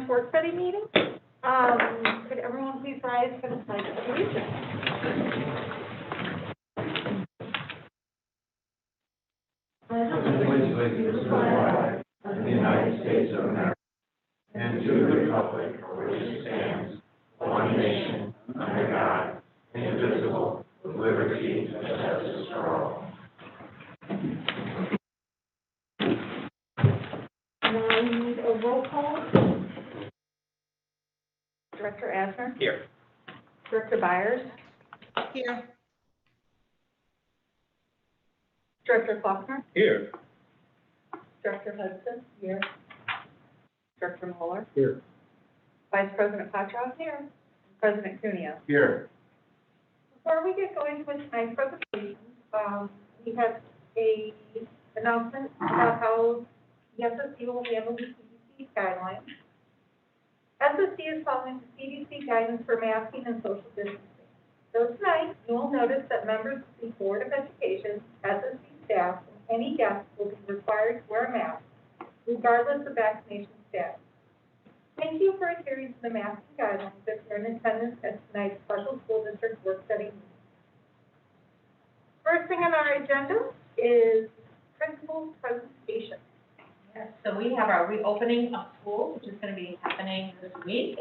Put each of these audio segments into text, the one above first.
Finance Work Study meeting. Could everyone please rise for the Pledge of Allegiance? Allegiance to the flag of the United States of America and to the republic for which it stands, one nation, under God, indivisible, with liberty and justice for all. Now we need a roll call. Director Asner? Here. Director Byers? Here. Director Faulkner? Here. Director Hudson? Here. Director Mueller? Here. Vice President Potroff? Here. President Cuneo? Here. Before we get going with tonight's presentation, we have a announcement about how the SSD will handle the CDC guidelines. SSD is following the CDC guidance for masking and social distancing. So tonight, you will notice that members of the Board of Education, SSD staff, and any guests will be required to wear a mask, regardless of vaccination status. Thank you for adhering to the masking guidelines if you're in attendance at tonight's special school district work study meeting. First thing on our agenda is principal's presentation. Yes, so we have our reopening of schools, which is going to be happening this week.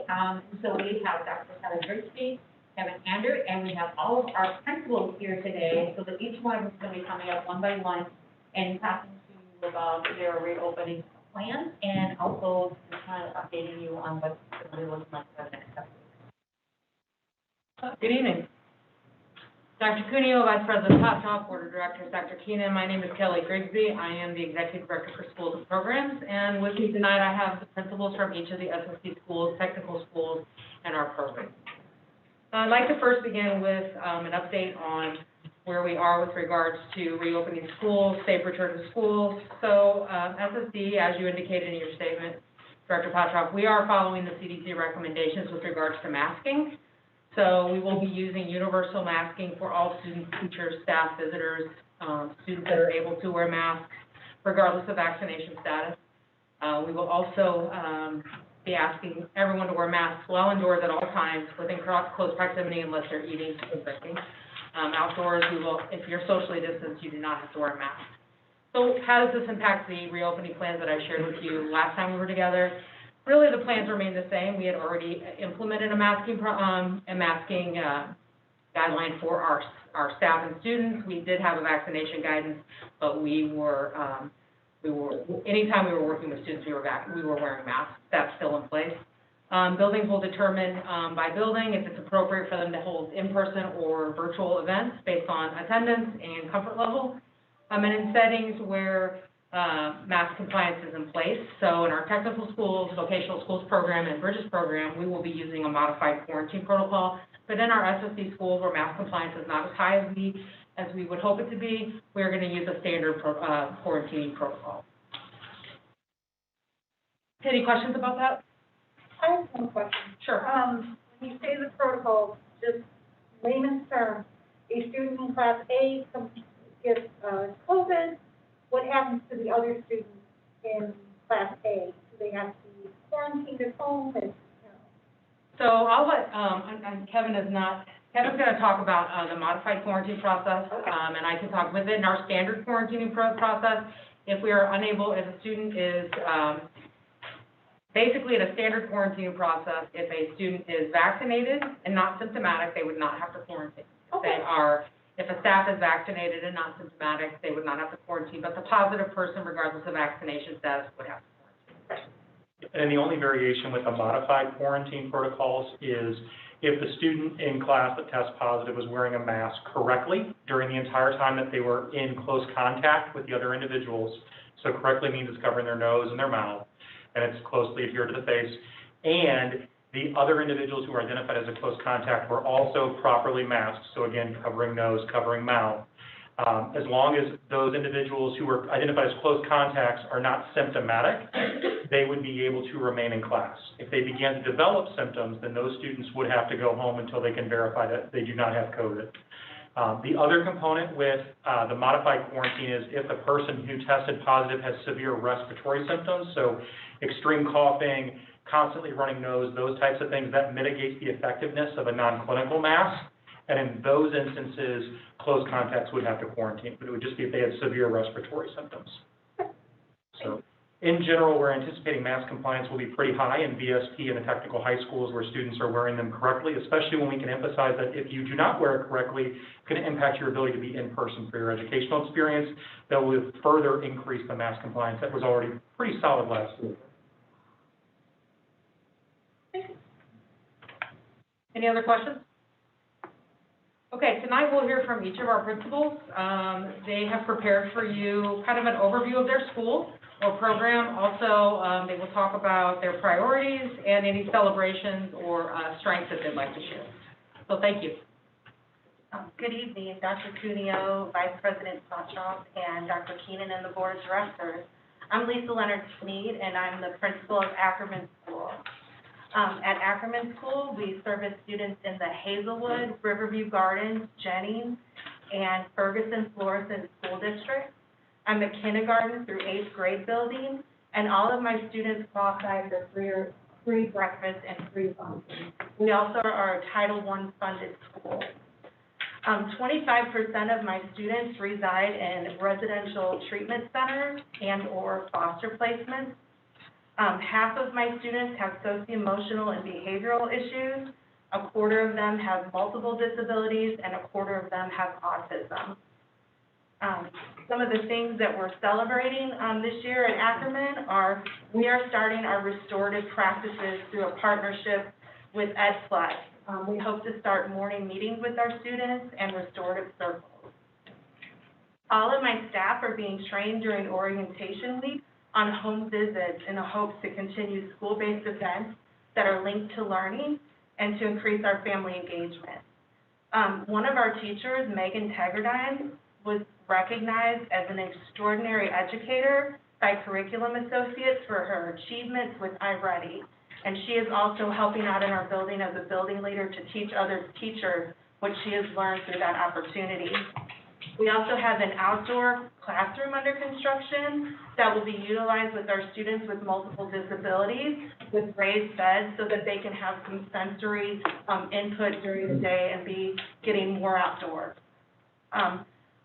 So we have Dr. Kelly Grigsby, Kevin Andrew, and we have all of our principals here today, so that each one of us is going to be coming up one by one and talking to you about their reopening plans, and also kind of updating you on what's going to be looking like for the next couple weeks. Good evening. Dr. Cuneo, Vice President Potroff, Board of Directors, Dr. Keenan. My name is Kelly Grigsby. I am the Executive Director for Schools and Programs, and with me tonight I have the principals from each of the SSD schools, technical schools, and our programs. I'd like to first begin with an update on where we are with regards to reopening schools, safe return to schools. So SSD, as you indicated in your statement, Director Potroff, we are following the CDC recommendations with regards to masking. So we will be using universal masking for all students, teachers, staff, visitors, students that are able to wear masks, regardless of vaccination status. We will also be asking everyone to wear masks while indoors at all times within close proximity unless they're eating or drinking. Outdoors, we will, if you're socially distanced, you do not have to wear a mask. So how does this impact the reopening plans that I shared with you last time we were together? Really, the plans remain the same. We had already implemented a masking guideline for our staff and students. We did have a vaccination guidance, but we were anytime we were working with students, we were wearing masks. That's still in place. Buildings will determine by building if it's appropriate for them to hold in-person or virtual events based on attendance and comfort level. And in settings where mask compliance is in place. So in our technical schools, vocational schools program, and Bridges program, we will be using a modified quarantine protocol. But in our SSD schools where mask compliance is not as high as we would hope it to be, we're going to use a standard quarantine protocol. Any questions about that? I have one question. Sure. When you say the protocol, just layman's terms, a student in class A gets COVID, what happens to the other students in class A? Do they have to be quarantined at home? So I'll let, and Kevin's going to talk about the modified quarantine process, okay. And I can talk within our standard quarantining process. If we are unable, if a student is, basically in a standard quarantine process, if a student is vaccinated and not symptomatic, they would not have to quarantine. Okay. If a staff is vaccinated and not symptomatic, they would not have to quarantine, but the positive person, regardless of vaccination status, would have to quarantine. And the only variation with the modified quarantine protocols is if the student in class that tests positive was wearing a mask correctly during the entire time that they were in close contact with the other individuals. So correctly means it's covering their nose and their mouth, and it's closely adhered to the face. And the other individuals who were identified as a close contact were also properly masked. So again, covering nose, covering mouth. As long as those individuals who were identified as close contacts are not symptomatic, they would be able to remain in class. If they began to develop symptoms, then those students would have to go home until they can verify that they do not have COVID. The other component with the modified quarantine is if the person who tested positive has severe respiratory symptoms, so extreme coughing, constantly running nose, those types of things, that mitigates the effectiveness of a non-clinical mask. And in those instances, close contacts would have to quarantine, but it would just be if they had severe respiratory symptoms. So, in general, we're anticipating mask compliance will be pretty high in VSP and the technical high schools where students are wearing them correctly, especially when we can emphasize that if you do not wear it correctly, it can impact your ability to be in person for your educational experience. That will further increase the mask compliance that was already pretty solid last year. Any other questions? Okay, tonight we'll hear from each of our principals. They have prepared for you kind of an overview of their school or program. Also, they will talk about their priorities and any celebrations or strengths that they'd like to share. So thank you. Good evening, Dr. Cuneo, Vice President Sawchuk, and Dr. Keenan and the Board of Directors. I'm Lisa Leonard-Sneed, and I'm the principal of Ackerman School. At Ackerman School, we service students in the Hazelwood, Riverview Gardens, Jennings, and Ferguson Florissant school districts. I'm a kindergarten through 8th grade building, and all of my students qualify for free breakfast and free lunch. We also are a Title I funded school. 25% of my students reside in residential treatment centers and/or foster placements. Half of my students have socio-emotional and behavioral issues. A quarter of them have multiple disabilities, and a quarter of them have autism. Some of the things that we're celebrating this year at Ackerman are we are starting our restorative practices through a partnership with Ed+. We hope to start morning meetings with our students and restorative circles. All of my staff are being trained during orientation week on home visits in the hopes to continue school-based events that are linked to learning and to increase our family engagement. One of our teachers, Megan Taggardine, was recognized as an extraordinary educator by Curriculum Associates for her achievements with iReady. And she is also helping out in our building as a building leader to teach other teachers what she has learned through that opportunity. We also have an outdoor classroom under construction that will be utilized with our students with multiple disabilities with raised beds so that they can have some sensory input during the day and be getting more outdoors.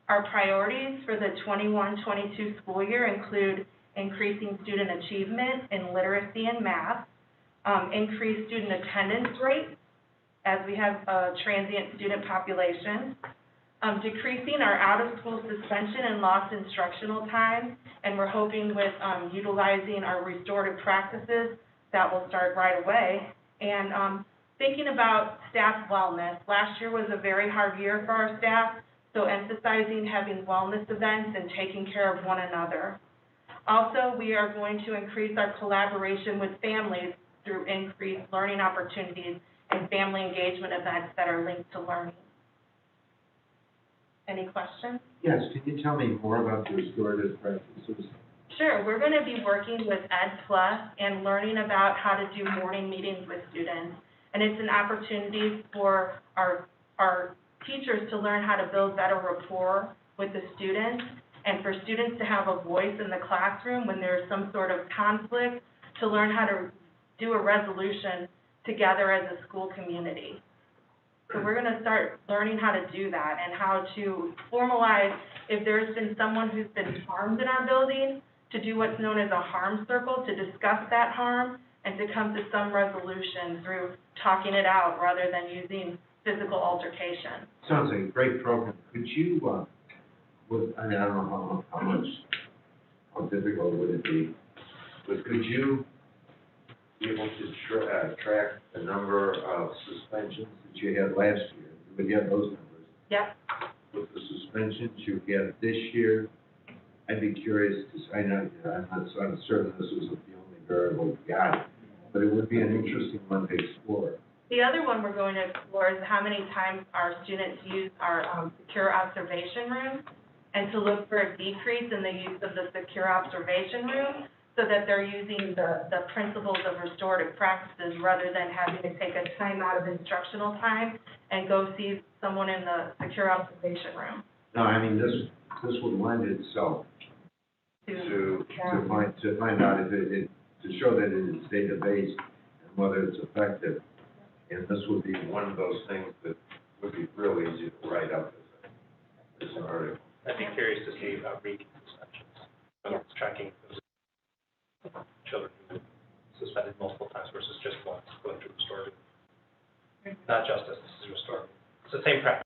Our priorities for the 21-22 school year include increasing student achievement in literacy and math, increased student attendance rate as we have a transient student population, decreasing our out-of-school suspension and lost instructional time, and we're hoping with utilizing our restorative practices that will start right away, and thinking about staff wellness. Last year was a very hard year for our staff, so emphasizing having wellness events and taking care of one another. Also, we are going to increase our collaboration with families through increased learning opportunities and family engagement events that are linked to learning. Any questions? Yes, can you tell me more about the restorative practices? Sure, we're going to be working with Ed+ and learning about how to do morning meetings with students. And it's an opportunity for our teachers to learn how to build better rapport with the students and for students to have a voice in the classroom when there's some sort of conflict, to learn how to do a resolution together as a school community. So we're going to start learning how to do that and how to formalize if there's been someone who's been harmed in our building, to do what's known as a harm circle, to discuss that harm and to come to some resolution through talking it out rather than using physical altercation. Sounds like a great program. Could you, I don't know how difficult would it be, but could you be able to track the number of suspensions that you had last year? You would have those numbers. Yep. With the suspensions you had this year, I'd be curious, because I know, I'm not certain this was the only variable you got, but it would be an interesting one to explore. The other one we're going to explore is how many times our students use our secure observation room, and to look for a decrease in the use of the secure observation room so that they're using the principles of restorative practices rather than having to take a time out of instructional time and go see someone in the secure observation room. No, I mean, this would lend itself to find out if to show that it is database whether it's effective. And this would be one of those things that would be real easy to write up as an article. I'd be curious to see about reading suspensions. It's tracking those children who suspended multiple times versus just once going through restorative. Not justice, this is restorative. It's the same practice.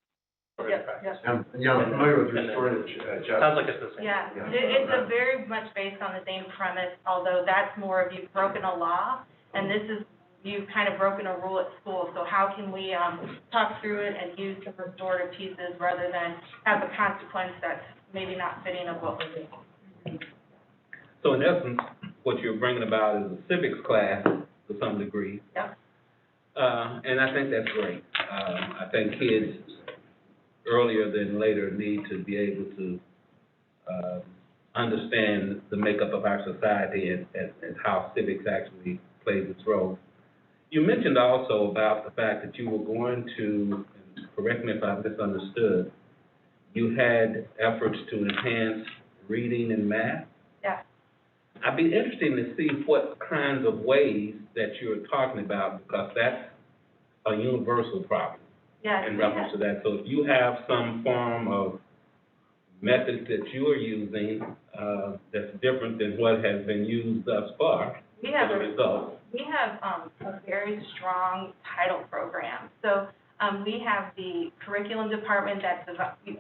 Practice. I'm familiar with restorative justice. Sounds like it's the same. Yeah, Yeah. it's a very much based on the same premise, although that's more of you've broken a law, and this is, you've kind of broken a rule at school, so how can we, talk through it and use some restorative pieces rather than have a consequence that's maybe not fitting of what we're doing. So in essence, what you're bringing about is a civics class to some degree. Yep. And I think that's great. I think kids earlier than later need to be able to understand the makeup of our society and how civics actually plays its role. You mentioned also about the fact that you were going to, and correct me if I misunderstood, you had efforts to enhance reading and math. Yeah. I'd be interested to see what kinds of ways that you're talking about, because that's a universal problem Yeah. in reference to that. So if you have some form of methods that you are using that's different than what has been used thus far, We have as a result. We have a very strong title program. So we have the curriculum department that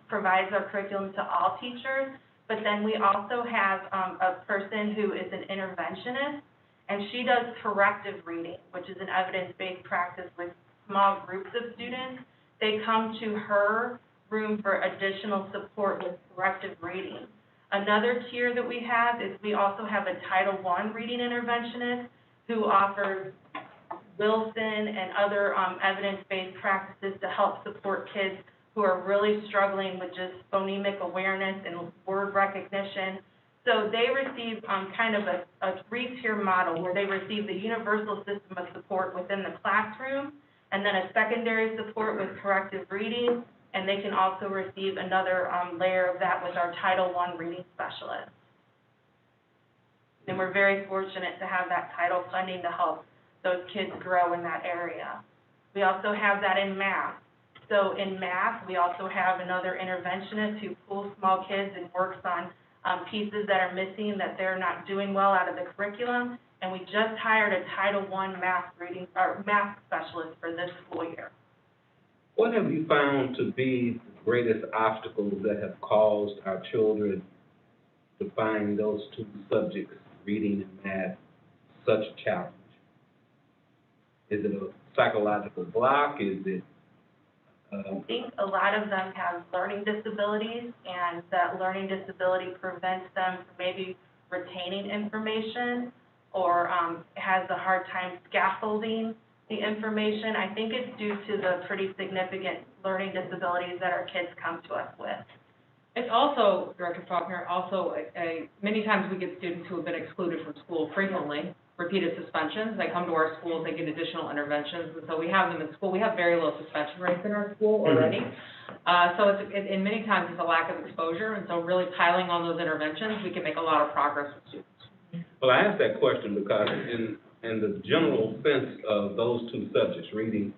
provides our curriculum to all teachers, but then we also have a person who is an interventionist, and she does corrective reading, which is an evidence-based practice with small groups of students. They come to her room for additional support with corrective reading. Another tier that we have is we also have a Title I reading interventionist who offers Wilson and other evidence-based practices to help support kids who are really struggling with just phonemic awareness and word recognition. So they receive kind of a three-tier model where they receive the universal system of support within the classroom, and then a secondary support with corrective reading, and they can also receive another layer of that with our Title I reading specialist. And we're very fortunate to have that title funding to help those kids grow in that area. We also have that in math. So in math, we also have another interventionist who pulls small kids and works on pieces that are missing, that they're not doing well out of the curriculum. And we just hired a Title I math specialist for this school year. What have you found to be the greatest obstacles that have caused our children to find those two subjects, reading and math, such a challenge? Is it a psychological block? Is it I think a lot of them have learning disabilities, and that learning disability prevents them from maybe retaining information, or has a hard time scaffolding the information. I think it's due to the pretty significant learning disabilities that our kids come to us with. It's also, Director Faulkner, many times we get students who have been excluded from school frequently, repeated suspensions. They come to our schools, they get additional interventions, and so we have them in school. We have very low suspension rates in our school already. So and many times it's a lack of exposure, and so really piling on those interventions, we can make a lot of progress with students. Well, I asked that question because in the general sense of those two subjects, reading,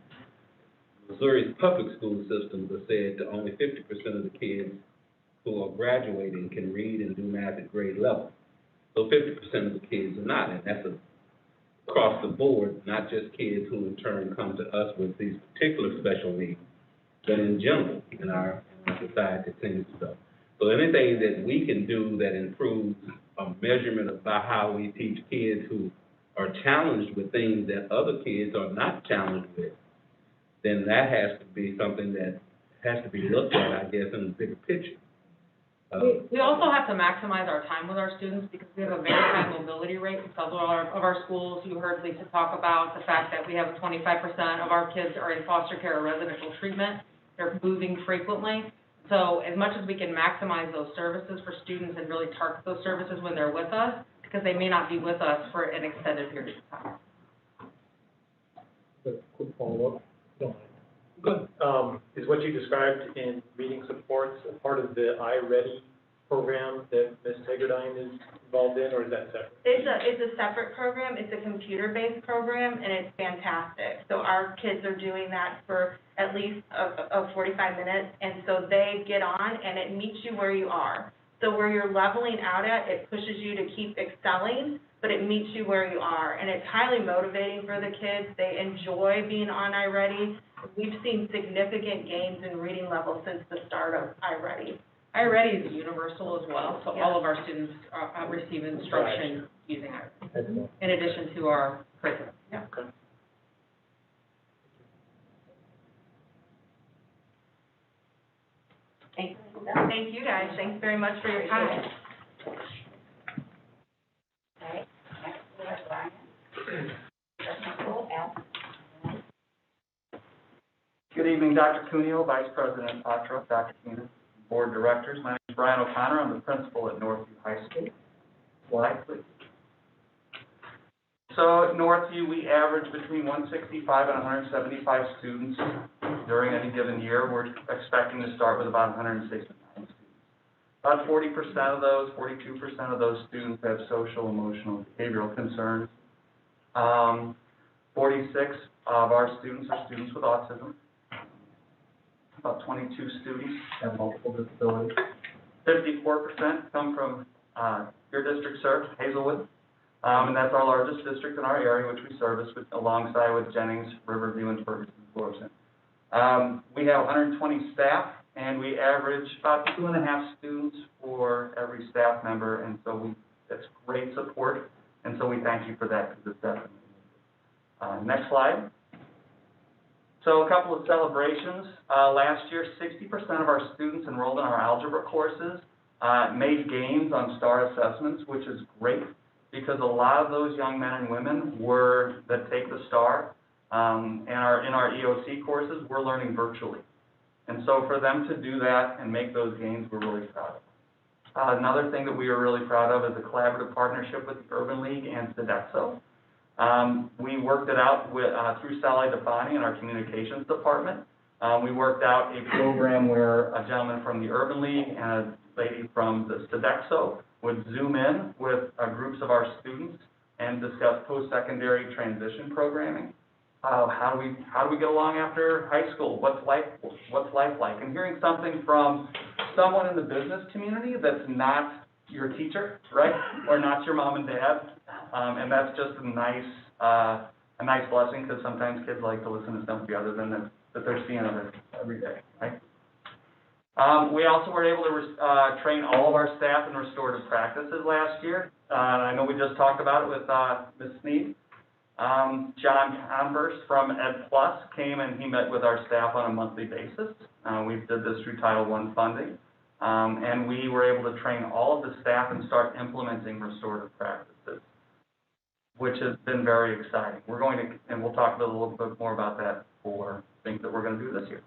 Missouri's public school systems are said that only 50% of the kids who are graduating can read and do math at grade level. So 50% of the kids are not, and that's across the board, not just kids who in turn come to us with these particular special needs, but in general in our society continues to go. So anything that we can do that improves a measurement about how we teach kids who are challenged with things that other kids are not challenged with, then that has to be something that has to be looked at, I guess, in the bigger picture. We also have to maximize our time with our students because we have a very high mobility rate in several of our schools. You heard Lisa talk about the fact that we have 25% of our kids are in foster care or residential treatment. They're moving frequently. So as much as we can maximize those services for students and really target those services when they're with us, because they may not be with us for an extended period of time. Quick follow-up, don't mind. Good. Is what you described in reading supports a part of the iReady program that Ms. Hagerdyne is involved in, or is that separate? It's a separate program, it's a computer-based program, and it's fantastic. So our kids are doing that for at least 45 minutes, and so they get on, and it meets you where you are. So where you're leveling out at, it pushes you to keep excelling, but it meets you where you are. And it's highly motivating for the kids. They enjoy being on iReady. We've seen significant gains in reading levels since the start of iReady. iReady is universal as well, so all of our students receive instruction using iReady, Excellent. in addition to our curriculum. Yeah. Okay. Thank you, guys. Thanks very much for your time. Okay, next we have Brian. Principal at Good evening, Dr. Cuneo, Vice President Patro, Dr. Keenan, Board Directors. My name is Brian O'Connor. I'm the principal at Northview High School. Slide, please. So at Northview, we average between 165 and 175 students during any given year. We're expecting to start with about 169 students. About 40% of those, 42% of those students have social, emotional, behavioral concerns. 46 of our students are students with autism. About 22 students have multiple disabilities. 54% come from your district served, Hazelwood. And that's our largest district in our area, which we service alongside with Jennings, Riverview, and Ferguson, Florissant. We have 120 staff, and we average about 2.5 students for every staff member, and so that's great support, and so we thank you for that, because it's definitely needed. Next slide. So a couple of celebrations. Last year, 60% of our students enrolled in our algebra courses made gains on STAR assessments, which is great, because a lot of those young men and women that take the STAR and are in our EOC courses, we're learning virtually. And so for them to do that and make those gains, we're really proud of. Another thing that we are really proud of is a collaborative partnership with the Urban League and Sodexo. We worked it out through Sally DeFani in our communications department. We worked out a program where a gentleman from the Urban League and a lady from the Sodexo would Zoom in with groups of our students and discuss post-secondary transition programming. How do we get along after high school? What's life like? And hearing something from someone in the business community that's not your teacher, right, or not your mom and dad, and that's just a nice blessing, because sometimes kids like to listen to something other than that they're seeing every day, right? We also were able to train all of our staff in restorative practices last year. I know we just talked about it with Ms. Sneed. John Converse from Ed Plus came and he met with our staff on a monthly basis. We did this through Title I funding. And we were able to train all of the staff and start implementing restorative practices, which has been very exciting. We're going to, and we'll talk a little bit more about that for things that we're going to do this year.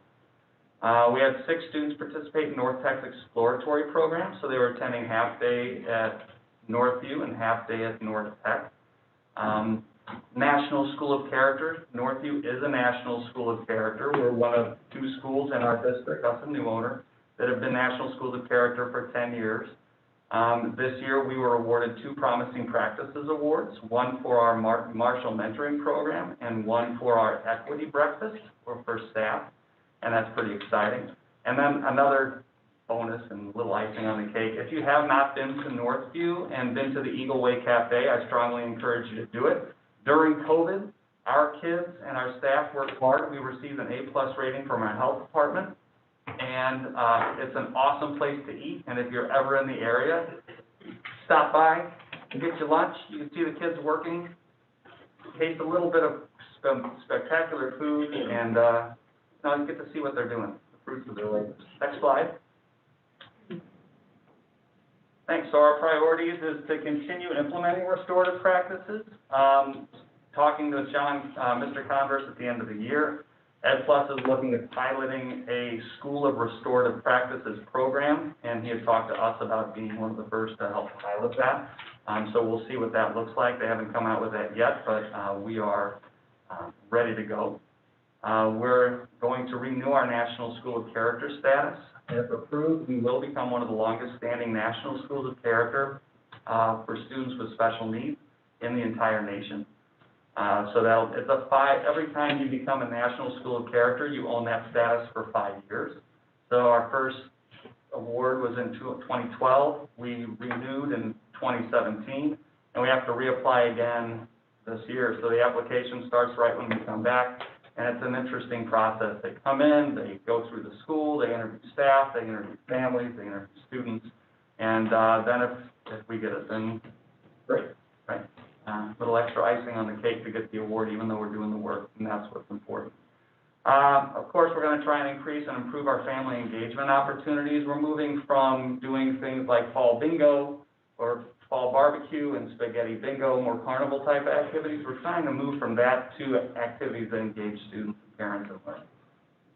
We had 6 students participate in North Tech's exploratory program, so they were attending half day at Northview and half day at North Tech. National School of Character. Northview is a National School of Character. We're one of 2 schools in our district, us and Neuwoehner, that have been National Schools of Character for 10 years. This year we were awarded 2 Promising Practices Awards, one for our Marshall Mentoring Program and one for our Equity Breakfast for staff, and that's pretty exciting. And then another bonus and little icing on the cake, if you have not been to Northview and been to the Eagle Way Cafe, I strongly encourage you to do it. During COVID, our kids and our staff worked hard. We received an A+ rating from our health department. And it's an awesome place to eat, and if you're ever in the area, stop by and get your lunch. You can see the kids working, taste a little bit of spectacular food, and now you get to see what they're doing, the fruits of their labors. Next slide. Thanks. So our priorities is to continue implementing restorative practices. Talking to Mr. Converse at the end of the year. Ed Plus is looking at piloting a School of Restorative Practices program, and he had talked to us about being one of the first to help pilot that. So we'll see what that looks like. They haven't come out with that yet, but we are ready to go. We're going to renew our National School of Character status. If approved, we will become one of the longest-standing national schools of character for students with special needs in the entire nation. Every time you become a national school of character, you own that status for 5 years. So our first award was in 2012. We renewed in 2017, and we have to reapply again this year. So the application starts right when we come back, and it's an interesting process. They come in, they go through the school, they interview staff, they interview families, they interview students, and then if we get it, then great, right? Little extra icing on the cake to get the award, even though we're doing the work, and that's what's important. Of course, we're going to try and increase and improve our family engagement opportunities. We're moving from doing things like fall bingo or fall barbecue and spaghetti bingo, more carnival type activities. We're trying to move from that to activities that engage students and parents and learners,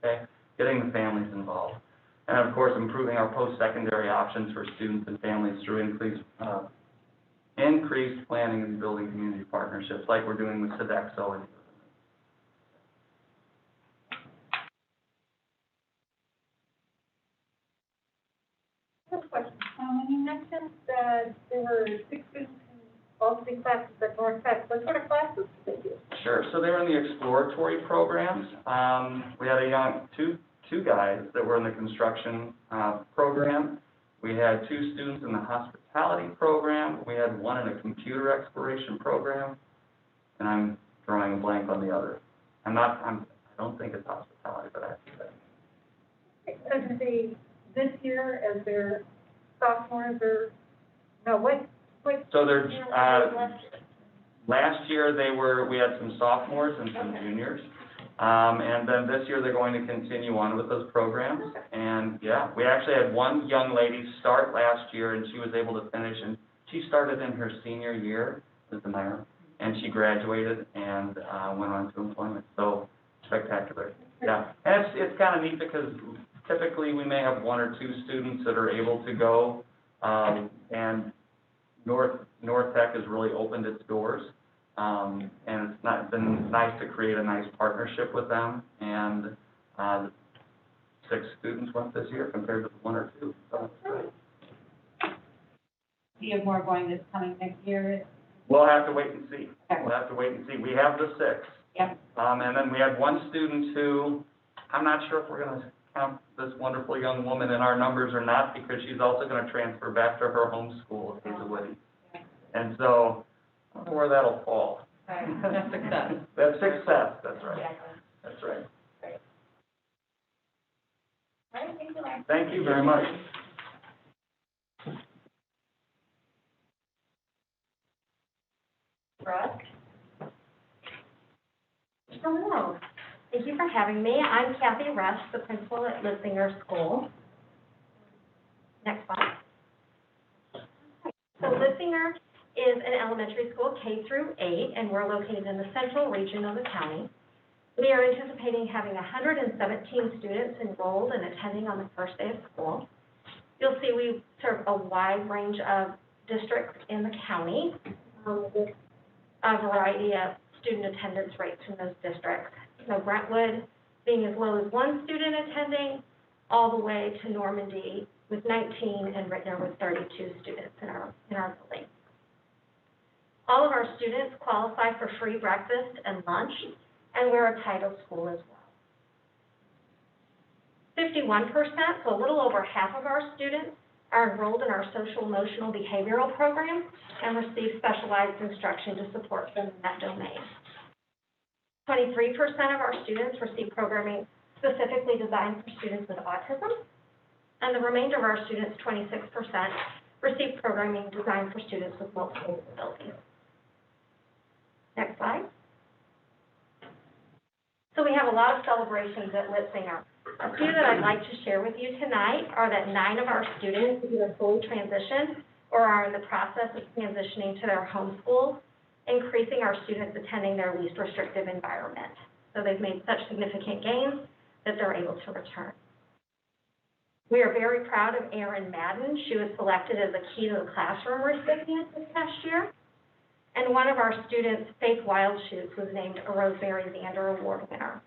okay? Getting the families involved. And of course, improving our post-secondary options for students and families through increased planning and building community partnerships like we're doing with Sodexo and Question. When you mentioned that there were 6 students in all 3 classes at North Tech, what sort of classes did they do? Sure. So they were in the exploratory programs. We had two guys that were in the construction program. We had 2 students in the hospitality program. We had 1 in a computer exploration program, and I'm drawing a blank on the other. I don't think it's hospitality, but I think that. So did they, this year, as their sophomores, or, no, what? So they're, year were they last year? last year we had some sophomores and some juniors. And then this year they're going to continue on with those programs. And yeah, we actually had one young lady start last year, and she was able to finish, and she started in her senior year, and she graduated and went on to employment. So spectacular. Yeah, and it's kind of neat because typically we may have 1 or 2 students that are able to go, and North Tech has really opened its doors. And it's been nice to create a nice partnership with them, and 6 students went this year compared to 1 or 2, so that's great. Do you have more going this coming next year? We'll have to wait and see. Okay. We'll have to wait and see. We have the 6. Yep. And then we had 1 student who, I'm not sure if we're going to count this wonderful young woman in our numbers or not, because she's also going to transfer back to her home school at Hazelwood. And so, I don't know where that'll fall. Right. That's success. That's success, that's right. Exactly. That's right. All right, thank you, Larry. Thank you very much. Brooke? Hello. Thank you for having me. I'm Kathy Rush, the principal at Litzsinger School. Next slide. So Litzsinger is an elementary school, K through 8, and we're located in the central region of the county. We are anticipating having 117 students enrolled and attending on the first day of school. You'll see we serve a wide range of districts in the county with a variety of student attendance rates in those districts. So Brentwood being as low as 1 student attending, all the way to Normandy with 19 and Rittner with 32 students in our building. All of our students qualify for free breakfast and lunch, and we're a title school as well. 51%, so a little over half of our students, are enrolled in our social emotional behavioral program and receive specialized instruction to support them in that domain. 23% of our students receive programming specifically designed for students with autism, and the remainder of our students, 26%, receive programming designed for students with multiple disabilities. Next slide. So we have a lot of celebrations at Litzsinger. A few that I'd like to share with you tonight are that 9 of our students either fully transitioned or are in the process of transitioning to their home schools, increasing our students attending their least restrictive environment. So they've made such significant gains that they're able to return. We are very proud of Erin Madden. She was selected as a Key to the Classroom recipient this past year. And one of our students, Faith Wildshoots, was named a Rosemary Zander Award winner.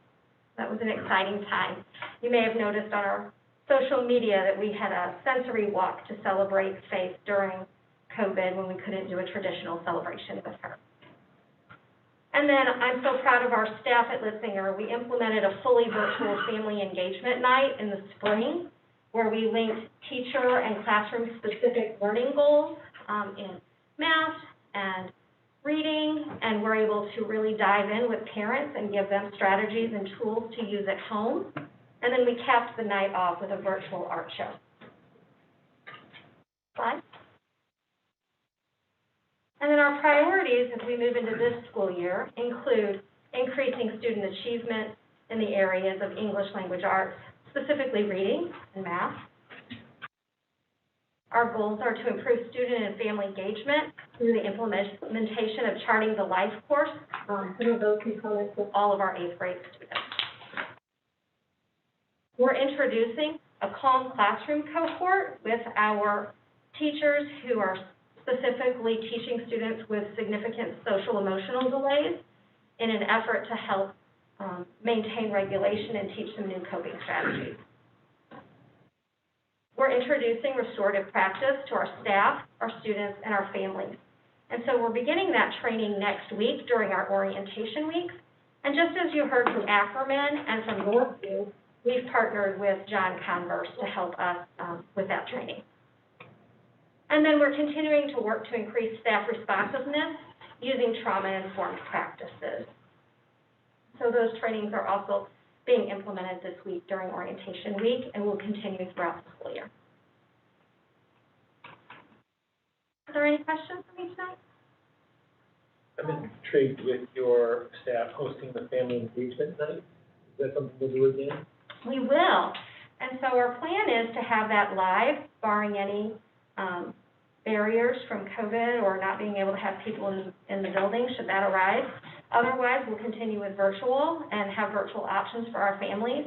That was an exciting time. You may have noticed on our social media that we had a sensory walk to celebrate Faith during COVID when we couldn't do a traditional celebration with her. And then I'm so proud of our staff at Litzsinger. We implemented a fully virtual family engagement night in the spring where we linked teacher and classroom-specific learning goals in math and reading, and we're able to really dive in with parents and give them strategies and tools to use at home. And then we capped the night off with a virtual art show. Slide. And then our priorities as we move into this school year include increasing student achievement in the areas of English language arts, specifically reading and math. Our goals are to improve student and family engagement through the implementation of Charting the Life course, through those components with all of our 8th grade students. We're introducing a Calm Classroom cohort with our teachers who are specifically teaching students with significant social emotional delays in an effort to help maintain regulation and teach them new coping strategies. We're introducing restorative practice to our staff, our students, and our families. And so we're beginning that training next week during our orientation weeks. And just as you heard from Ackerman and from Northview, we've partnered with John Converse to help us with that training. And then we're continuing to work to increase staff responsiveness using trauma-informed practices. So those trainings are also being implemented this week during orientation week and will continue throughout the school year. Are there any questions for me tonight? I'm intrigued with your staff hosting the family engagement night. Is that something we'll do again? We will. And so our plan is to have that live, barring any barriers from COVID or not being able to have people in the building should that arise. Otherwise, we'll continue with virtual and have virtual options for our families.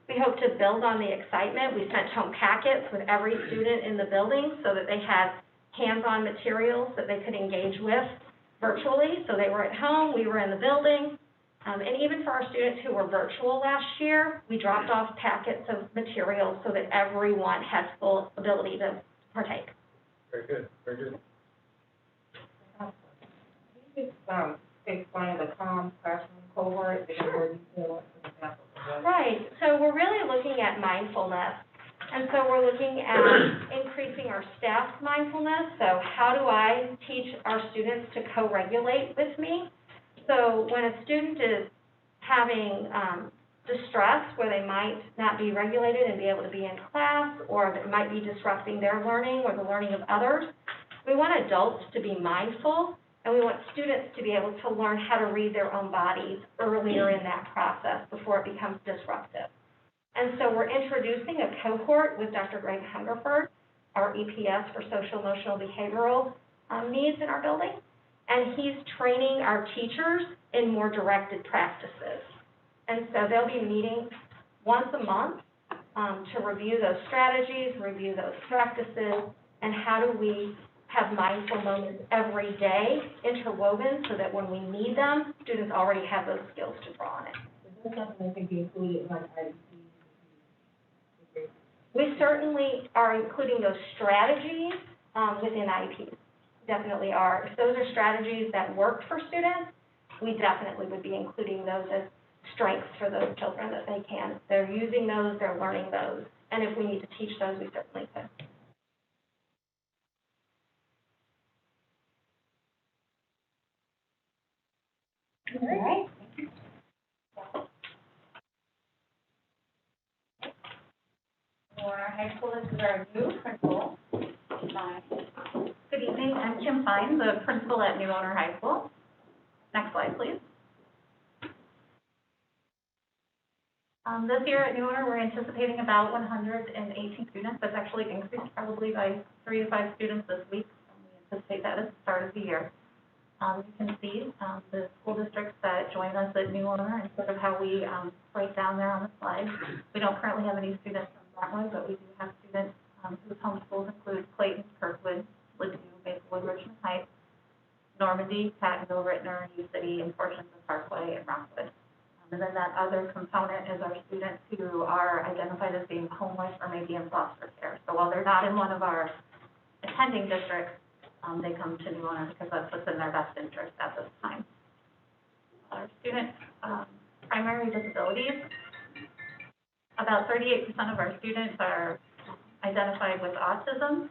We hope to build on the excitement. We sent home packets with every student in the building so that they had hands-on materials that they could engage with virtually. So they were at home, we were in the building. And even for our students who were virtual last year, we dropped off packets of materials so that everyone had full ability to partake. Very good, very good. Explain the Calm Classroom cohort, Sure. Right, so we're really looking at mindfulness. And so we're looking at increasing our staff mindfulness. So how do I teach our students to co-regulate with me? So when a student is having distress where they might not be regulated and be able to be in class, or that might be disrupting their learning or the learning of others, we want adults to be mindful, and we want students to be able to learn how to read their own bodies earlier in that process before it becomes disruptive. And so we're introducing a cohort with Dr. Greg Hungerford, our EPS for social, emotional, behavioral needs in our building, and he's training our teachers in more directed practices. And so they'll be meeting once a month to review those strategies, review those practices, and how do we have mindful moments every day interwoven so that when we need them, students already have those skills to draw on it. is this something that can be included in like IEP? We certainly are including those strategies within IEPs. Definitely are. If those are strategies that work for students, we definitely would be including those as strengths for those children that they can. They're using those, they're learning those. And if we need to teach those, we certainly could. All right. Neuwoehner High School, this is our new principal. Good evening, I'm Kim Fine, the principal at Neuwoehner High School. Next slide, please. This year at Neuwoehner, we're anticipating about 118 students. That's actually increased probably by 3 to 5 students this week. We anticipate that at the start of the year. You can see the school districts that join us at Neuwoehner and sort of how we break down there on the slide. We don't currently have any students from Brentwood, but we do have students whose home schools include Clayton, Kirkwood, Litzsinger, Maplewood, Richmond Heights, Normandy, Pattonville, Rittner, U City, and portions of Parkway and Rockwood. And then that other component is our students who are identified as being homeless or maybe in foster care. So while they're not in one of our attending districts, they come to Neuwoehner because that's what's in their best interest at this time. Our students' primary disabilities, about 38% of our students are identified with autism,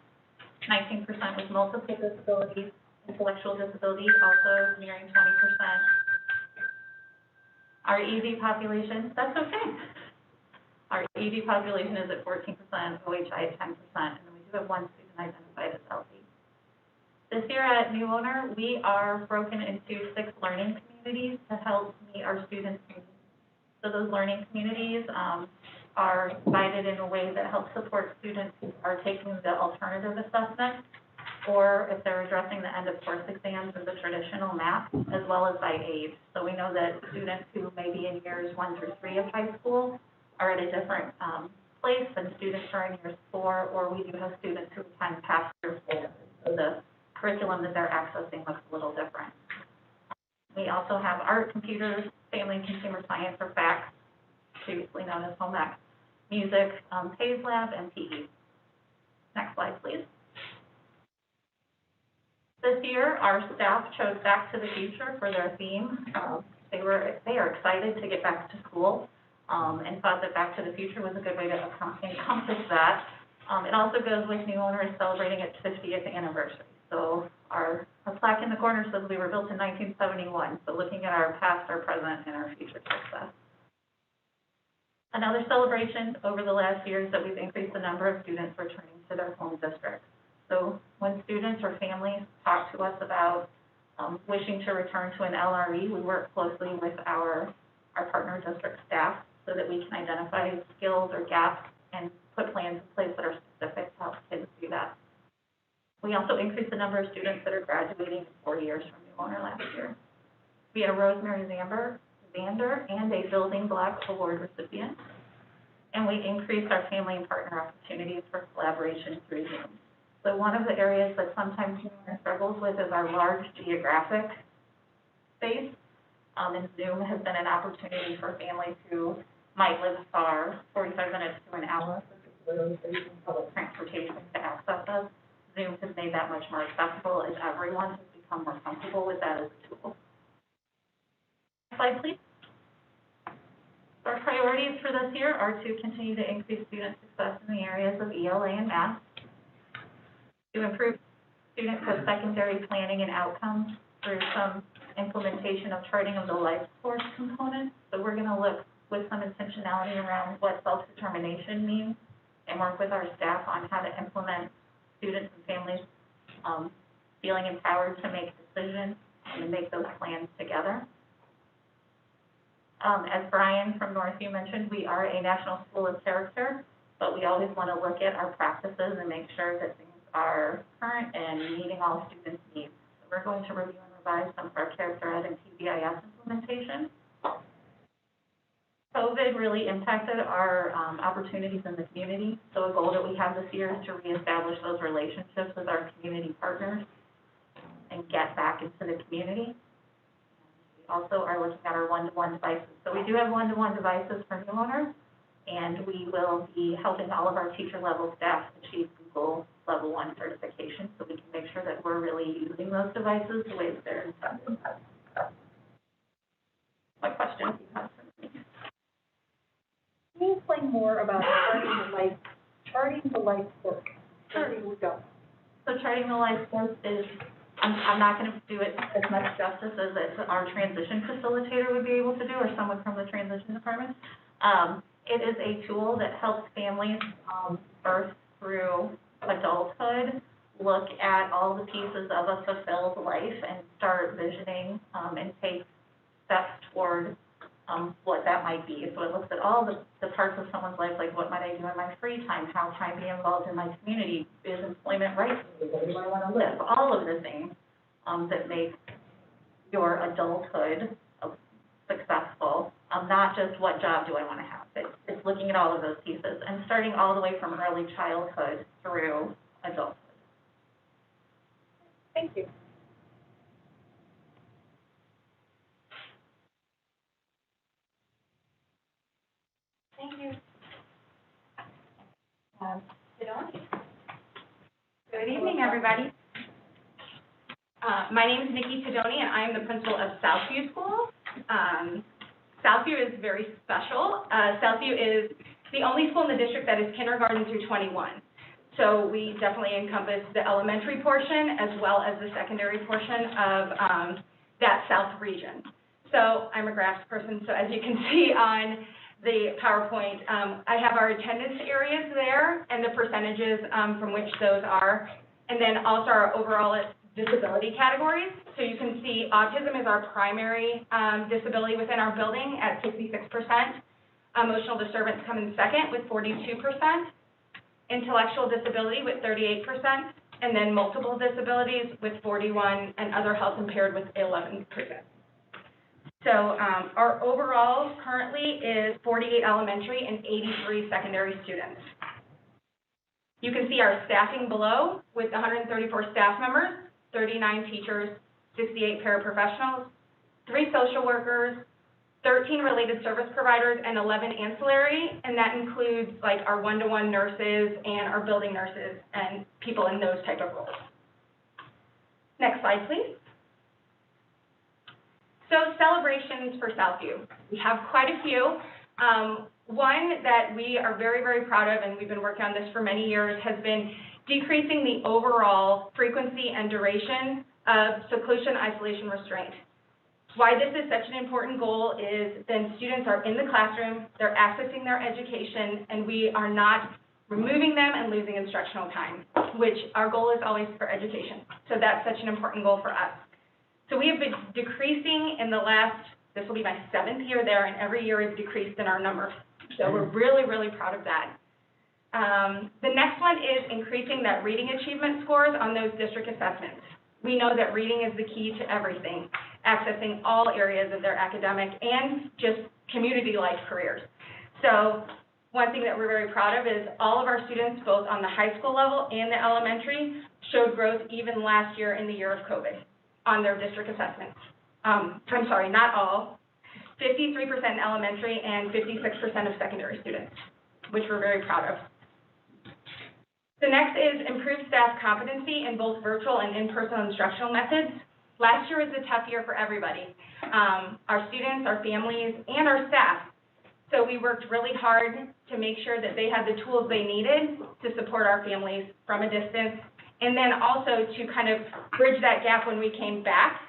19% with multiple disabilities, intellectual disability also nearing 20%. Our ED population, that's okay. Our ED population is at 14%, OHI at 10%, and then we do have one student identified as healthy. This year at Neuwoehner, we are broken into 6 learning communities to help meet our students' needs. So those learning communities are divided in a way that helps support students who are taking the alternative assessment, or if they're addressing the end of course exams or the traditional math, as well as by age. So we know that students who may be in years 1 through 3 of high school are at a different place than students who are in years 4, or we do have students who attend past year 4. So the curriculum that they're accessing looks a little different. We also have art, computers, family and consumer science, or FACS, previously known as home ec, music, PACE lab, and PE. Next slide, please. This year, our staff chose Back to the Future for their theme. They are excited to get back to school and thought that Back to the Future was a good way to encompass that. It also goes with Neuwoehner is celebrating its 50th anniversary. So our plaque in the corner says we were built in 1971. So looking at our past, our present, and our future success. Another celebration over the last year is that we've increased the number of students returning to their home districts. So when students or families talk to us about wishing to return to an LRE, we work closely with our partner district staff so that we can identify skills or gaps and put plans in place that are specific to help kids do that. We also increased the number of students that are graduating in 4 years from Neuwoehner last year. We had a Rosemary Zander and a Building Block Award recipient, and we increased our family and partner opportunities for collaboration through Zoom. So one of the areas that sometimes Neuwoehner struggles with is our large geographic space, and Zoom has been an opportunity for families who might live far, 45 minutes to an hour, particularly using public transportation to access us. Zoom has made that much more accessible as everyone has become more comfortable with that as a tool. Next slide, please. Our priorities for this year are to continue to increase student success in the areas of ELA and math, to improve student post-secondary planning and outcomes through some implementation of charting of the life course component. So we're going to look with some intentionality around what self-determination means and work with our staff on how to implement students and families feeling empowered to make decisions and make those plans together. As Brian from Northview mentioned, we are a national school of character, but we always want to look at our practices and make sure that things are current and meeting all students' needs. So we're going to review and revise some of our character ed and PBIS implementation. COVID really impacted our opportunities in the community. So a goal that we have this year is to reestablish those relationships with our community partners and get back into the community. We also are looking at our one-to-one devices. So we do have one-to-one devices for Neuwoehner, and we will be helping all of our teacher-level staff achieve Google Level 1 certification so we can make sure that we're really using those devices the way that they're intended. What questions do you have for me? Can you explain more about charting the life course? Sure. Where do we go? So charting the life course is, I'm not going to do it as much justice as our transition facilitator would be able to do, or someone from the transition department. It is a tool that helps families birth through adulthood look at all the pieces of a fulfilled life and start visioning and take steps toward what that might be. So it looks at all the parts of someone's life, like what might I do in my free time, how can I be involved in my community, is employment right for me, where do I want to live, all of the things that make your adulthood successful, not just what job do I want to have. It's looking at all of those pieces and starting all the way from early childhood through adulthood. Thank you. Good evening, everybody. My name is Nikki Tedoni, and I am the principal of Southview School. Southview is very special. Southview is the only school in the district that is kindergarten through 21. So we definitely encompass the elementary portion as well as the secondary portion of that South region. So I'm a graphs person, so as you can see on the PowerPoint, I have our attendance areas there and the percentages from which those are, and then also our overall disability categories. So you can see autism is our primary disability within our building at 66%. Emotional disturbance come in second with 42%. Intellectual disability with 38%. And then multiple disabilities with 41%, and other health impaired with 11%. So our overall currently is 48 elementary and 83 secondary students. You can see our staffing below with 134 staff members, 39 teachers, 68 paraprofessionals, 3 social workers, 13 related service providers, and 11 ancillary, and that includes like our one-to-one nurses and our building nurses and people in those type of roles. Next slide, please. So celebrations for Southview. We have quite a few. One that we are very, very proud of, and we've been working on this for many years, has been decreasing the overall frequency and duration of seclusion, isolation, restraint. Why this is such an important goal is then students are in the classroom, they're accessing their education, and we are not removing them and losing instructional time, which our goal is always for education. So that's such an important goal for us. So we have been decreasing in the last, this will be my 7th year there, and every year we've decreased in our numbers. So we're really, really proud of that. The next one is increasing that reading achievement scores on those district assessments. We know that reading is the key to everything, accessing all areas of their academic and just community life careers. So one thing that we're very proud of is all of our students, both on the high school level and the elementary, showed growth even last year in the year of COVID on their district assessments. I'm sorry, not all, 53% in elementary and 56% of secondary students, which we're very proud of. The next is improved staff competency in both virtual and in-person instructional methods. Last year was a tough year for everybody, our students, our families, and our staff. So we worked really hard to make sure that they had the tools they needed to support our families from a distance, and then also to kind of bridge that gap when we came back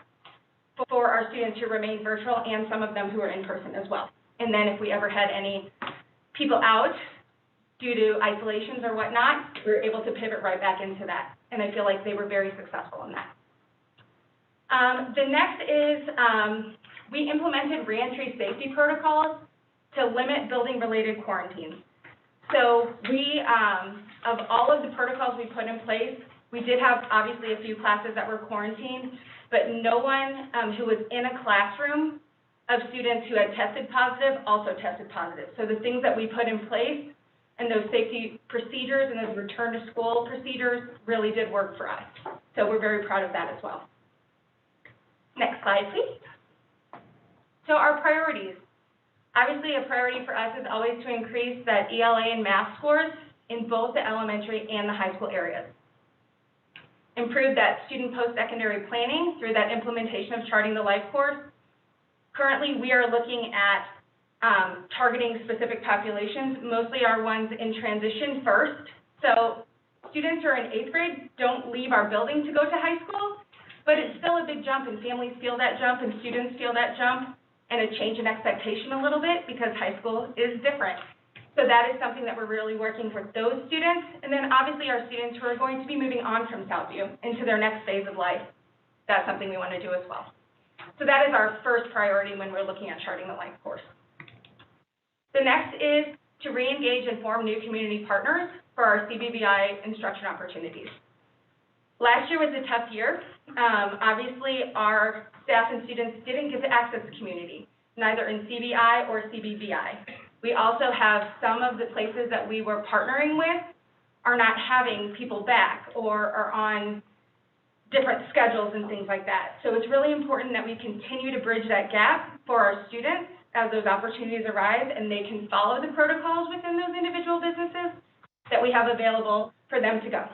for our students who remained virtual and some of them who were in person as well. And then if we ever had any people out due to isolations or whatnot, we were able to pivot right back into that. And I feel like they were very successful in that. The next is we implemented reentry safety protocols to limit building-related quarantines. So we, of all of the protocols we put in place, we did have obviously a few classes that were quarantined, but no one who was in a classroom of students who had tested positive also tested positive. So the things that we put in place and those safety procedures and those return to school procedures really did work for us. So we're very proud of that as well. Next slide, please. So our priorities. Obviously, a priority for us is always to increase that ELA and math scores in both the elementary and the high school areas. Improve that student post-secondary planning through that implementation of Charting the Life course. Currently, we are looking at targeting specific populations, mostly our ones in transition first. So students who are in 8th grade don't leave our building to go to high school, but it's still a big jump, and families feel that jump, and students feel that jump, and a change in expectation a little bit because high school is different. So that is something that we're really working for those students, and then obviously our students who are going to be moving on from Southview into their next phase of life. That's something we want to do as well. So that is our first priority when we're looking at Charting the Life course. The next is to re-engage and form new community partners for our CBBI instruction opportunities. Last year was a tough year. Obviously, our staff and students didn't get to access the community, neither in CBI or CBBI. We also have some of the places that we were partnering with are not having people back or are on different schedules and things like that. So it's really important that we continue to bridge that gap for our students as those opportunities arise and they can follow the protocols within those individual businesses, that we have available for them to go.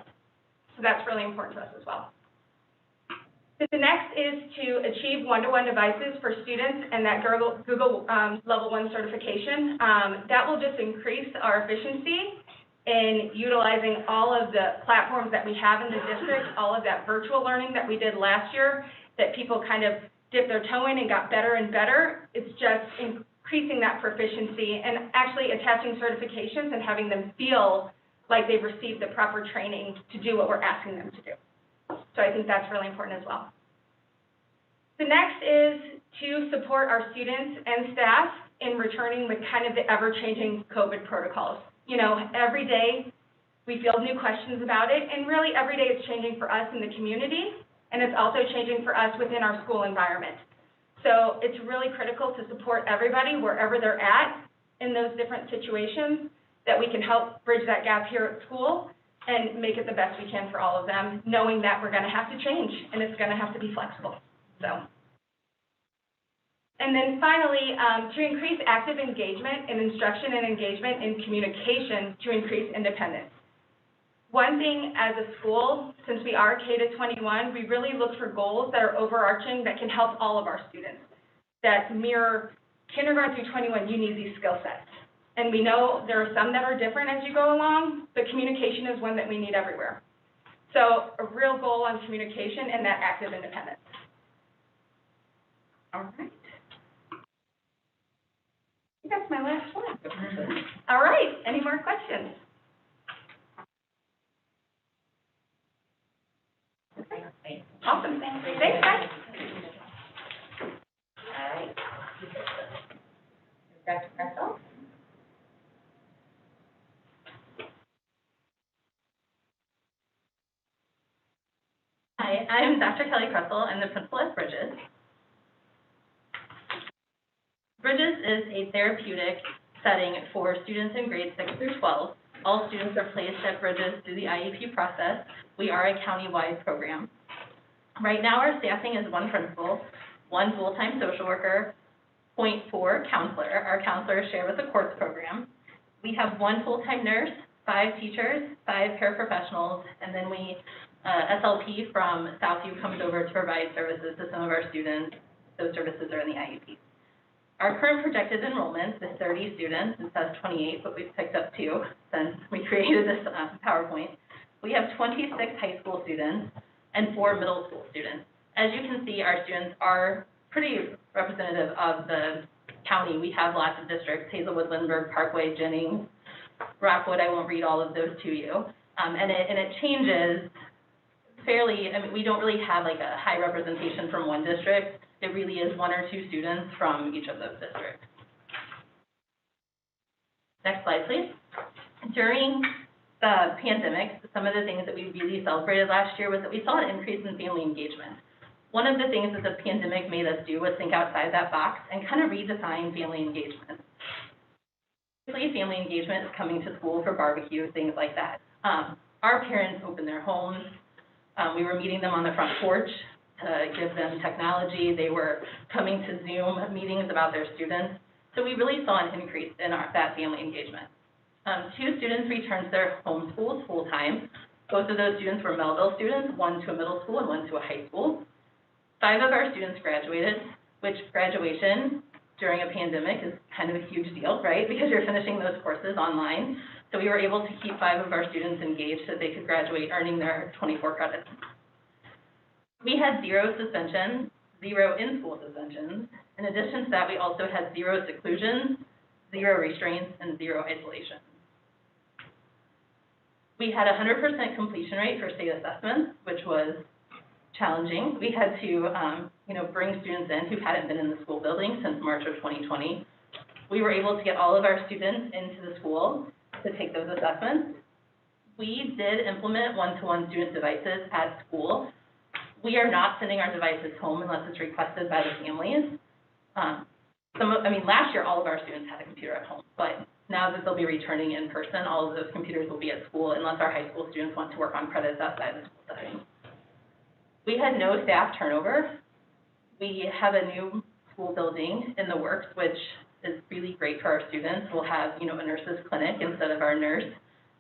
So that's really important to us as well. The next is to achieve one-to-one devices for students and that Google Level 1 certification. That will just increase our efficiency in utilizing all of the platforms that we have in the district, all of that virtual learning that we did last year, that people kind of dipped their toe in and got better and better. It's just increasing that proficiency and actually attaching certifications and having them feel like they've received the proper training to do what we're asking them to do. So I think that's really important as well. The next is to support our students and staff in returning with kind of the ever-changing COVID protocols. You know, every day we field new questions about it, and really every day it's changing for us in the community, and it's also changing for us within our school environment. So it's really critical to support everybody wherever they're at in those different situations, that we can help bridge that gap here at school and make it the best we can for all of them, knowing that we're gonna have to change and it's gonna have to be flexible. So. And then finally, to increase active engagement in instruction and engagement in communication to increase independence. One thing as a school, since we are K-21, we really look for goals that are overarching that can help all of our students, that mirror kindergarten through 21, you need these skill sets. And we know there are some that are different as you go along, but communication is one that we need everywhere. So a real goal on communication and that active independence. All right. I think that's my last one. All right, any more questions? Okay. Awesome, thanks guys. All right. Dr. Kressel? Hi, I'm Dr. Kelly Kressel. I'm the principal at Bridges. Bridges is a therapeutic setting for students in grades 6 through 12. All students are placed at Bridges through the IEP process. We are a county-wide program. Right now, our staffing is 1 principal, 1 full-time social worker, 0.4 counselor. Our counselors share with the courts program. We have 1 full-time nurse, 5 teachers, 5 paraprofessionals, and then we SLP from Southview comes over to provide services to some of our students. Those services are in the IEP. Our current projected enrollment is 30 students. It says 28, but we've picked up 2 since we created this PowerPoint. We have 26 high school students and 4 middle school students. As you can see, our students are pretty representative of the county. We have lots of districts: Hazelwood, Lindbergh, Parkway, Jennings, Rockwood. I won't read all of those to you. And it changes fairly. I mean, we don't really have like a high representation from one district. It really is 1 or 2 students from each of those districts. Next slide, please. During the pandemic, some of the things that we really celebrated last year was that we saw an increase in family engagement. One of the things that the pandemic made us do was think outside that box and kind of redefine family engagement. Family engagement is coming to school for barbecue, things like that. Our parents opened their homes. We were meeting them on the front porch to give them technology. They were coming to Zoom meetings about their students. So we really saw an increase in that family engagement. 2 students returned to their home schools full-time. Both of those students were Melville students, 1 to a middle school and 1 to a high school. 5 of our students graduated, which graduation during a pandemic is kind of a huge deal, right? Because you're finishing those courses online. So we were able to keep 5 of our students engaged so they could graduate earning their 24 credits. We had 0 suspensions, 0 in-school suspensions. In addition to that, we also had 0 seclusions, 0 restraints, and 0 isolation. We had a 100% completion rate for state assessments, which was challenging. We had to bring students in who hadn't been in the school building since March of 2020. We were able to get all of our students into the school to take those assessments. We did implement one-to-one student devices at school. We are not sending our devices home unless it's requested by the families. Last year, all of our students had a computer at home, but now that they'll be returning in person, all of those computers will be at school unless our high school students want to work on credits outside the school setting. We had no staff turnover. We have a new school building in the works, which is really great for our students. We'll have, a nurse's clinic instead of our nurse.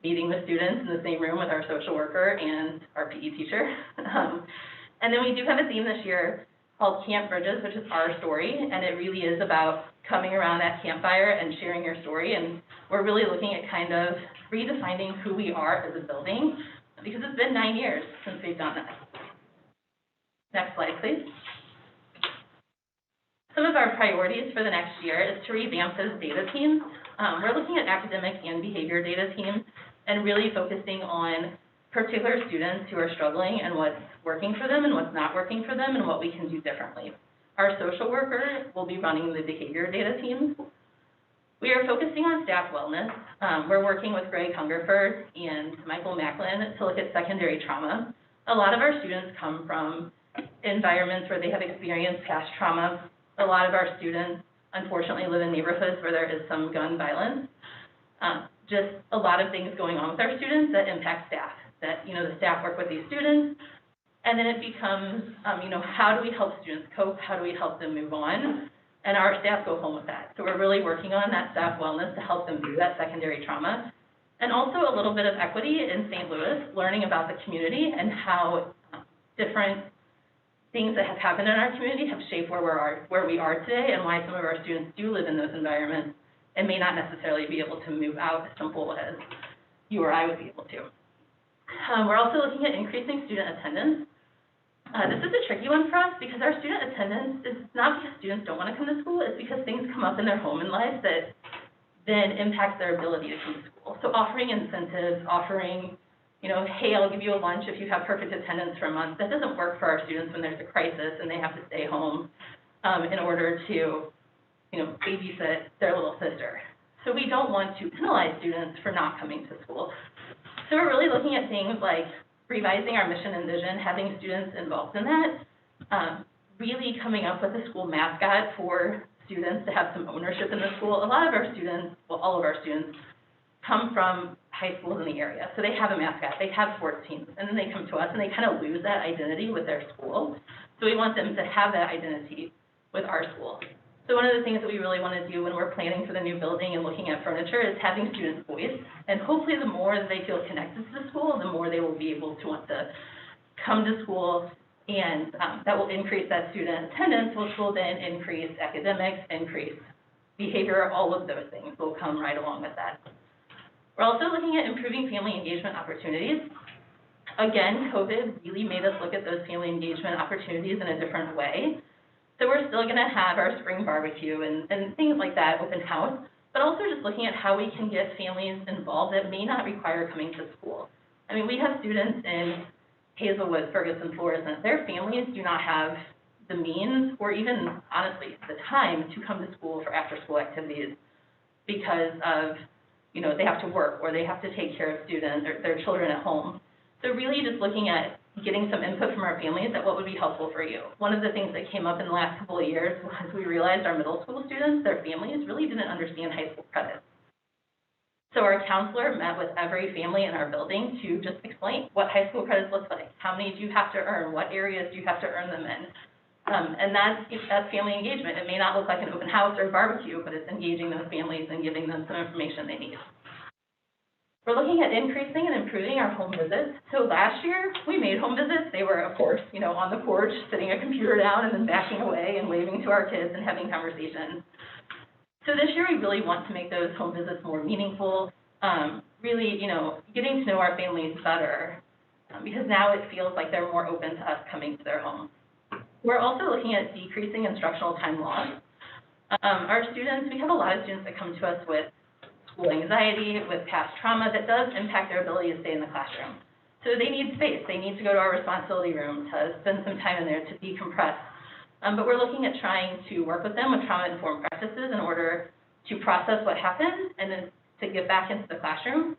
meeting with students in the same room with our social worker and our PE teacher. And then we do have a theme this year called Camp Bridges, which is our story, and it really is about coming around that campfire and sharing your story, and we're really looking at kind of redefining who we are as a building, because it's been 9 years since we've done that. Next slide, please. Some of our priorities for the next year is to revamp those data teams. We're looking at academic and behavior data teams and really focusing on particular students who are struggling and what's working for them and what's not working for them and what we can do differently. Our social worker will be running the behavior data teams. We are focusing on staff wellness. We're working with Greg Hungerford and Michael Macklin to look at secondary trauma. A lot of our students come from environments where they have experienced past trauma. A lot of our students, unfortunately, live in neighborhoods where there is some gun violence. Just a lot of things going on with our students that impact staff, that, the staff work with these students, and then it becomes, how do we help students cope? How do we help them move on? And our staff go home with that. So we're really working on that staff wellness to help them through that secondary trauma. And also a little bit of equity in St. Louis, learning about the community and how different things that have happened in our community have shaped where we are today, and why some of our students do live in those environments and may not necessarily be able to move out as simple as you or I would be able to. We're also looking at increasing student attendance. This is a tricky one for us because our student attendance is not because students don't want to come to school, it's because things come up in their home and life that then impact their ability to come to school. So offering incentives, offering, hey, I'll give you a lunch if you have perfect attendance for a month, that doesn't work for our students when there's a crisis and they have to stay home in order to, babysit their little sister. So we don't want to penalize students for not coming to school. So we're really looking at things like revising our mission and vision, having students involved in that, really coming up with a school mascot for students to have some ownership in the school. A lot of our students, well, all of our students, come from high schools in the area. So they have a mascot, they have sports teams, and then they come to us and they kind of lose that identity with their school. So we want them to have that identity with our school. So one of the things that we really want to do when we're planning for the new building and looking at furniture is having students' voice. And hopefully the more that they feel connected to the school, the more they will be able to want to come to school, and that will increase that student attendance, which will then increase academics, increase behavior, all of those things will come right along with that. We're also looking at improving family engagement opportunities. Again, COVID really made us look at those family engagement opportunities in a different way. So we're still going to have our spring barbecue and things like that, open house, but also just looking at how we can get families involved that may not require coming to school. I mean, we have students in Hazelwood, Ferguson, Florissant. Their families do not have the means or even, honestly, the time to come to school for after-school activities because of, they have to work or they have to take care of students or their children at home. So really just looking at getting some input from our families at what would be helpful for you. One of the things that came up in the last couple of years was we realized our middle school students, their families really didn't understand high school credits. So our counselor met with every family in our building to just explain what high school credits look like, how many do you have to earn, what areas do you have to earn them in. And that's family engagement. It may not look like an open house or a barbecue, but it's engaging those families and giving them some information they need. We're looking at increasing and improving our home visits. So last year, we made home visits. They were, of course, on the porch, sitting a computer down and then backing away and waving to our kids and having conversations. So this year, we really want to make those home visits more meaningful, really, getting to know our families better, because now it feels like they're more open to us coming to their home. We're also looking at decreasing instructional time loss. Our students, we have a lot of students that come to us with school anxiety, with past trauma that does impact their ability to stay in the classroom. So they need space. They need to go to our responsibility room to spend some time in there to decompress. But we're looking at trying to work with them with trauma-informed practices in order to process what happened and then to get back into the classroom.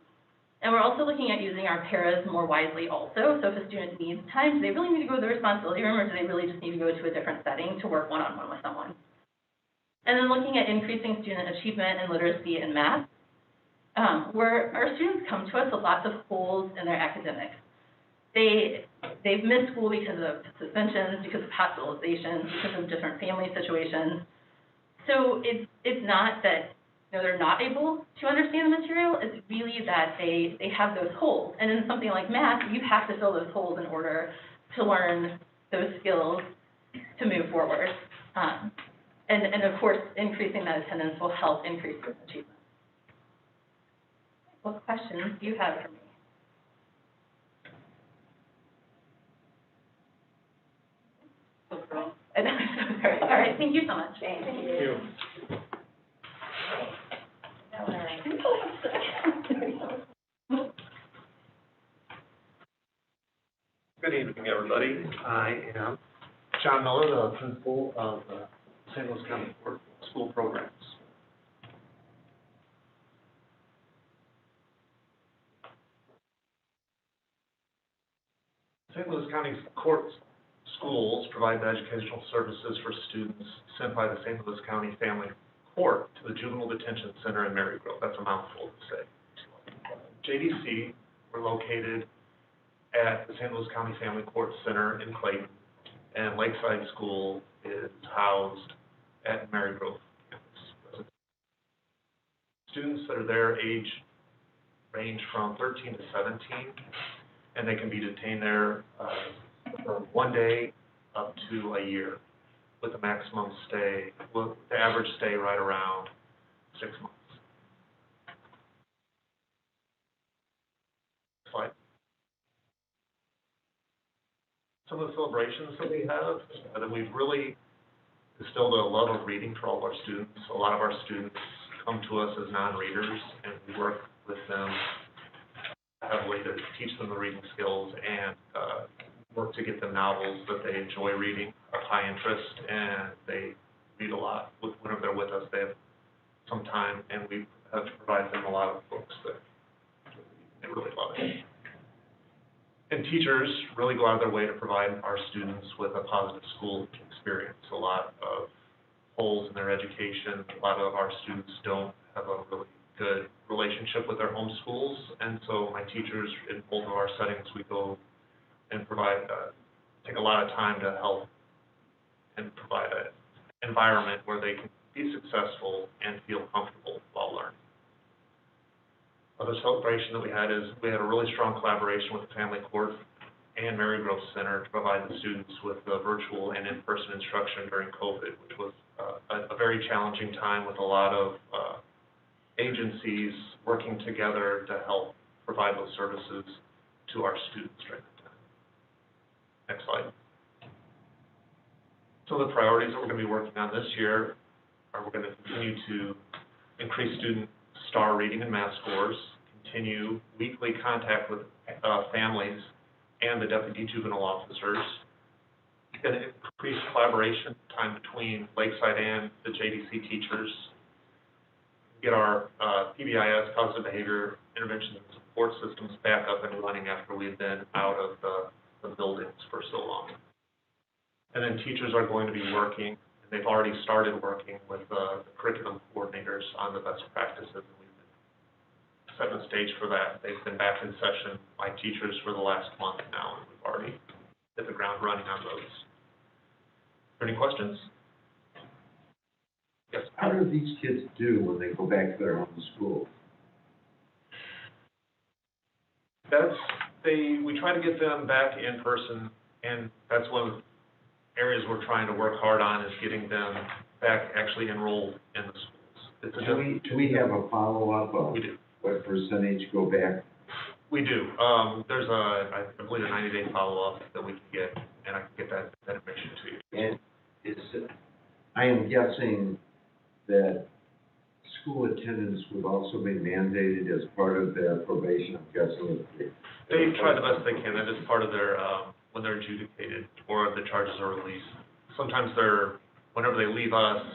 And we're also looking at using our paras more wisely also. So if a student needs time, do they really need to go to the responsibility room, or do they really just need to go to a different setting to work one-on-one with someone? And then looking at increasing student achievement in literacy and math, where our students come to us with lots of holes in their academics. They've missed school because of suspensions, because of hospitalizations, because of different family situations. So it's not that they're not able to understand the material. It's really that they have those holes. And in something like math, you have to fill those holes in order to learn those skills to move forward. And of course, increasing that attendance will help increase those achievements. What questions do you have for me? I know, I'm so sorry. All right, thank you so much. Thank Thank you. you. Good evening, everybody. I am John Miller, the principal of the St. Louis County Court School Programs. St. Louis County Court Schools provide the educational services for students sent by the St. Louis County Family Court to the Juvenile Detention Center in Marygrove. That's a mouthful to say. JDC, we're located at the St. Louis County Family Court Center in Clayton, and Lakeside School is housed at Marygrove campus. Students that are there age range from 13 to 17, and they can be detained there from 1 day up to a year, with the maximum stay, with the average stay right around 6 months. Slide. Some of the celebrations that we have, that we've really instilled a love of reading for all of our students. A lot of our students come to us as non-readers, and we work with them heavily to teach them the reading skills and work to get them novels that they enjoy reading, of high interest, and they read a lot. Whenever they're with us, they have some time, and we have to provide them a lot of books that they really love it. And teachers really go out of their way to provide our students with a positive school experience. A lot of holes in their education. A lot of our students don't have a really good relationship with their home schools, and so my teachers in both of our settings, we go and provide, take a lot of time to help and provide an environment where they can be successful and feel comfortable while learning. Other celebration that we had is we had a really strong collaboration with the Family Court and Marygrove Center to provide the students with the virtual and in-person instruction during COVID, which was a very challenging time with a lot of agencies working together to help provide those services to our students during that time. Next slide. So the priorities that we're going to be working on this year are we're going to continue to increase student STAR reading and math scores, continue weekly contact with families and the deputy juvenile officers, going to increase collaboration time between Lakeside and the JDC teachers, get our PBIS, positive behavior intervention and support systems back up and running after we've been out of the buildings for so long. And then teachers are going to be working, and they've already started working with the curriculum coordinators on the best practices. And we've been setting the stage for that. They've been back in session, my teachers, for the last month now, and we've already hit the ground running on those. Any questions? Yes. How do these kids do when they go back to their home school? We try to get them back in person, and that's one of the areas we're trying to work hard on, is getting them back actually enrolled in the schools. Do we have a follow-up of We do. what percentage go back? We do. There's I believe, a 90-day follow-up that we can get, and I can get that information to you. And I am guessing that school attendance would also be mandated as part of their probation. I'm guessing They try the best they can. That is part of their, when they're adjudicated or the charges are released. Sometimes whenever they leave us,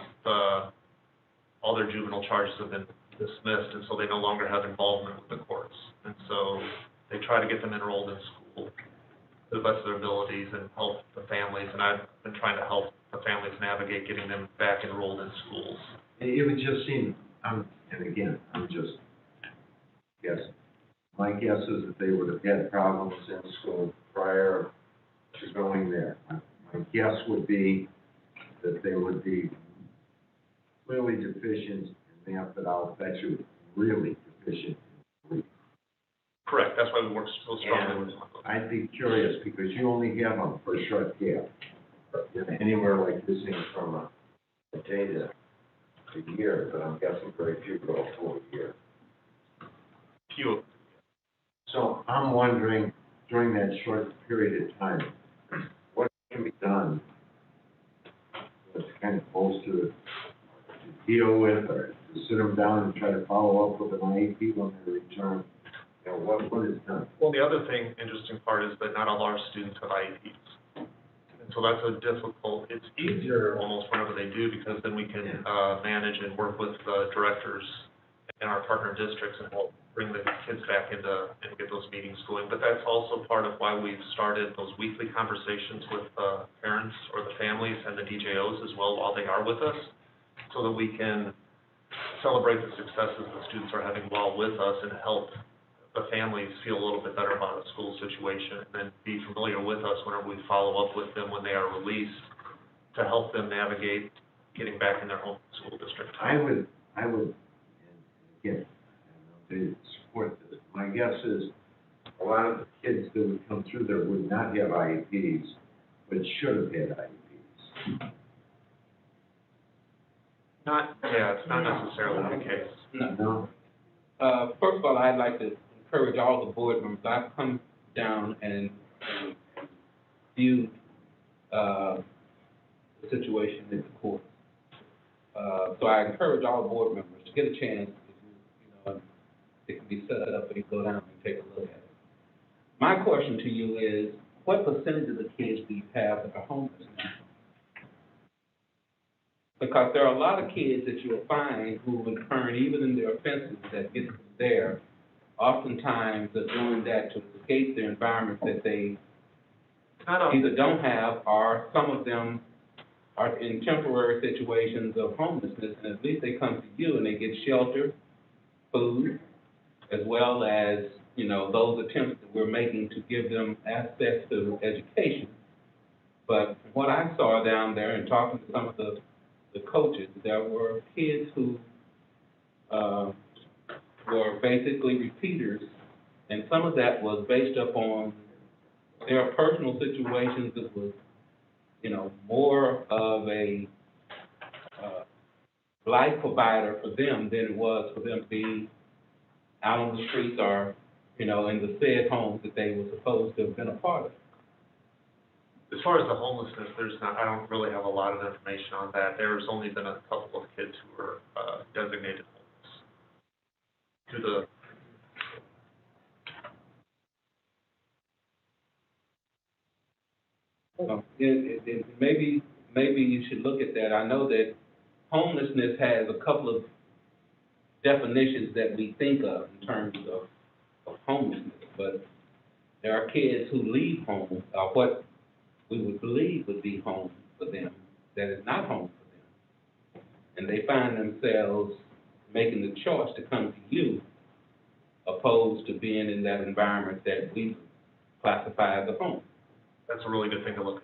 all their juvenile charges have been dismissed, and so they no longer have involvement with the courts. And so they try to get them enrolled in school to the best of their abilities and help the families. And I've been trying to help the families navigate getting them back enrolled in schools. it would just seem, and again, I'm just guessing. My guess is that they would have had problems in school prior to going there. My guess would be that they would be clearly deficient in map it out, that you're really deficient in reading. Correct, that's why we work so strongly with them. I'd be curious, because you only have them for a short gap. You know, anywhere like this thing from a day to a year, but I'm guessing very few go up to a year. Few. So I'm wondering, during that short period of time, what can be done that's kind of close to deal with, or to sit them down and try to follow up with an IEP when they return? You know, what is done? Well, the other interesting part is that not all our students have IEPs. And so that's it's easier almost whenever they do, because then we can manage and work with directors in our partner districts and help bring the kids back and get those meetings going. But that's also part of why we've started those weekly conversations with parents or the families and the DJOs as well while they are with us, so that we can celebrate the successes the students are having while with us and help the families feel a little bit better about the school situation, and then be familiar with us whenever we follow up with them when they are released, to help them navigate getting back in their home school district. I would, and again, they support this. My guess is a lot of the kids that would come through there would not have IEPs, but should have had IEPs. It's not necessarily the case. No. First of all, I'd like to encourage all the board members. I've come down and viewed the situation in the court. So I encourage all board members to get a chance, it can be set up and you go down and take a look at it. My question to you is, what percentage of the kids do you have that are homeless now? Because there are a lot of kids that you'll find who return, even in their offenses that get them there, oftentimes are doing that to escape the environment that they either don't have, or some of them are in temporary situations of homelessness, and at least they come to you and they get shelter, food, as well as, those attempts that we're making to give them access to education. But from what I saw down there and talking to some of the coaches, there were kids who were basically repeaters, and some of that was based upon their personal situations that was, more of a life provider for them than it was for them to be out on the streets or, in the said homes that they were supposed to have been a part of. As far as the homelessness, I don't really have a lot of information on that. There's only been a couple of kids who were designated homeless. Maybe you should look at that. I know that homelessness has a couple of definitions that we think of in terms of homelessness, but there are kids who leave home, or what we would believe would be home for them, that is not home for them. And they find themselves making the choice to come to you, opposed to being in that environment that we classify as a home. That's a really good thing to look at.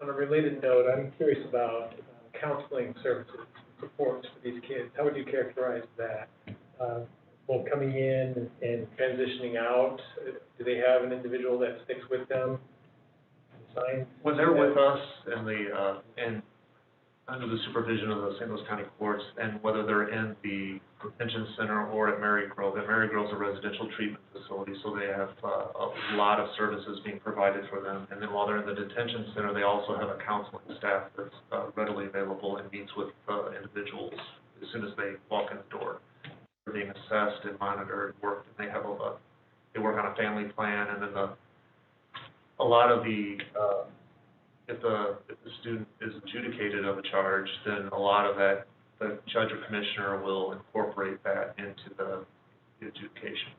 On a related note, I'm curious about counseling services, supports for these kids. How would you characterize that? Both coming in and transitioning out, do they have an individual that sticks with them? When they're with us and under the supervision of the St. Louis County Courts, and whether they're in the detention center or at Mary Grove. Mary Grove's a residential treatment facility, so they have a lot of services being provided for them. And then while they're in the detention center, they also have a counseling staff that's readily available and meets with individuals as soon as they walk in the door. They're being assessed and monitored, worked, and they work on a family plan, and then a lot of the if the student is adjudicated of a charge, then a lot of that, the judge or commissioner will incorporate that into the adjudication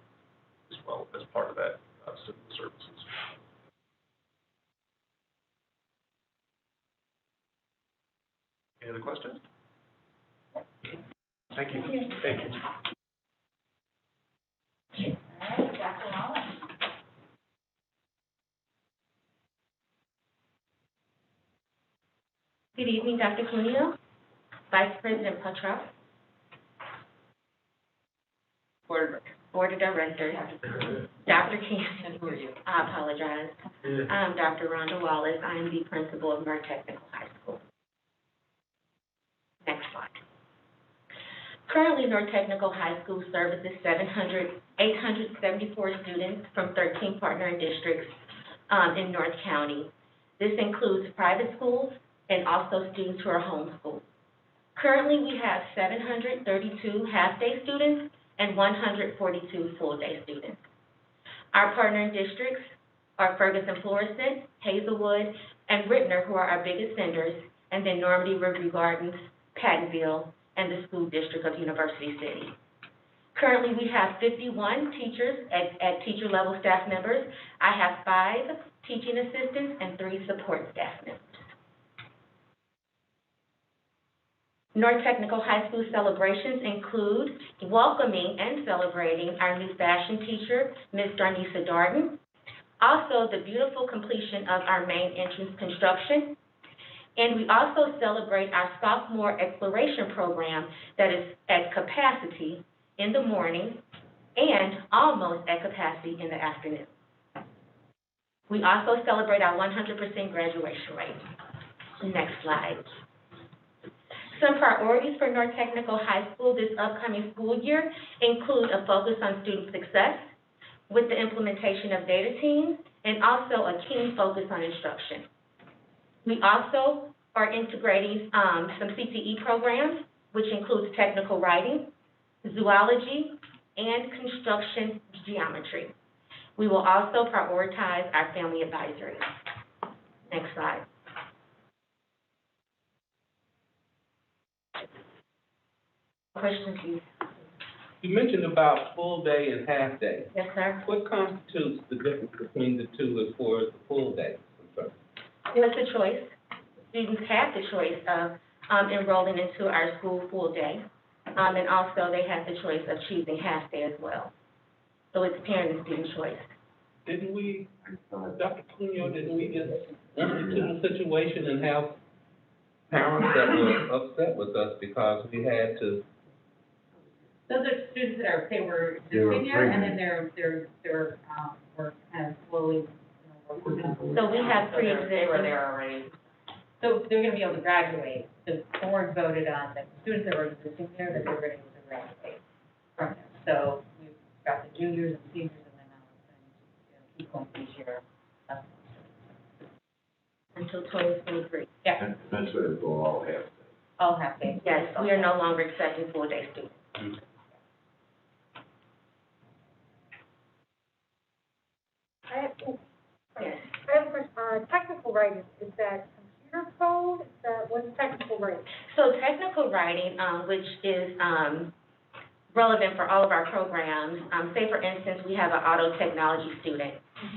as well as part of that civil services. Any other questions? Thank you. Thank you. All right, Dr. Wallace. Good evening, Dr. Cuneo, Vice President Petrov, Board of Directors, Dr. Keenan, I apologize. I'm Dr. Rhonda Wallace. I am the principal of North Technical High School. Next slide. Currently, North Technical High School services 874 students from 13 partner districts in North County. This includes private schools and also students who are homeschooled. Currently, we have 732 half-day students and 142 full-day students. Our partner districts are Ferguson-Florissant, Hazelwood, and Rittner, who are our biggest senders, and then Normandy, Riverview Gardens, Pattonville, and the school district of University City. Currently, we have 51 teachers at teacher-level staff members. I have 5 teaching assistants and 3 support staff members. North Technical High School celebrations include welcoming and celebrating our new fashion teacher, Ms. Darnisa Darden. Also, the beautiful completion of our main entrance construction. And we also celebrate our sophomore exploration program that is at capacity in the morning and almost at capacity in the afternoon. We also celebrate our 100% graduation rate. Next slide. Some priorities for North Technical High School this upcoming school year include a focus on student success with the implementation of data teams and also a keen focus on instruction. We also are integrating some CTE programs, which includes technical writing, zoology, and construction geometry. We will also prioritize our family advisory. Next slide. Questions, please. You mentioned about full day and half day. Yes, sir. What constitutes the difference between the two as far as the full day? Well, it's a choice. Students have the choice of enrolling into our school full day, and also they have the choice of choosing half day as well. So it's parent and student choice. Didn't we, Dr. Cuneo, didn't we just institute a situation and have parents that were upset with us because we had to? Those are students that are, they were senior, and then they're we're kind of slowly, So we have pre-existing. where they're already. So they're gonna be able to graduate. The board voted on the students that were existing there, that they were gonna be able to graduate from there. So we've got the juniors and seniors, and then now it's going to keep going each year. Until 2023. Yeah, And eventually it will all have. all half days. Yes, we are no longer accepting full day students. Yes. Yes. I have a question, technical writing, is that computer code, is that, what's technical writing? So technical writing, which is relevant for all of our programs, say for instance, we have an auto technology student.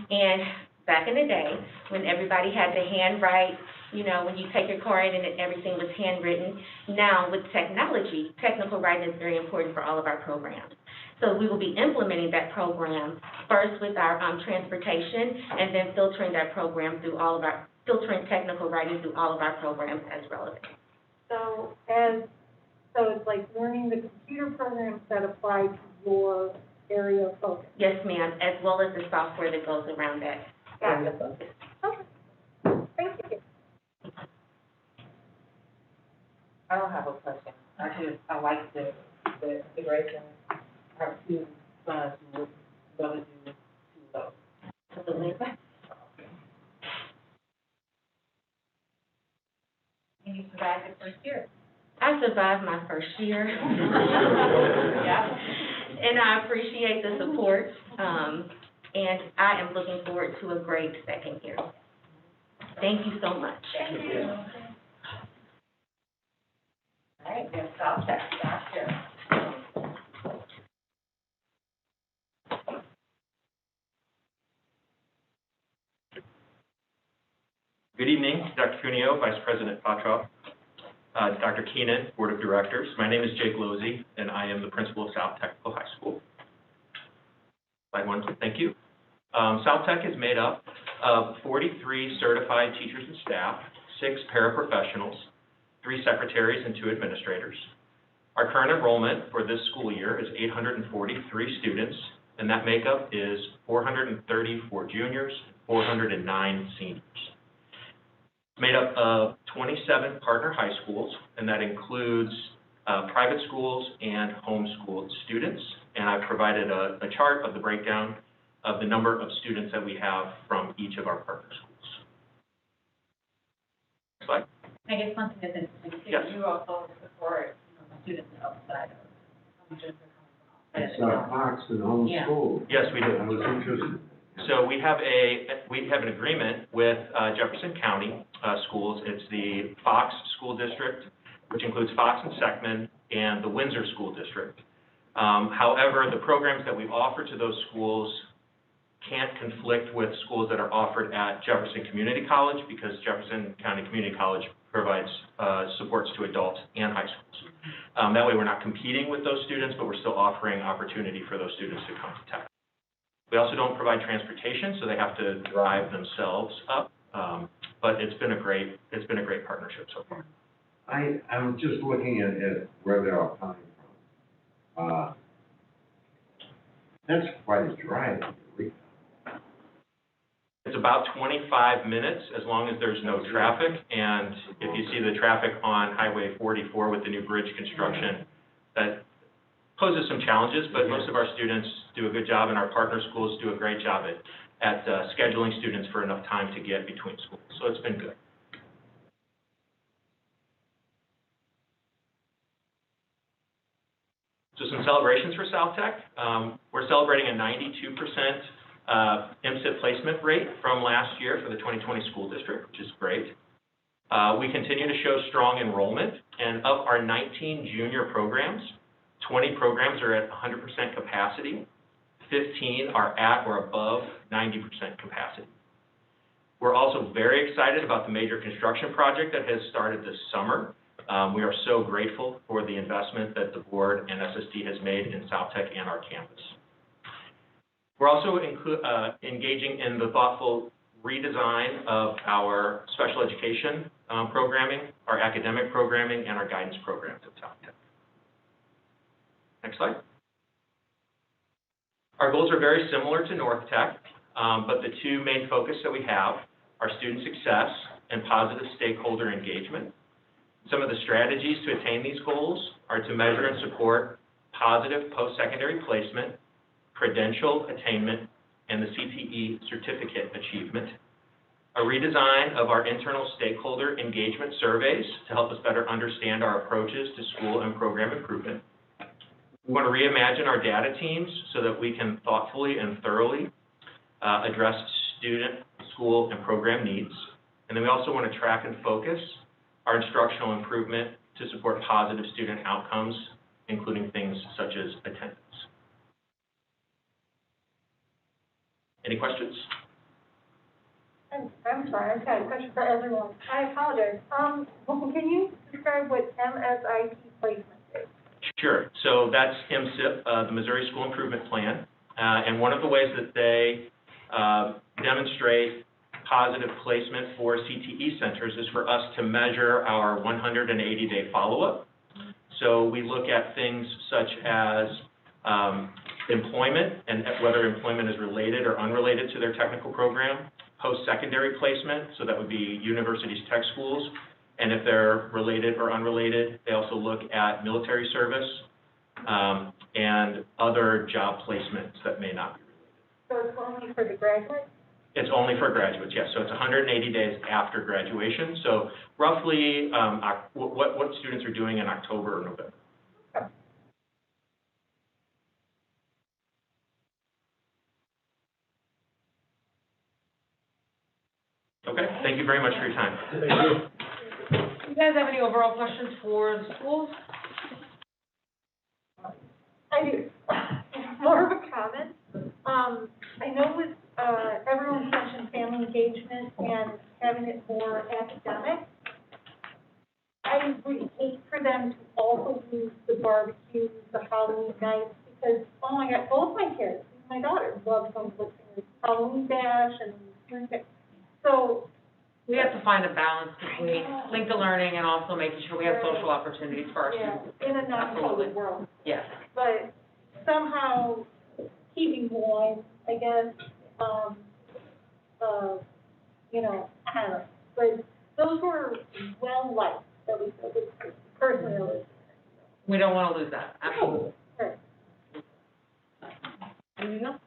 And back in the day, when everybody had to handwrite, you know, when you take your car in and everything was handwritten, now with technology, technical writing is very important for all of our programs. So we will be implementing that program first with our transportation, and then filtering that program through all of our, filtering technical writing through all of our programs as relevant. So it's like learning the computer programs that apply to your area of focus. Yes, ma'am, as well as the software that goes around that area of focus. Okay, thank you. I don't have a question. I like the integration. Our two sons would rather do two of those. Absolutely. And you survived the first year. I survived my first year. Yeah. And I appreciate the support, and I am looking forward to a great second year. Thank you so much. Thank you. All right, yes, I'll check, Doctor. Good evening, Dr. Cuneo, Vice President Petrov, Dr. Keenan, Board of Directors. My name is Jake Losey, and I am the principal of South Technical High School. Slide one, thank you. South Tech is made up of 43 certified teachers and staff, 6 paraprofessionals, 3 secretaries, and 2 administrators. Our current enrollment for this school year is 843 students, and that makeup is 434 juniors, 409 seniors. It's made up of 27 partner high schools, and that includes private schools and homeschooled students. And I've provided a chart of the breakdown of the number of students that we have from each of our partner schools. Next slide. I guess one thing that's interesting too, Yes. you also support, students outside of, students are coming So from Fox and homeschool. Yes, we do. I was interested. So we have an agreement with Jefferson County Schools. It's the Fox School District, which includes Fox and Seckman, and the Windsor School District. However, the programs that we offer to those schools can't conflict with schools that are offered at Jefferson Community College, because Jefferson County Community College provides supports to adults and high schools. That way we're not competing with those students, but we're still offering opportunity for those students to come to Tech. We also don't provide transportation, so they have to drive themselves up. But it's been a great partnership so far. I'm just looking at where they're all coming from. That's quite a drive. It's about 25 minutes as long as there's no traffic. And if you see the traffic on Highway 44 with the new bridge construction, that poses some challenges, but most of our students do a good job, and our partner schools do a great job at scheduling students for enough time to get between schools. So it's been good. So some celebrations for South Tech. We're celebrating a 92% MSIP placement rate from last year for the 2020 school district, which is great. We continue to show strong enrollment, and of our 19 junior programs, 20 programs are at 100% capacity. 15 are at or above 90% capacity. We're also very excited about the major construction project that has started this summer. We are so grateful for the investment that the board and SSD has made in South Tech and our campus. We're also engaging in the thoughtful redesign of our special education programming, our academic programming, and our guidance programs at South Tech. Next slide. Our goals are very similar to North Tech, but the two main focus that we have are student success and positive stakeholder engagement. Some of the strategies to attain these goals are to measure and support positive post-secondary placement, credential attainment, and the CTE certificate achievement. A redesign of our internal stakeholder engagement surveys to help us better understand our approaches to school and program improvement. We want to reimagine our data teams so that we can thoughtfully and thoroughly address student, school, and program needs. And then we also want to track and focus our instructional improvement to support positive student outcomes, including things such as attendance. Any questions? I'm sorry, I've got a question for everyone. I apologize. Can you describe what MSIP placement is? Sure. So that's MSIP, the Missouri School Improvement Plan. And one of the ways that they demonstrate positive placement for CTE centers is for us to measure our 180-day follow-up. So we look at things such as employment and whether employment is related or unrelated to their technical program, post-secondary placement, so that would be universities, tech schools, and if they're related or unrelated, they also look at military service and other job placements that may not be related. So it's only for the graduates? It's only for graduates, yes. So it's 180 days after graduation. So roughly what students are doing in October or November. Okay, thank you very much for your time. Thank you. You guys have any overall questions for the schools? I do. More of a comment. I know with everyone mentioned family engagement and having it more academic, I would hate for them to also use the barbecues, the Halloween nights, because, oh my God, both my kids, my daughter, love going to Litzsinger Halloween Bash and Spring Bash. So We have to find a balance between linked to learning and also making sure we have social opportunities for our Yeah, students. in a non-COVID Absolutely. world. Yes. But somehow keeping going, I guess, you know, I don't know. But those were well liked, that we, personally. We don't want to lose that, absolutely. Right. Anything else?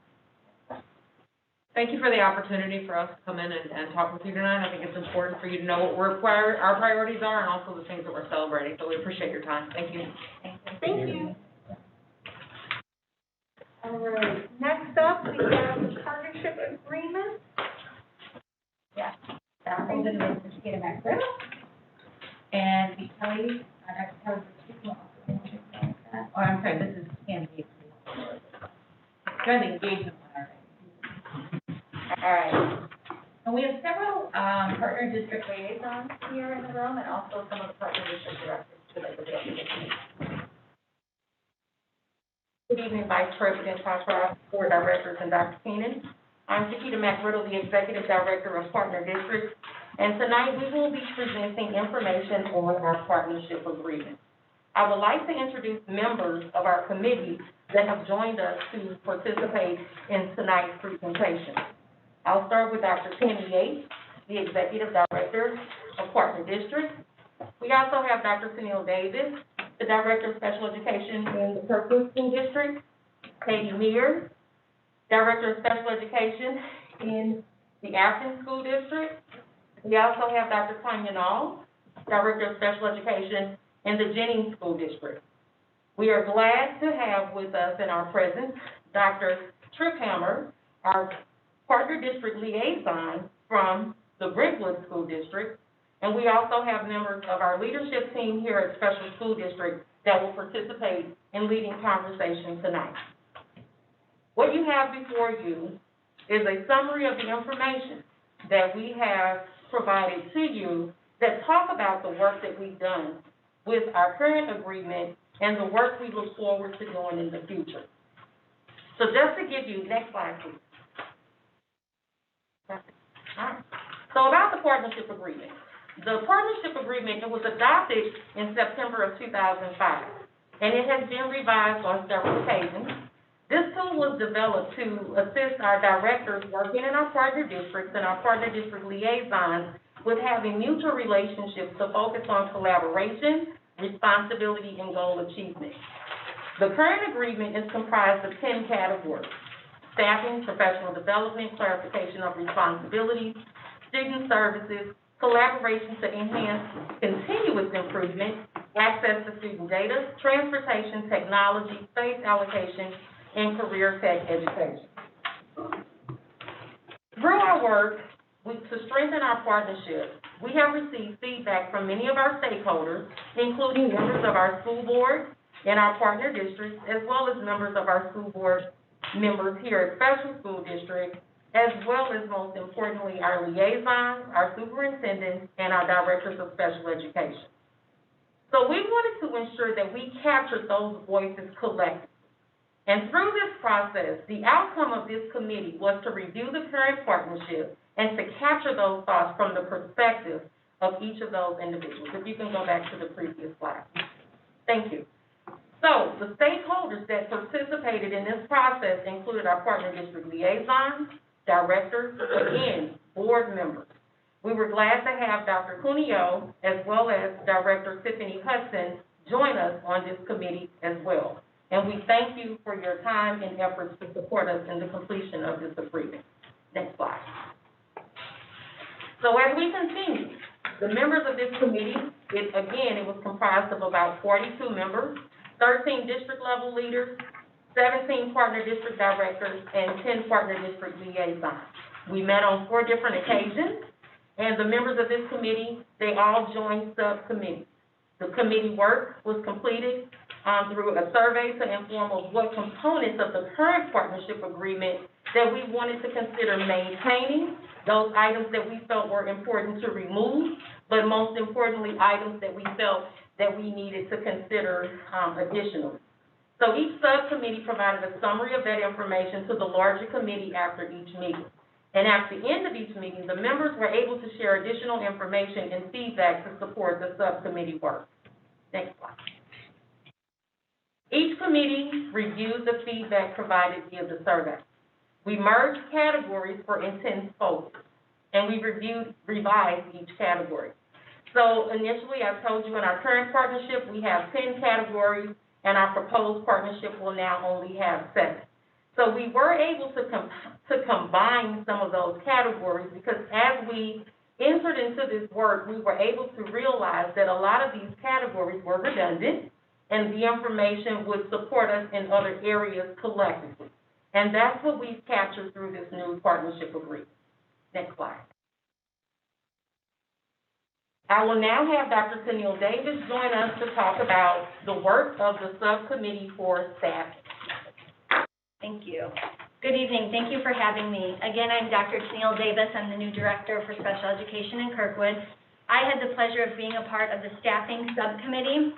Thank you for the opportunity for us to come in and talk with you tonight. I think it's important for you to know what our priorities are and also the things that we're celebrating, so we appreciate your time. Thank you. Thank you. All right, next up, we have the partnership agreement. Yeah, that was in the Michigan Macro. And the Kelly, Dr. Kelly, oh, I'm sorry, this is engagement. Trying to engagement one, all right. And we have several, partner district liaisons here in the room, and also some of the partner district directors related to the Good evening, Vice President Coshar, Board Directors, and Dr. Keenan. I'm Shakita McRiddle, the Executive Director of Partner Districts, and tonight we will be presenting information on our partnership agreement. I would like to introduce members of our committee that have joined us to participate in tonight's presentation. I'll start with Dr. Penny Yates, the Executive Director of Partner Districts. We also have Dr. Sunil Davis, the Director of Special Education in the Kirkwood School District, Katie Mears, Director of Special Education in the Ackerman School District. We also have Dr. Tanya Nall, Director of Special Education in the Jennings School District. We are glad to have with us in our presence Dr. Trickhammer, our Partner District Liaison from the Brentwood School District, and we also have members of our leadership team here at Special School District that will participate in leading conversation tonight. What you have before you is a summary of the information that we have provided to you that talk about the work that we've done with our current agreement and the work we look forward to doing in the future. So just to give you, next slide, please. All right. So about the partnership agreement. The partnership agreement, it was adopted in September of 2005, and it has been revised on several occasions. This tool was developed to assist our directors working in our partner districts and our partner district liaisons with having mutual relationships to focus on collaboration, responsibility, and goal achievement. The current agreement is comprised of 10 categories: staffing, professional development, clarification of responsibilities, student services, collaboration to enhance continuous improvement, access to student data, transportation, technology, space allocation, and career tech education. Through our work to strengthen our partnership, we have received feedback from many of our stakeholders, including members of our school board and our partner districts, as well as members of our school board members here at Special School District, as well as, most importantly, our liaisons, our superintendents, and our directors of special education. So we wanted to ensure that we captured those voices collectively. And through this process, the outcome of this committee was to review the current partnership and to capture those thoughts from the perspective of each of those individuals. If you can go back to the previous slide. Thank you. So the stakeholders that participated in this process included our partner district liaisons, directors, again, board members. We were glad to have Dr. Cuneo as well as Director Tiffany Hudson join us on this committee as well. And we thank you for your time and efforts to support us in the completion of this agreement. Next slide. So as we continue, the members of this committee, it was comprised of about 42 members, 13 district level leaders, 17 partner district directors, and 10 partner district liaisons. We met on 4 different occasions, and the members of this committee, they all joined subcommittees. The committee work was completed through a survey to inform of what components of the current partnership agreement that we wanted to consider maintaining, those items that we felt were important to remove, but most importantly, items that we felt that we needed to consider additionally. So each subcommittee provided a summary of that information to the larger committee after each meeting. And at the end of each meeting, the members were able to share additional information and feedback to support the subcommittee work. Next slide. Each committee reviewed the feedback provided via the survey. We merged categories for intense focus, and we revised each category. So initially, I told you in our current partnership, we have 10 categories, and our proposed partnership will now only have 7. So we were able to combine some of those categories because as we entered into this work, we were able to realize that a lot of these categories were redundant, and the information would support us in other areas collectively. And that's what we've captured through this new partnership agreement. Next slide. I will now have Dr. Tennille Davis join us to talk about the work of the subcommittee for staff. Thank you. Good evening. Thank you for having me. Again, I'm Dr. Tennille Davis. I'm the new director for special education in Kirkwood. I had the pleasure of being a part of the staffing subcommittee,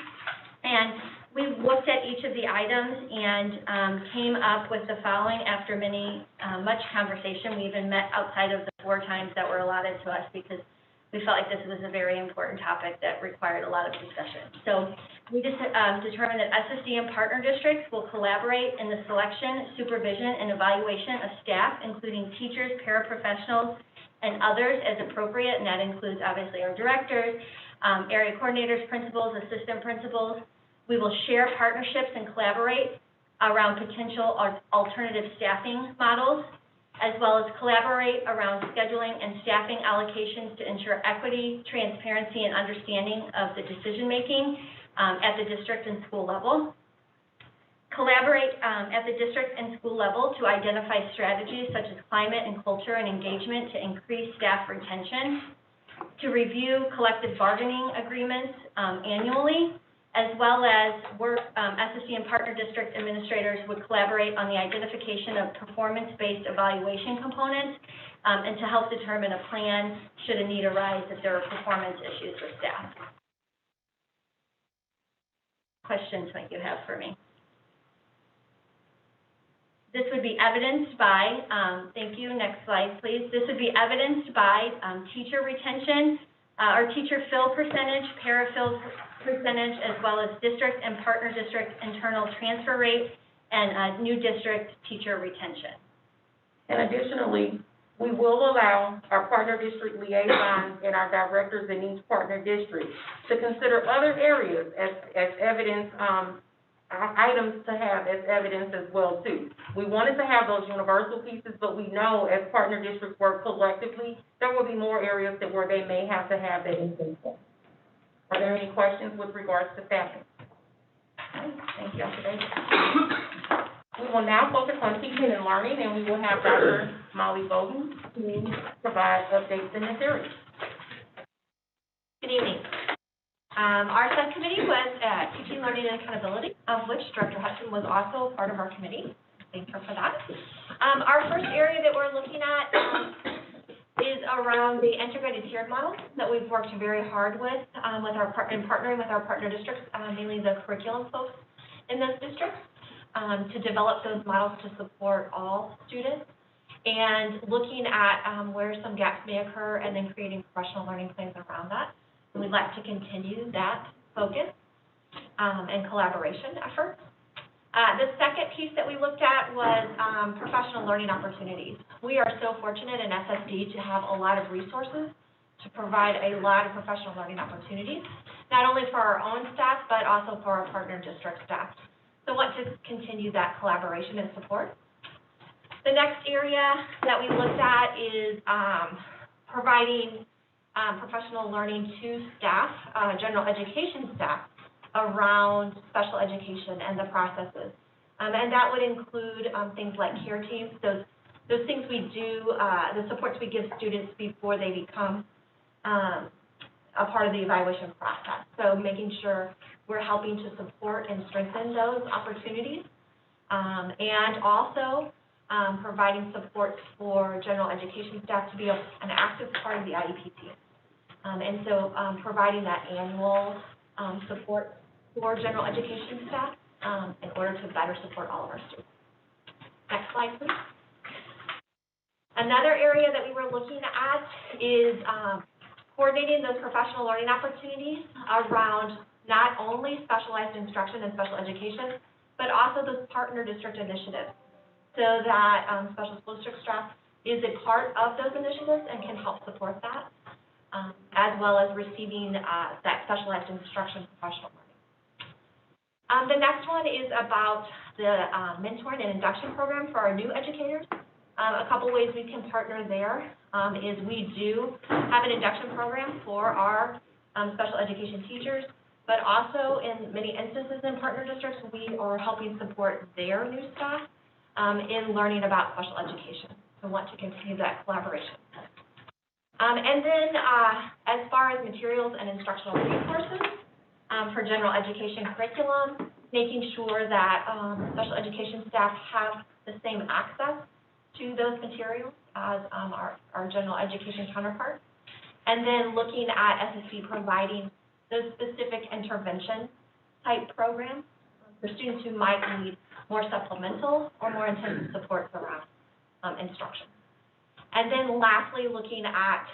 and we looked at each of the items and came up with the following after much conversation. We even met outside of the 4 times that were allotted to us because we felt like this was a very important topic that required a lot of discussion. So we just determined that SSD and partner districts will collaborate in the selection, supervision, and evaluation of staff, including teachers, paraprofessionals, and others as appropriate, and that includes obviously our directors, area coordinators, principals, assistant principals. We will share partnerships and collaborate around potential alternative staffing models, as well as collaborate around scheduling and staffing allocations to ensure equity, transparency, and understanding of the decision-making at the district and school level. Collaborate at the district and school level to identify strategies such as climate and culture and engagement to increase staff retention. To review collective bargaining agreements annually, as well as work, SSD and partner district administrators would collaborate on the identification of performance-based evaluation components and to help determine a plan should a need arise if there are performance issues with staff. Questions might you have for me? This would be evidenced by, thank you, next slide please. This would be evidenced by teacher retention, or teacher fill percentage, parafill percentage, as well as district and partner district internal transfer rate and new district teacher retention. And additionally, we will allow our partner district liaisons and our directors in each partner district to consider other areas as evidence, items to have as evidence as well too. We wanted to have those universal pieces, but we know as partner districts work collectively, there will be more areas where they may have to have that input. Are there any questions with regards to staffing? Thank you, Dr. Davis. We will now focus on teaching and learning, and we will have Dr. Molly Bowden to provide updates in this area. Good evening. Our subcommittee was teaching, learning, and accountability, of which Director Hudson was also part of our committee. Thank her for that. Our first area that we're looking at is around the integrated tiered model that we've worked very hard with partnering with our partner districts, mainly the curriculum folks in those districts, to develop those models to support all students, and looking at where some gaps may occur, and then creating professional learning plans around that. And we'd like to continue that focus and collaboration efforts. The second piece that we looked at was professional learning opportunities. We are so fortunate in SSD to have a lot of resources to provide a lot of professional learning opportunities, not only for our own staff, but also for our partner district staff. So I want to continue that collaboration and support. The next area that we looked at is providing professional learning to staff, general education staff, around special education and the processes. And that would include things like care teams, those things we do, the supports we give students before they become a part of the evaluation process. So making sure we're helping to support and strengthen those opportunities, and also providing support for general education staff to be an active part of the IEP team. And so providing that annual support for general education staff in order to better support all of our students. Next slide, please. Another area that we were looking at is coordinating those professional learning opportunities around not only specialized instruction and special education, but also those partner district initiatives, so that special school district staff is a part of those initiatives and can help support that, as well as receiving that specialized instruction professional learning. The next one is about the mentoring and induction program for our new educators. A couple ways we can partner there is we do have an induction program for our special education teachers, but also in many instances in partner districts, we are helping support their new staff in learning about special education. So want to continue that collaboration. And then as far as materials and instructional resources for general education curriculum, making sure that special education staff have the same access to those materials as our general education counterparts. And then looking at SSD providing those specific intervention type programs for students who might need more supplemental or more intensive supports around instruction. And then lastly, looking at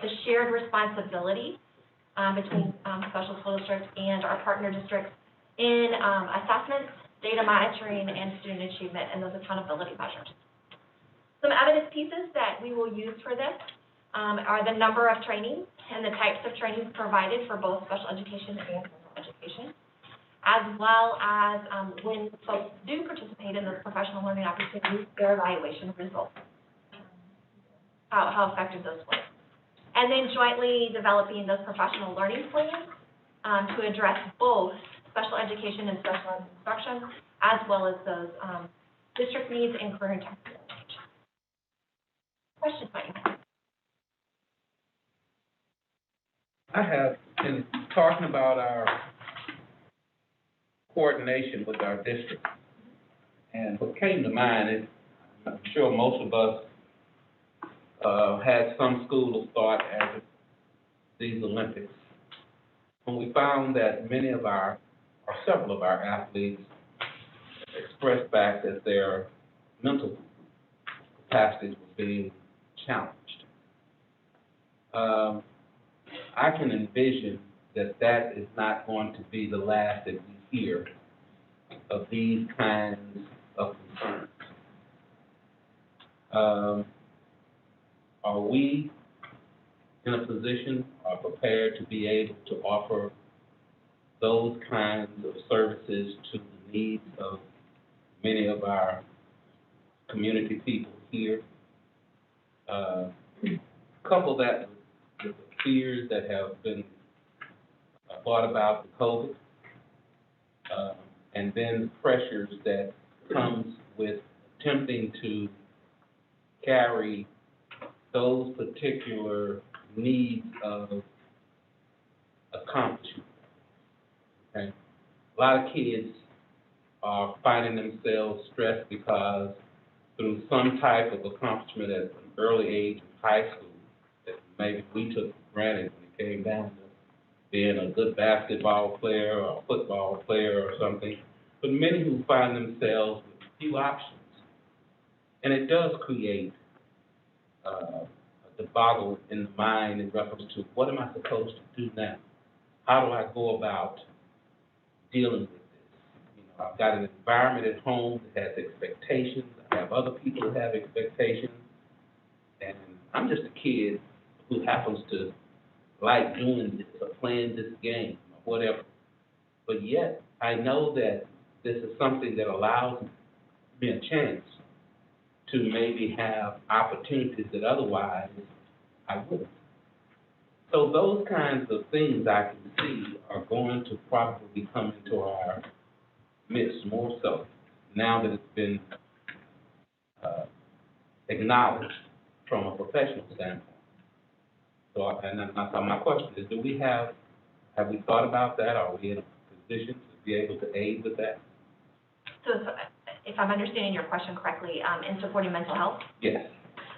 the shared responsibility between special school districts and our partner districts in assessments, data monitoring, and student achievement, and those accountability measures. Some evidence pieces that we will use for this are the number of trainings and the types of trainings provided for both special education and general education, as well as when folks do participate in those professional learning opportunities, their evaluation results, how effective those were. And then jointly developing those professional learning plans to address both special education and special ed instruction, as well as those district needs and career and technical change. Questions, Mike? I have been talking about our coordination with our district. And what came to mind is, I'm sure most of us had some school of thought as these Olympics. When we found that many of our, or several of our athletes expressed back that their mental capacities were being challenged. I can envision that that is not going to be the last that we hear of these kinds of concerns. Are we in a position or prepared to be able to offer those kinds of services to the needs of many of our community people here? Couple that with the fears that have been brought about with COVID, and then the pressures that comes with attempting to carry those particular needs of accomplishment. Okay? A lot of kids are finding themselves stressed because through some type of accomplishment at an early age of high school that maybe we took for granted when it came down to being a good basketball player or a football player or something, but many who find themselves with few options. And it does create a deboggle in the mind in reference to what am I supposed to do now? How do I go about dealing with this? You know, I've got an environment at home that has expectations. I have other people that have expectations. And I'm just a kid who happens to like doing this or playing this game or whatever. But yet, I know that this is something that allows me a chance to maybe have opportunities that otherwise I wouldn't. So those kinds of things I can see are going to probably come into our midst more so now that it's been acknowledged from a professional standpoint. So, my question is, have we thought about that? Are we in a position to be able to aid with that? So if I'm understanding your question correctly, in supporting mental health? Yes.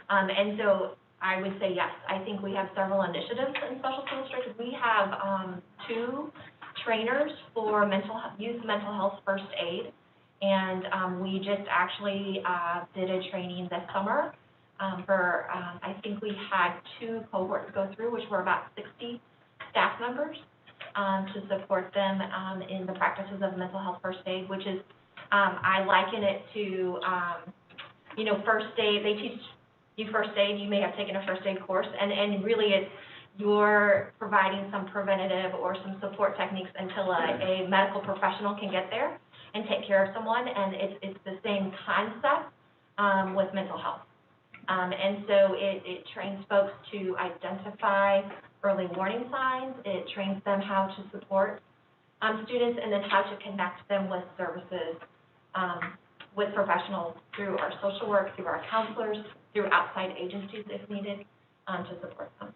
And so I would say yes. I think we have several initiatives in special school districts. We have 2 trainers for youth mental health first aid, and we just actually did a training this summer I think we had 2 cohorts go through, which were about 60 staff members, to support them in the practices of mental health first aid, which is, I liken it to, first aid. They teach you first aid. You may have taken a first aid course, and really it's you're providing some preventative or some support techniques until a medical professional can get there and take care of someone, and it's the same concept with mental health. And so it trains folks to identify early warning signs. It trains them how to support students, and then how to connect them with services, with professionals through our social work, through our counselors, through outside agencies if needed, to support them.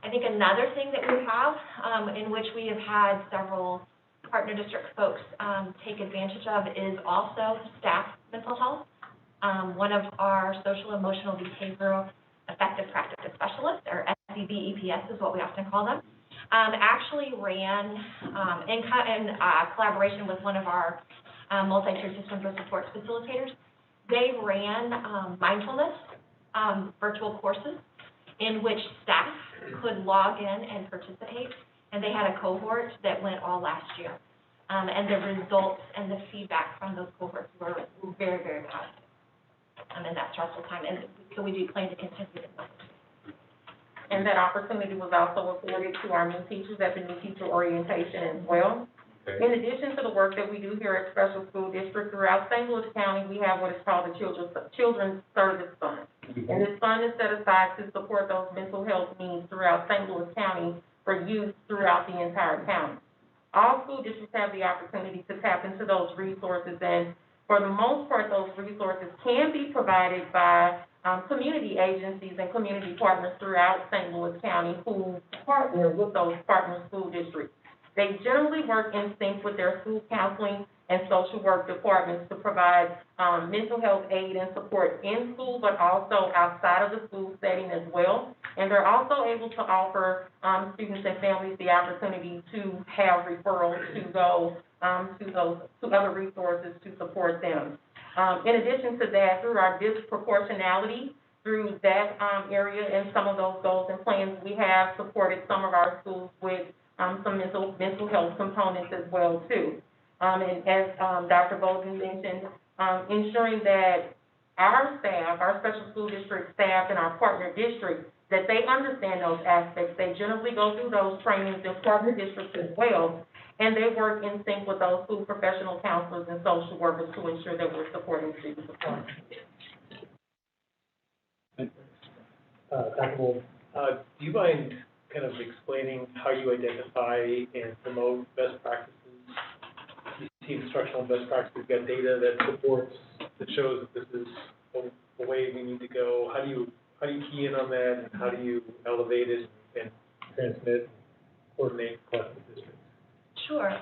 I think another thing that we have, in which we have had several partner district folks take advantage of, is also staff mental health. One of our social, emotional, behavioral effective practice specialists, or SEB-EPS is what we often call them, actually ran, in collaboration with one of our multi-tiered systems of support facilitators, they ran mindfulness virtual courses in which staff could log in and participate, and they had a cohort that went all last year. And the results and the feedback from those cohorts were very, very positive in that stressful time, and so we do plan to continue this. And that opportunity was also afforded to our new teachers at the new teacher orientation as well. Okay. In addition to the work that we do here at Special School District throughout St. Louis County, we have what is called the Children's Service Fund. And this fund is set aside to support those mental health needs throughout St. Louis County for youth throughout the entire county. All school districts have the opportunity to tap into those resources, and for the most part, those resources can be provided by community agencies and community partners throughout St. Louis County who partner with those partner school districts. They generally work in sync with their school counseling and social work departments to provide mental health aid and support in school, but also outside of the school setting as well. And they're also able to offer students and families the opportunity to have referrals to go to other resources to support them. In addition to that, through our disproportionality, through that area and some of those goals and plans, we have supported some of our schools with some mental health components as well too. And as Dr. Bolden mentioned, ensuring that our staff, our special school district staff and our partner districts, that they understand those aspects. They generally go through those trainings in partner districts as well, and they work in sync with those school professional counselors and social workers to ensure that we're supporting student support. Dr. Wolf, do you mind kind of explaining how you identify and promote best practices? You see instructional best practices, you've got data that supports, that shows that this is the way we need to go. How do you key in on that, and how do you elevate it and transmit, coordinate across the district? Sure.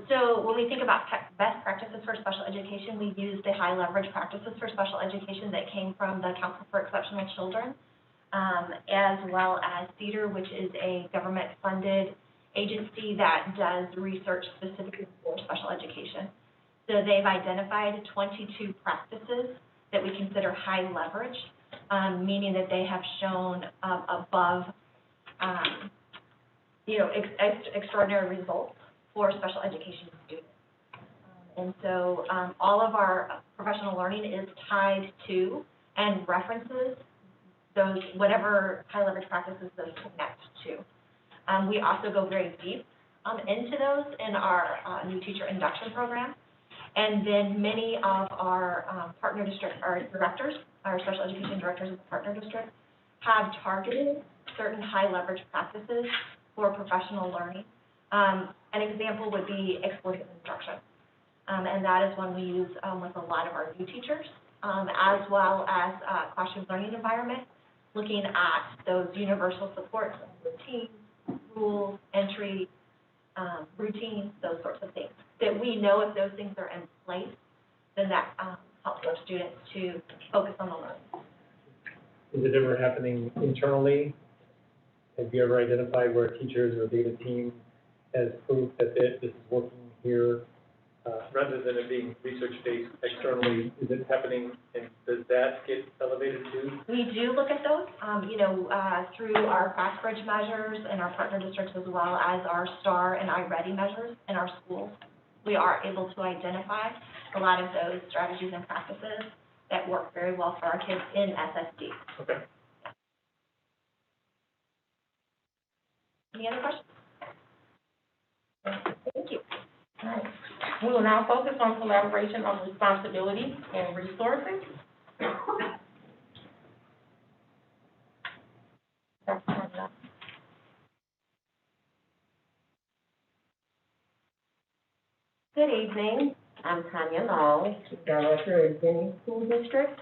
So when we think about best practices for special education, we use the high leverage practices for special education that came from the Council for Exceptional Children, as well as CEDAR, which is a government-funded agency that does research specifically for special education. So they've identified 22 practices that we consider high leverage, meaning that they have shown above, extraordinary results for special education students. And so all of our professional learning is tied to and references those, whatever high leverage practices those connect to. We also go very deep into those in our new teacher induction program. And then many of our partner district, our directors, our special education directors of the partner district, have targeted certain high leverage practices for professional learning. An example would be explicit instruction. And that is one we use with a lot of our new teachers, as well as classroom learning environment, looking at those universal supports, routines, rules, entry, routines, those sorts of things. That we know if those things are in place, then that helps our students to focus on the learning. Is it ever happening internally? Have you ever identified where teachers or data team has proved that this is working here rather than it being research-based externally, is it happening, and does that get elevated too? We do look at those, through our cross-bridge measures and our partner districts, as well as our STAR and iReady measures in our schools. We are able to identify a lot of those strategies and practices that work very well for our kids in SSD. Okay. Any other questions? Thank you. All right. We will now focus on collaboration of responsibility and resources. Good evening. I'm Tanya Knoll, Director of Denny School District.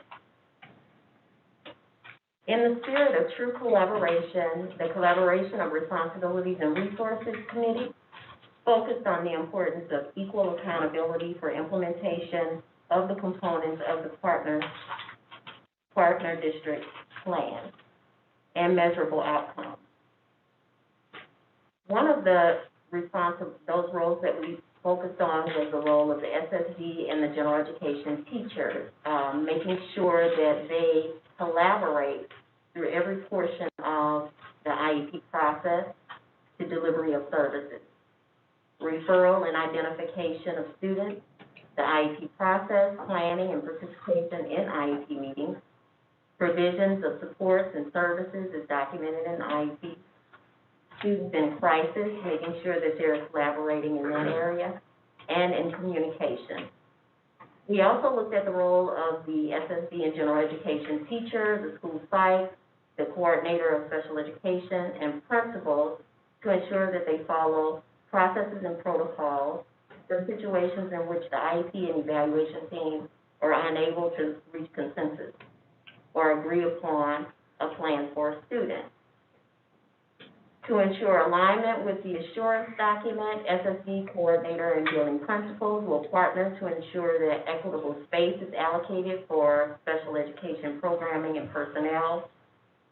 In the spirit of true collaboration, the Collaboration of Responsibilities and Resources Committee focused on the importance of equal accountability for implementation of the components of the partner district plan and measurable outcomes. One of the those roles that we focused on was the role of the SSD and the general education teachers, making sure that they collaborate through every portion of the IEP process to delivery of services. Referral and identification of students, the IEP process, planning and participation in IEP meetings, provisions of supports and services is documented in IEP. Students in crisis, making sure that they're collaborating in that area, and in communication. We also looked at the role of the SSD and general education teacher, the school site, the coordinator of special education, and principals to ensure that they follow processes and protocols for situations in which the IEP and evaluation teams are unable to reach consensus or agree upon a plan for a student. To ensure alignment with the assurance document, SSD coordinator and building principals will partner to ensure that equitable space is allocated for special education programming and personnel.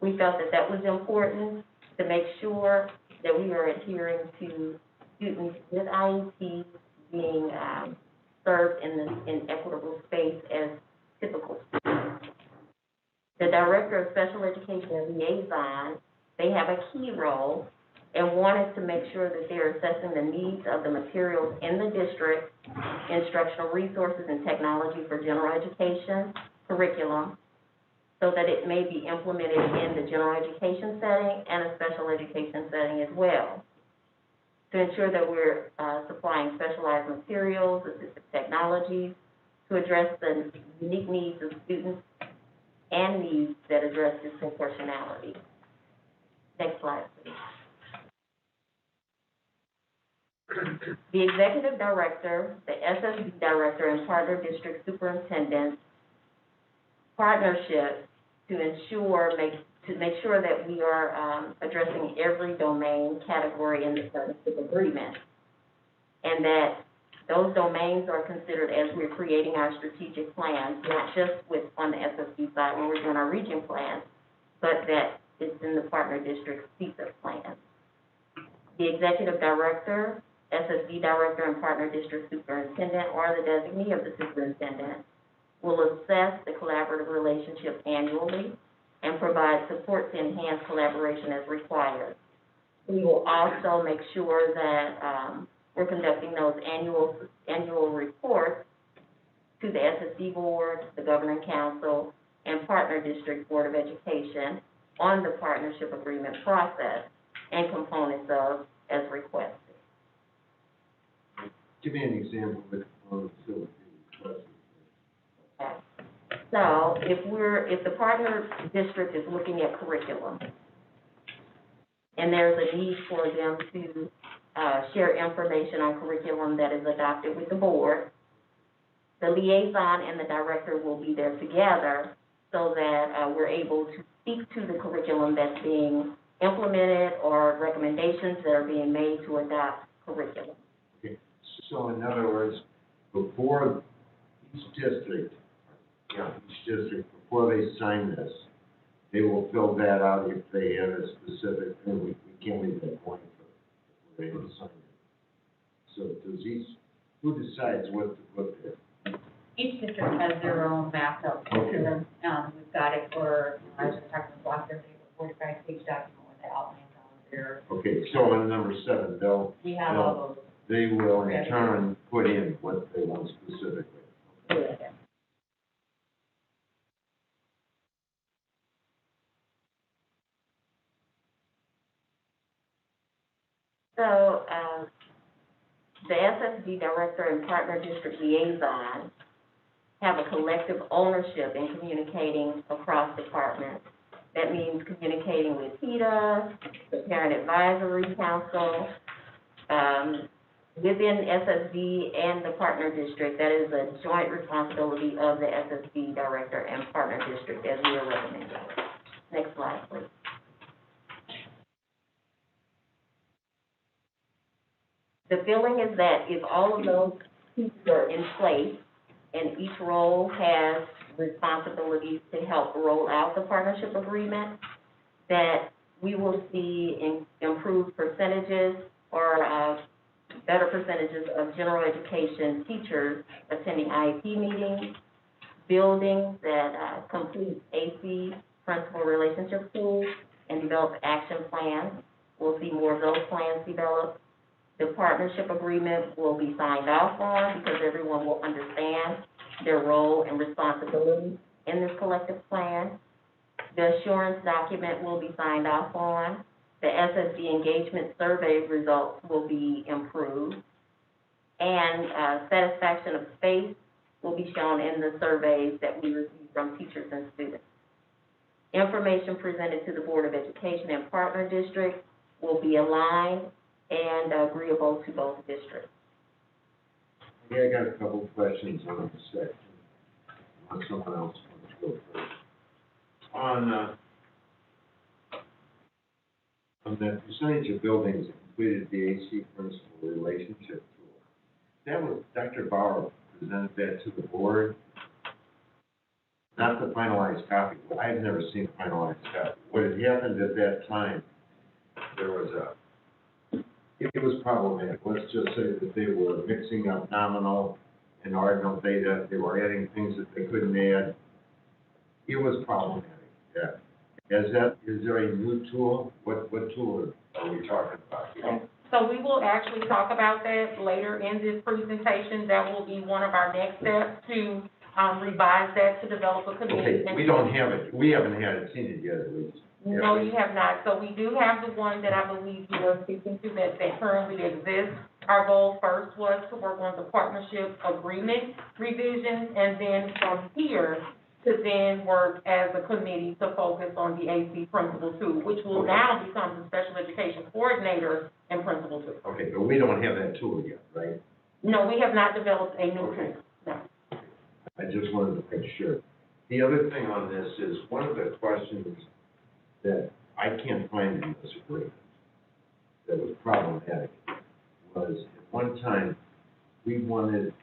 We felt that that was important to make sure that we are adhering to students with IEPs being served in equitable space as typical students. The Director of Special Education and Liaison, they have a key role and wanted to make sure that they're assessing the needs of the materials in the district, instructional resources and technology for general education, curriculum, so that it may be implemented in the general education setting and a special education setting as well. To ensure that we're supplying specialized materials, assistive technologies, to address the unique needs of students and needs that address disproportionality. Next slide, please. The Executive Director, the SSD Director, and Partner District Superintendent partnership to make sure that we are addressing every domain category in the partnership agreement, and that those domains are considered as we're creating our strategic plans, not just on the SSD side when we're doing our region plans, but that it's in the partner district CSIP plan. The Executive Director, SSD Director, and Partner District Superintendent, or the designee of the superintendent, will assess the collaborative relationship annually and provide support to enhance collaboration as required. We will also make sure that we're conducting those annual reports to the SSD Board, the Governing Council, and Partner District Board of Education on the partnership agreement process and components of as requested. Give me an example of the components that would be requested. So if the partner district is looking at curriculum, and there's a need for them to share information on curriculum that is adopted with the board, the liaison and the director will be there together so that we're able to speak to the curriculum that's being implemented or recommendations that are being made to adopt curriculum. Okay. So in other words, before each district, before they sign this, they will fill that out if they have a specific, and we can't leave that blank for they don't sign it. So does each Who decides what to put there? Each district has their own map out. Okay. And then, we've got it for, I was just talking about Boston, they have a 45-page document with the outlines on there. Okay, so on number 7, We have all those. they will in turn put in what they want specifically. So, the SSD director and partner district liaison have a collective ownership in communicating across departments. That means communicating with PETA, the Parent Advisory Council, within SSD and the partner district. That is a joint responsibility of the SSD director and partner district as we are recommending. Next slide, please. The feeling is that if all of those pieces are in place and each role has responsibilities to help roll out the partnership agreement, that we will see improved percentages or better percentages of general education teachers attending IEP meetings, buildings that complete AC principal relationship tools and develop action plans. We'll see more of those plans developed. The partnership agreement will be signed off on because everyone will understand their role and responsibility in this collective plan. The assurance document will be signed off on. The SSD engagement survey results will be improved. And satisfaction of space will be shown in the surveys that we receive from teachers and students. Information presented to the Board of Education and partner districts will be aligned and agreeable to both districts. Yeah, I got a couple of questions on this section. Unless someone else wants to go first. On the percentage of buildings that completed the AC principal relationship tool, that was, Dr. Bauer presented that to the board. Not the finalized copy. I've never seen a finalized copy. What had happened at that time, there was it was problematic. Let's just say that they were mixing up nominal and ordinal data. They were adding things that they couldn't add. It was problematic, yeah. Is there a new tool? What tool are we talking about here? So we will actually talk about that later in this presentation. That will be one of our next steps to revise that to develop a committee. Okay, we don't have it. We haven't seen it yet, at least. No, you have not. So we do have the one that I believe you are speaking to that currently exists. Our goal first was to work on the partnership agreement revisions, and then from here to then work as a committee to focus on the AC Principal 2, which will now become the Special Education Coordinator and Principal 2. Okay, but we don't have that tool yet, right? No, we have not developed a new tool, no. I just wanted to make sure. The other thing on this is, one of the questions that I can't find in this agreement that was problematic was, at one time, we wanted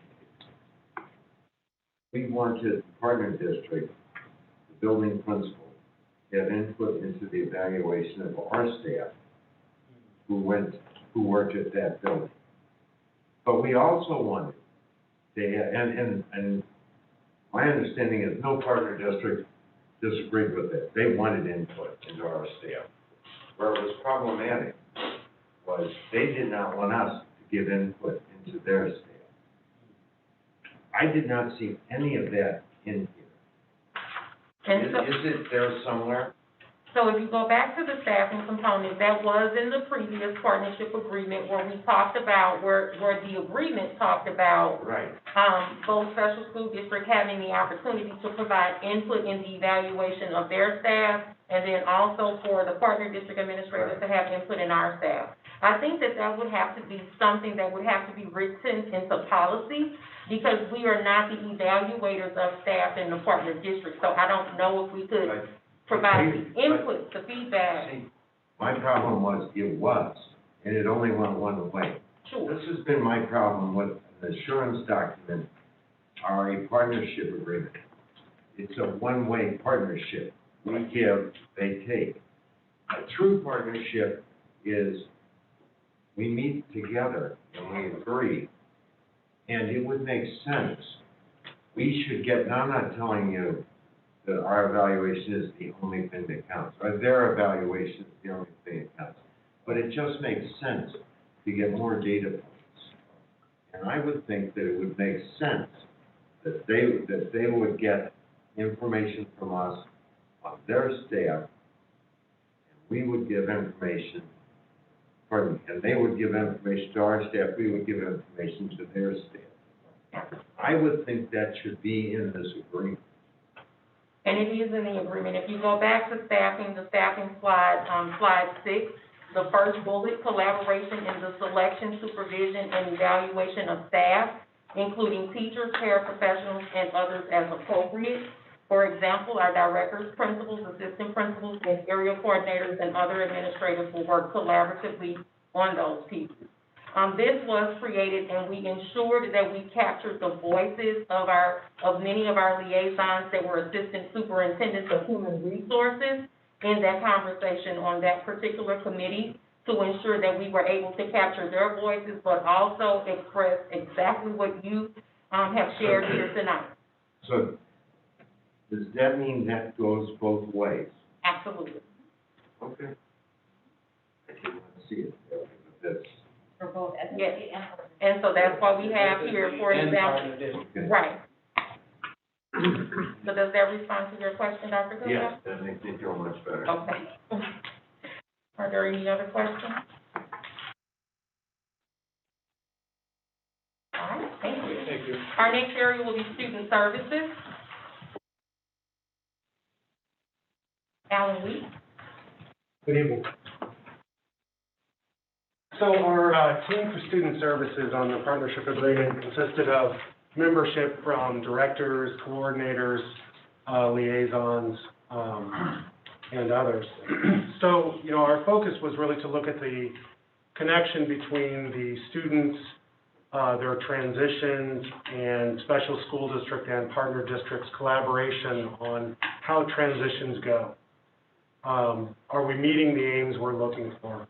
partner district, the building principal, to have input into the evaluation of our staff who worked at that building. But we also wanted, and my understanding is no partner district disagreed with it. They wanted input into our staff. Where it was problematic was they did not want us to give input into their staff. I did not see any of that in here. Is it there somewhere? So if you go back to the staffing component, that was in the previous partnership agreement where we talked about, where the agreement talked about right. Both special school districts having the opportunity to provide input in the evaluation of their staff, and then also for the partner district administrators to have input in our staff. I think that would have to be something that would have to be written into policy, because we are not the evaluators of staff in the partner district, so I don't know if we could provide the input, the feedback. See, my problem was, and it only went one way. Sure. This has been my problem with an assurance document or a partnership agreement. It's a one-way partnership. We give, they take. A true partnership is we meet together and we agree And it would make sense. We should get, now I'm not telling you that our evaluation is the only thing that counts, or their evaluation is the only thing that counts. But it just makes sense to get more data points. And I would think that it would make sense that they would get information from us on their staff, and we would give information, and they would give information to our staff, we would give information to their staff. I would think that should be in this agreement. And it is in the agreement. If you go back to staffing, the staffing slide, slide 6, the first bullet, collaboration in the selection, supervision, and evaluation of staff, including teachers, paraprofessionals, and others as appropriate. For example, our directors, principals, assistant principals, and area coordinators and other administrators will work collaboratively on those pieces. This was created, and we ensured that we captured the voices of many of our liaisons that were assistant superintendents of human resources in that conversation on that particular committee, to ensure that we were able to capture their voices, but also express exactly what you have shared here tonight. So does that mean that goes both ways? Absolutely. Okay. I didn't want to see it, but that's. For both SSD Yes. and. And so that's why we have here, for example, right. So does that respond to your question, Dr. Cooper? Yes, that makes me feel much better. Okay. Are there any other questions? All right, thank you. Thank you. Our next area will be student services. Alan Lee. Good evening. So our team for student services on the partnership agreement consisted of membership from directors, coordinators, liaisons, and others. So, our focus was really to look at the connection between the students, their transitions, and special school district and partner districts collaboration on how transitions go. Are we meeting the aims we're looking for?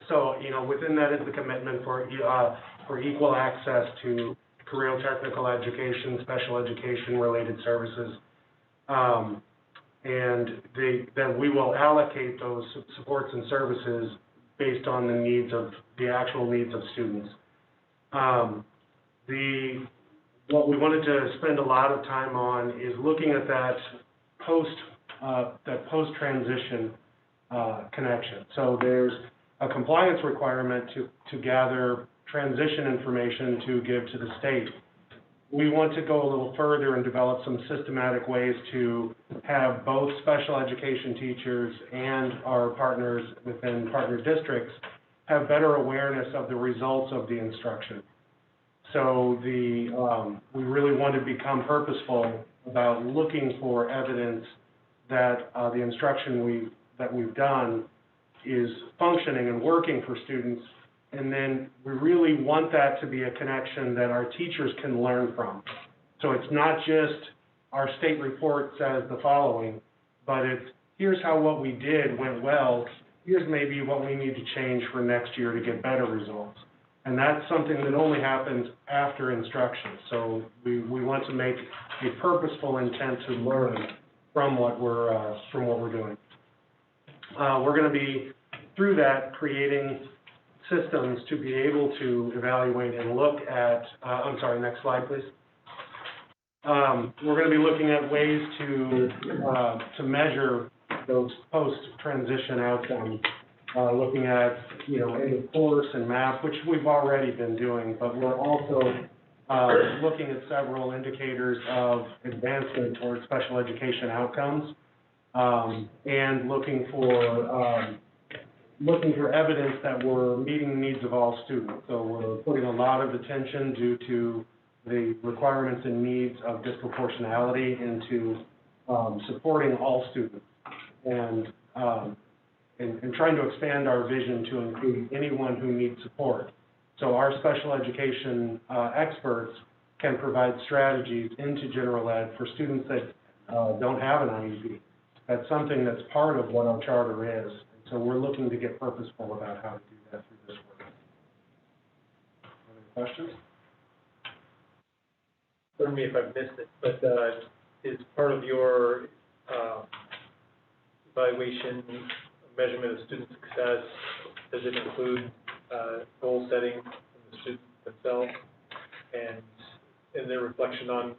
So, within that is the commitment for equal access to career technical education, special education related services. And then we will allocate those supports and services based on the actual needs of students. What we wanted to spend a lot of time on is looking at that post-transition connection. So there's a compliance requirement to gather transition information to give to the state. We want to go a little further and develop some systematic ways to have both special education teachers and our partners within partner districts have better awareness of the results of the instruction. So we really want to become purposeful about looking for evidence that the instruction that we've done is functioning and working for students, and then we really want that to be a connection that our teachers can learn from. So it's not just our state report says the following, but it's here's how what we did went well, here's maybe what we need to change for next year to get better results. And that's something that only happens after instruction. So we want to make a purposeful intent to learn from what we're doing. We're going to be, through that, creating systems to be able to evaluate and look at, next slide, please. We're going to be looking at ways to measure those post-transition outcomes, looking at, end of course and MAP, which we've already been doing, but we're also looking at several indicators of advancement towards special education outcomes, and looking for evidence that we're meeting the needs of all students. So we're putting a lot of attention due to the requirements and needs of disproportionality into supporting all students and trying to expand our vision to include anyone who needs support. So our special education experts can provide strategies into general ed for students that don't have an IEP. That's something that's part of what our charter is. So we're looking to get purposeful about how to do that through this work. Questions? Pardon me if I've missed it, but is part of your evaluation, measurement of student success, does it include goal setting from the students themselves and their reflection on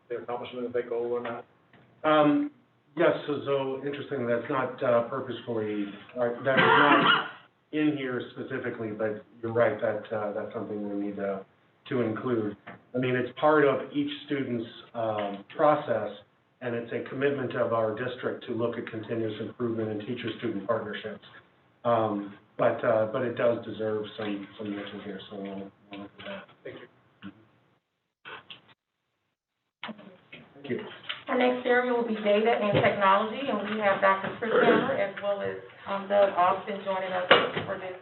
their accomplishment of that goal or not? Yes, so interesting, that's not purposefully, that is not in here specifically, but you're right, that's something we need to include. I mean, it's part of each student's process, and it's a commitment of our district to look at continuous improvement in teacher-student partnerships. But it does deserve some mention here, so we'll look at that. Thank you. Thank you. Our next area will be data and technology, and we have Dr. Chris Hammer as well as Doug Austin joining us for this.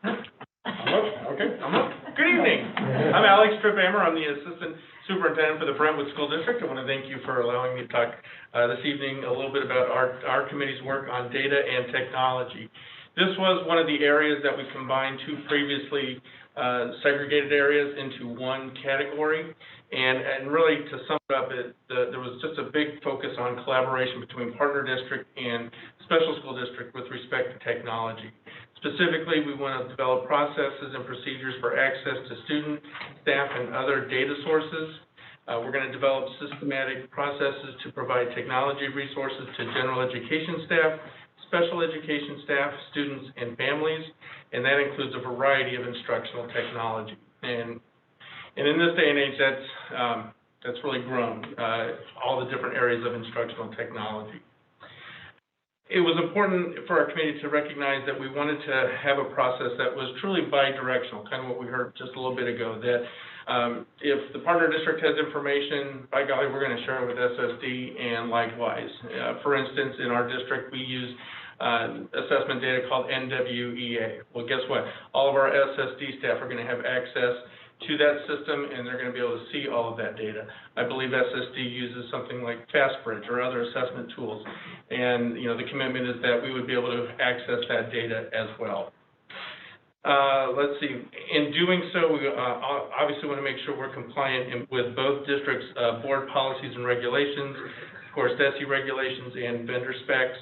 I'm up. Good evening. I'm Alex Tripp-Hammer. I'm the Assistant Superintendent for the Brentwood School District. I want to thank you for allowing me to talk this evening a little bit about our committee's work on data and technology. This was one of the areas that we combined two previously segregated areas into one category. And really, to sum it up, there was just a big focus on collaboration between partner district and special school district with respect to technology. Specifically, we want to develop processes and procedures for access to student, staff, and other data sources. We're going to develop systematic processes to provide technology resources to general education staff, special education staff, students, and families, and that includes a variety of instructional technology. And in this day and age, that's really grown, all the different areas of instructional technology. It was important for our committee to recognize that we wanted to have a process that was truly bi-directional, kind of what we heard just a little bit ago, that if the partner district has information, by golly, we're going to share it with SSD and likewise. For instance, in our district, we use assessment data called NWEA. Well, guess what? All of our SSD staff are going to have access to that system, and they're going to be able to see all of that data. I believe SSD uses something like FastBridge or other assessment tools, and the commitment is that we would be able to access that data as well. Let's see. In doing so, we obviously want to make sure we're compliant with both districts' board policies and regulations, of course, DESE regulations and vendor specs.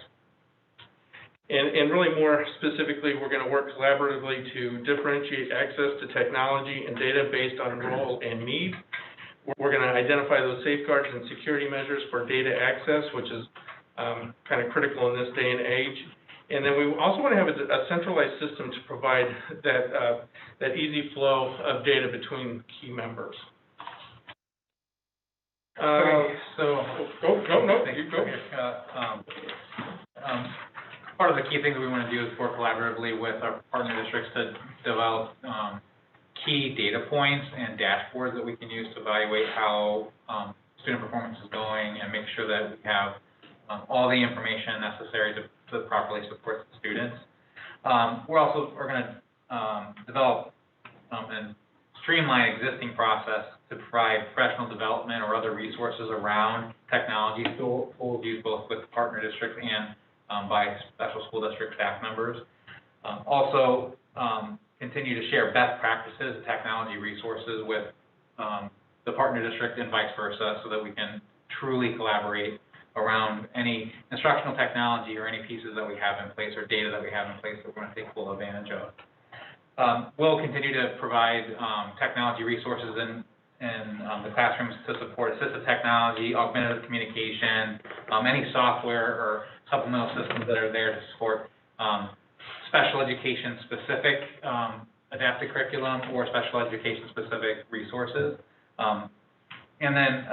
And really more specifically, we're going to work collaboratively to differentiate access to technology and data based on role and need. We're going to identify those safeguards and security measures for data access, which is kind of critical in this day and age. And then we also want to have a centralized system to provide that easy flow of data between key members. Part of the key things we want to do is work collaboratively with our partner districts to develop key data points and dashboards that we can use to evaluate how student performance is going and make sure that we have all the information necessary to properly support the students. We're going to develop and streamline existing process to provide professional development or other resources around technology tools used both with partner districts and by special school district staff members. Also, continue to share best practices, technology resources with the partner district and vice versa so that we can truly collaborate around any instructional technology or any pieces that we have in place or data that we have in place that we're going to take full advantage of. We'll continue to provide technology resources in the classrooms to support assistive technology, augmentative communication, any software or supplemental systems that are there to support special education specific adaptive curriculum or special education specific resources. And then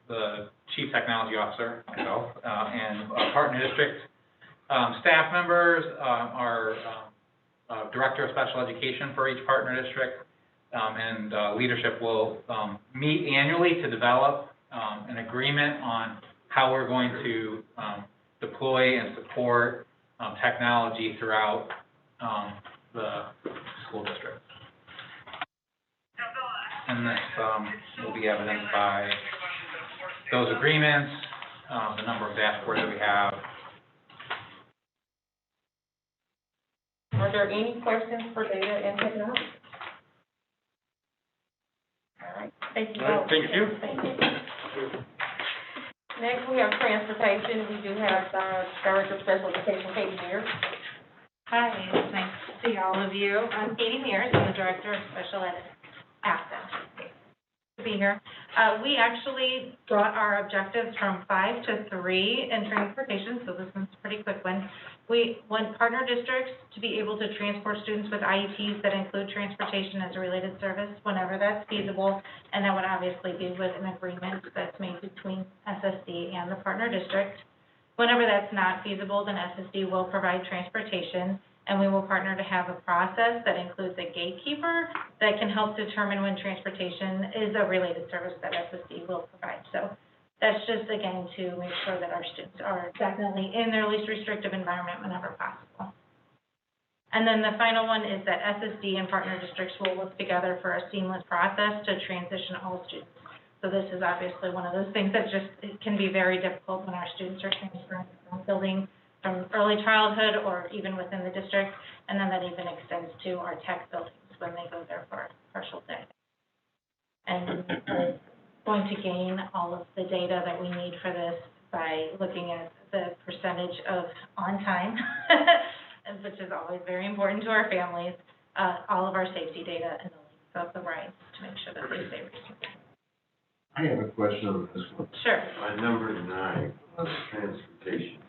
the Chief Technology Officer, myself, and partner district staff members, our Director of Special Education for each partner district, and leadership will meet annually to develop an agreement on how we're going to deploy and support technology throughout the school district. And this will be evidenced by those agreements, the number of dashboards that we have, Are there any questions for data and technology? All right, thank you. All right, thank you. Thank you. Next, we have transportation. We do have Director of Special Education, Katie Mears. Hi, it's nice to see all of you. I'm Katie Mears, I'm the Director of Special Ed Access. To be here. We actually brought our objectives from 5 to 3 in transportation, so this one's a pretty quick one. We want partner districts to be able to transport students with IEPs that include transportation as a related service whenever that's feasible, and that would obviously be with an agreement that's made between SSD and the partner district. Whenever that's not feasible, then SSD will provide transportation, and we will partner to have a process that includes a gatekeeper that can help determine when transportation is a related service that SSD will provide. So that's just, again, to make sure that our students are definitely in their least restrictive environment whenever possible. And then the final one is that SSD and partner districts will work together for a seamless process to transition all students. So this is obviously one of those things that just, it can be very difficult when our students are transferring from building from early childhood or even within the district, and then that even extends to our tech buildings when they go there for a partial day. And we're going to gain all of the data that we need for this by looking at the percentage of on time, which is always very important to our families, all of our safety data, and the length of the rides to make sure that they stay reasonable. I have a question on this one. Sure. On number 9, on transportation.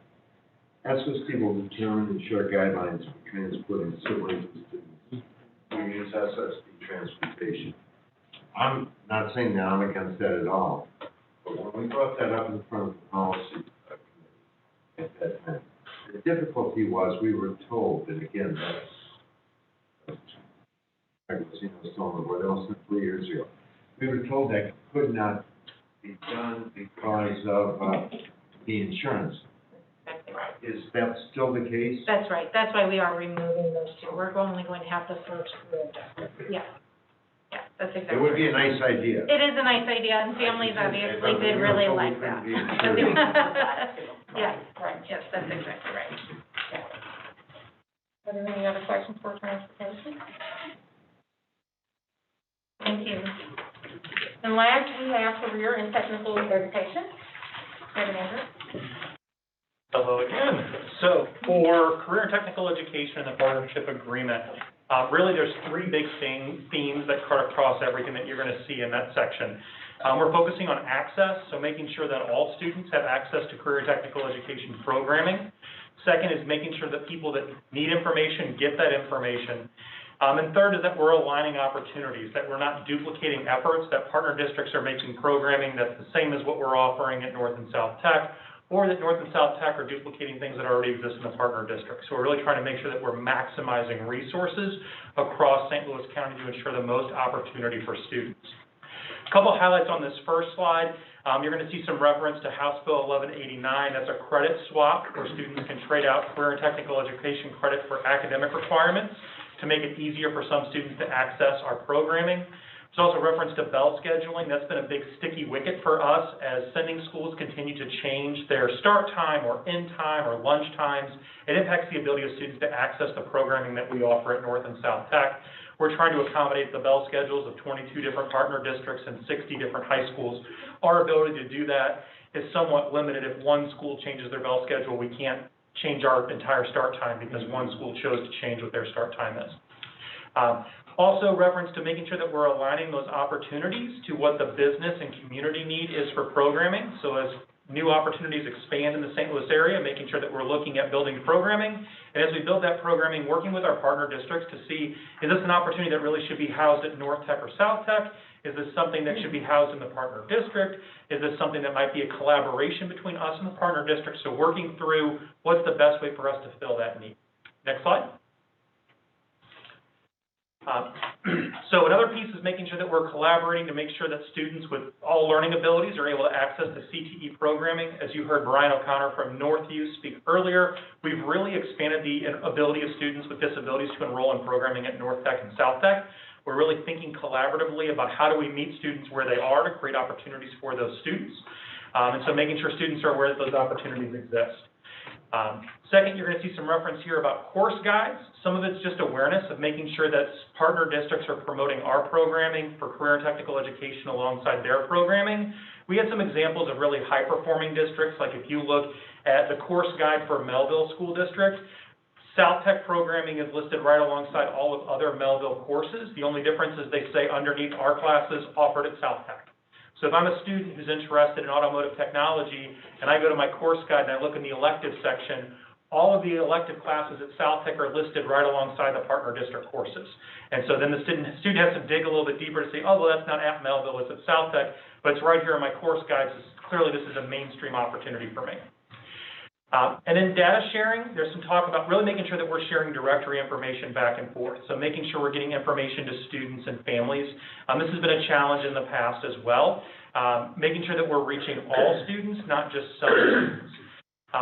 SSD will determine and share guidelines for transporting siblings and students who use SSD transportation. I'm not saying that I'm against that at all, but when we brought that up in front of the policy committee at that time, the difficulty was we were told, and again, that was 3 years ago. We were told that could not be done because of the insurance. Is that still the case? That's right. That's why we are removing those two. We're only going to have the first group. Yeah. Yeah, that's exactly. It would be a nice idea. It is a nice idea, and families obviously did really like that. Yeah, right. Yes, that's exactly right. Yeah. Are there any other questions for transportation? Thank you. And last, we have career and technical education. Andrew. Hello again. So for career and technical education and the partnership agreement, really there's 3 big themes that cut across everything that you're going to see in that section. We're focusing on access, so making sure that all students have access to career and technical education programming. Second is making sure that people that need information get that information. And third is that we're aligning opportunities, that we're not duplicating efforts, that partner districts are making programming that's the same as what we're offering at North and South Tech, or that North and South Tech are duplicating things that already exist in the partner district. So we're really trying to make sure that we're maximizing resources across St. Louis County to ensure the most opportunity for students. A couple highlights on this first slide. You're going to see some reference to House Bill 1189. That's a credit swap where students can trade out career and technical education credit for academic requirements to make it easier for some students to access our programming. There's also reference to bell scheduling. That's been a big sticky wicket for us as sending schools continue to change their start time or end time or lunch times. It impacts the ability of students to access the programming that we offer at North and South Tech. We're trying to accommodate the bell schedules of 22 different partner districts and 60 different high schools. Our ability to do that is somewhat limited. If one school changes their bell schedule, we can't change our entire start time because one school chose to change what their start time is. Also reference to making sure that we're aligning those opportunities to what the business and community need is for programming. So as new opportunities expand in the St. Louis area, making sure that we're looking at building programming. And as we build that programming, working with our partner districts to see, is this an opportunity that really should be housed at North Tech or South Tech? Is this something that should be housed in the partner district? Is this something that might be a collaboration between us and the partner district? So working through what's the best way for us to fill that need. Next slide. So another piece is making sure that we're collaborating to make sure that students with all learning abilities are able to access the CTE programming. As you heard Brian O'Connor from Northview speak earlier, we've really expanded the ability of students with disabilities to enroll in programming at North Tech and South Tech. We're really thinking collaboratively about how do we meet students where they are to create opportunities for those students. And so making sure students are aware that those opportunities exist. Second, you're going to see some reference here about course guides. Some of it's just awareness of making sure that partner districts are promoting our programming for career and technical education alongside their programming. We had some examples of really high-performing districts, like if you look at the course guide for Melville School District, South Tech programming is listed right alongside all of other Melville courses. The only difference is they say underneath our classes offered at South Tech. So if I'm a student who's interested in automotive technology and I go to my course guide and I look in the elective section, all of the elective classes at South Tech are listed right alongside the partner district courses. And so then the student has to dig a little bit deeper to say, oh, well, that's not at Melville, it's at South Tech, but it's right here in my course guides. Clearly, this is a mainstream opportunity for me. And then data sharing, there's some talk about really making sure that we're sharing directory information back and forth. So making sure we're getting information to students and families. This has been a challenge in the past as well. Making sure that we're reaching all students, not just some students.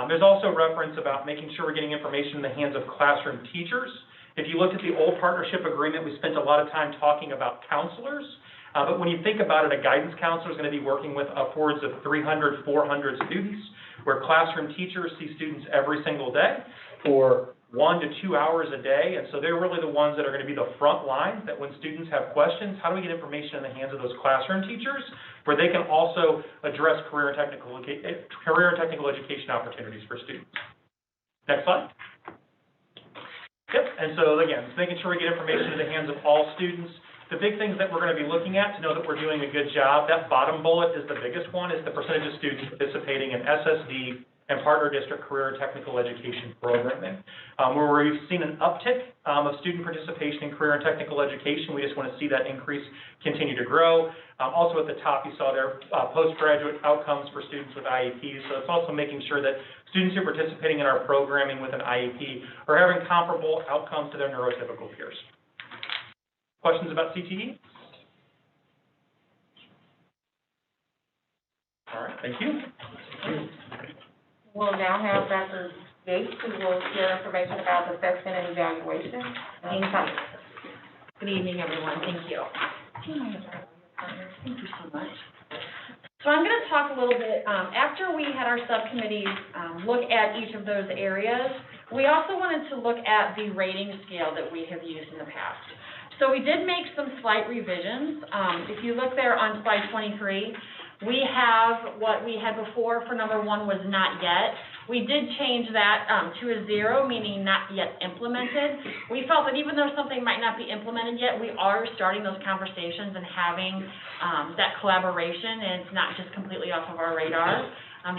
There's also reference about making sure we're getting information in the hands of classroom teachers. If you look at the old partnership agreement, we spent a lot of time talking about counselors. But when you think about it, a guidance counselor is going to be working with upwards of 300, 400 students, where classroom teachers see students every single day for 1 to 2 hours a day. And so they're really the ones that are going to be the front line, that when students have questions, how do we get information in the hands of those classroom teachers where they can also address career and technical education opportunities for students. Next slide. Yep, and so again, making sure we get information in the hands of all students. The big things that we're going to be looking at to know that we're doing a good job, that bottom bullet is the biggest one, is the percentage of students participating in SSD and partner district career and technical education programming. Where we've seen an uptick of student participation in career and technical education, we just want to see that increase continue to grow. Also at the top, you saw there postgraduate outcomes for students with IEPs. So it's also making sure that students who are participating in our programming with an IEP are having comparable outcomes to their neurotypical peers. Questions about CTE? All right, thank you. We'll now have Dr. Gates, who will share information about assessment and evaluation. Good evening, everyone. Thank you. Thank you so much. So I'm going to talk a little bit, after we had our subcommittees look at each of those areas, we also wanted to look at the rating scale that we have used in the past. So we did make some slight revisions. If you look there on slide 23, we have what we had before for number 1 was not yet. We did change that to a 0, meaning not yet implemented. We felt that even though something might not be implemented yet, we are starting those conversations and having that collaboration, and it's not just completely off of our radar.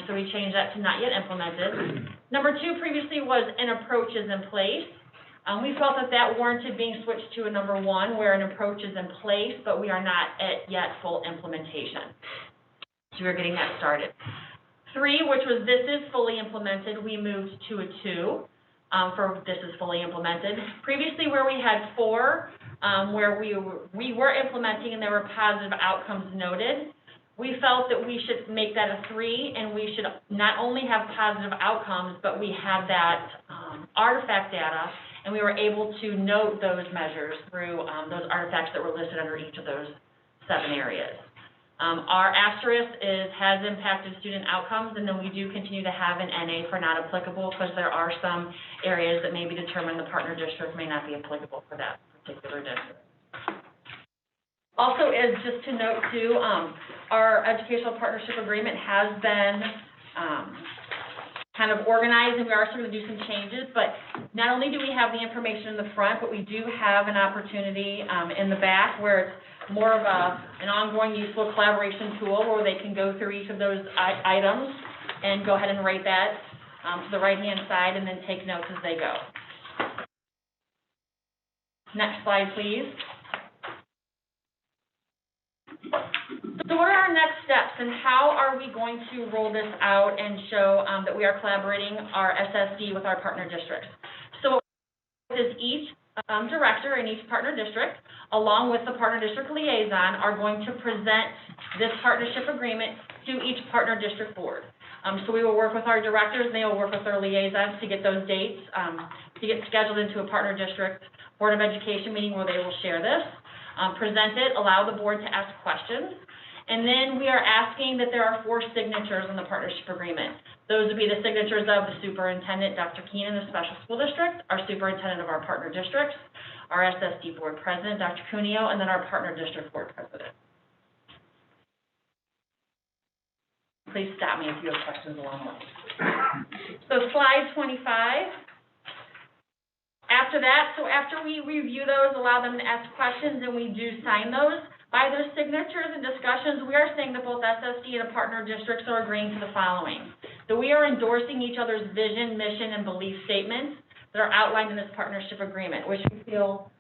So we changed that to not yet implemented. Number 2 previously was an approach is in place. We felt that that warranted being switched to a number 1, where an approach is in place, but we are not at yet full implementation. So we're getting that started. 3, which was this is fully implemented, we moved to a 2 for this is fully implemented. Previously, where we had 4, where we were implementing and there were positive outcomes noted, we felt that we should make that a 3, and we should not only have positive outcomes, but we had that artifact data, and we were able to note those measures through those artifacts that were listed under each of those 7 areas. Our asterisk has impacted student outcomes, and then we do continue to have an NA for not applicable, because there are some areas that may be determined the partner district may not be applicable for that particular district. Also, is just to note too, our educational partnership agreement has been kind of organized, and we are still going to do some changes, but not only do we have the information in the front, but we do have an opportunity in the back where it's more of an ongoing useful collaboration tool where they can go through each of those items and go ahead and rate that to the right-hand side and then take notes as they go. Next slide, please. So what are our next steps, and how are we going to roll this out and show that we are collaborating our SSD with our partner districts? So is each director in each partner district, along with the partner district liaison, are going to present this partnership agreement to each partner district board. So we will work with our directors, and they will work with their liaisons to get those dates, to get scheduled into a partner district Board of Education meeting where they will share this, present it, allow the board to ask questions, And then we are asking that there are 4 signatures on the partnership agreement. Those would be the signatures of the superintendent, Dr. Keenan, the special school district, our superintendent of our partner districts, our SSD board president, Dr. Cuneo, and then our partner district board president. Please stop me if you have questions along the way. So slide 25. After that, so after we review those, allow them to ask questions, and we do sign those, by those signatures and discussions, we are saying that both SSD and the partner districts are agreeing to the following. That we are endorsing each other's vision, mission, and belief statements that are outlined in this partnership agreement, which we feel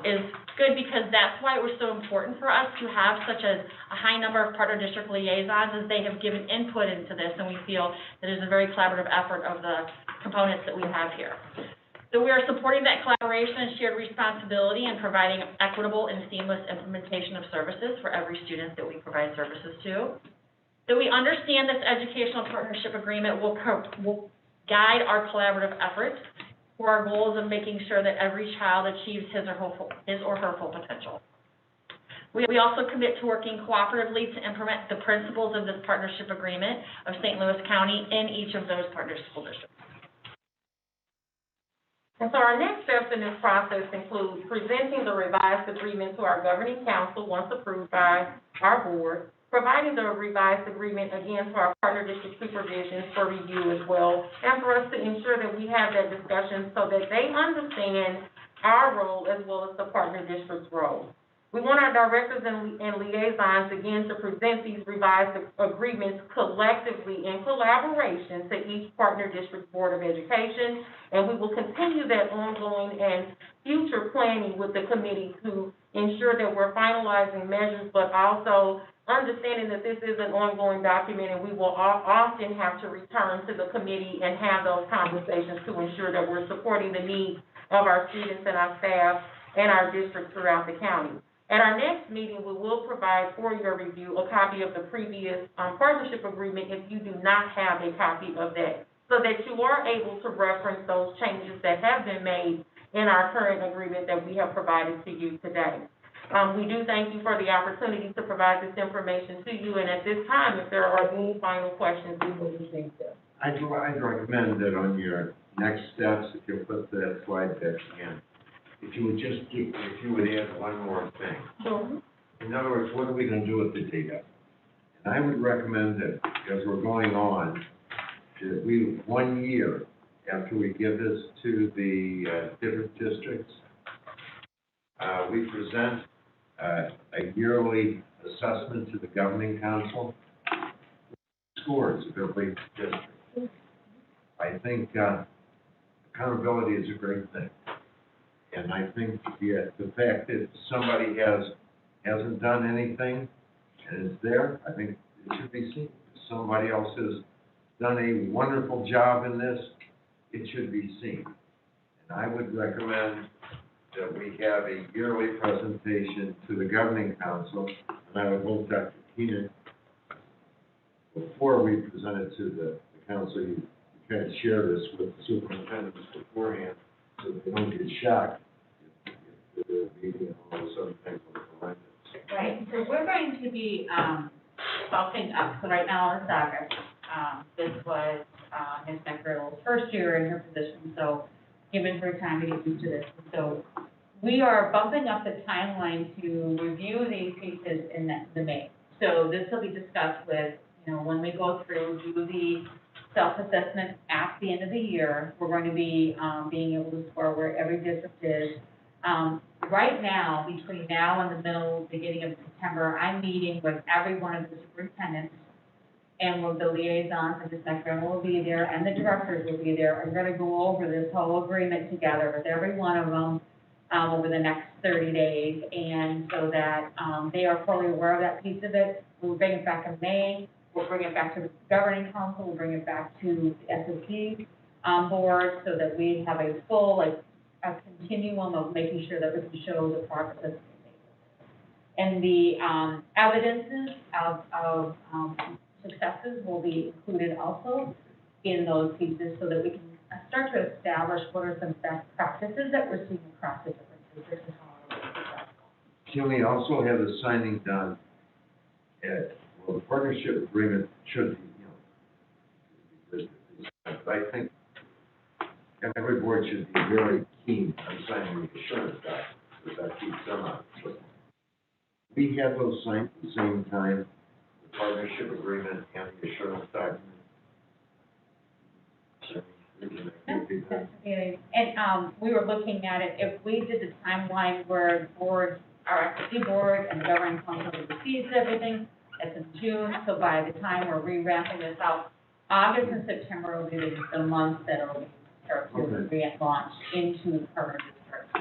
is good because that's why it was so important for us to have such a high number of partner district liaisons, as they have given input into this, and we feel that it is a very collaborative effort of the components that we have here. So we are supporting that collaboration and shared responsibility and providing equitable and seamless implementation of services for every student that we provide services to. That we understand this educational partnership agreement will guide our collaborative efforts for our goals of making sure that every child achieves his or her full potential. We also commit to working cooperatively to implement the principles of this partnership agreement of St. Louis County in each of those partner school districts. And so our next steps in this process include presenting the revised agreement to our governing council once approved by our board, providing the revised agreement again to our partner district supervisions for review as well, and for us to ensure that we have that discussion so that they understand our role as well as the partner district's role. We want our directors and liaisons again to present these revised agreements collectively in collaboration to each partner district board of education, and we will continue that ongoing and future planning with the committee to ensure that we're finalizing measures, but also understanding that this is an ongoing document, and we will often have to return to the committee and have those conversations to ensure that we're supporting the needs of our students and our staff and our districts throughout the county. At our next meeting, we will provide for your review a copy of the previous partnership agreement if you do not have a copy of that, so that you are able to reference those changes that have been made in our current agreement that we have provided to you today. We do thank you for the opportunity to provide this information to you, and at this time, if there are any final questions, we will receive them. I'd recommend that on your next steps, if you put that slide deck in, if you would add one more thing. Sure. In other words, what are we going to do with the data? And I would recommend that, as we're going on, that we, 1 year after we give this to the different districts, we present a yearly assessment to the governing council, scores of every district. I think accountability is a great thing. And I think the fact that somebody hasn't done anything and is there, I think it should be seen. If somebody else has done a wonderful job in this, it should be seen. And I would recommend that we have a yearly presentation to the governing council, and I would hope Dr. Keenan, before we present it to the council, you kind of share this with the superintendents beforehand, so they don't get shocked if the meeting and all those other things will provide this. Right, so we're going to be bulking up, so right now it's August. This was Ms. McGriddle's first year in her position, so given her time to get used to this. So we are bumping up the timeline to review these pieces in the May. So this will be discussed with, when we go through, do the self-assessment at the end of the year. We're going to be being able to score where every district is. Right now, between now and the beginning of September, I'm meeting with every one of the superintendents and with the liaisons, and Ms. McGriddle will be there, and the directors will be there. I'm going to go over this whole agreement together with every one of them over the next 30 days, and so that they are fully aware of that piece of it. We'll bring it back in May. We'll bring it back to the governing council. We'll bring it back to the SSD board so that we have a full, a continuum of making sure that we can show the progress that's made. And the evidences of successes will be included also in those pieces so that we can start to establish what are some best practices that we're seeing across the different districts and how are we successful. Can we also have the signing done Well, the partnership agreement should be, but I think every board should be very keen on signing the assurance document, because that keeps them out. We had those signed at the same time, the partnership agreement and the assurance document. And, we were looking at it, if we did the timeline where board, our SSD board and the governing council receives everything, that's in June, so by the time we're re-ramping this out, August and September will be the months that it'll start to re-launch into the permanent district.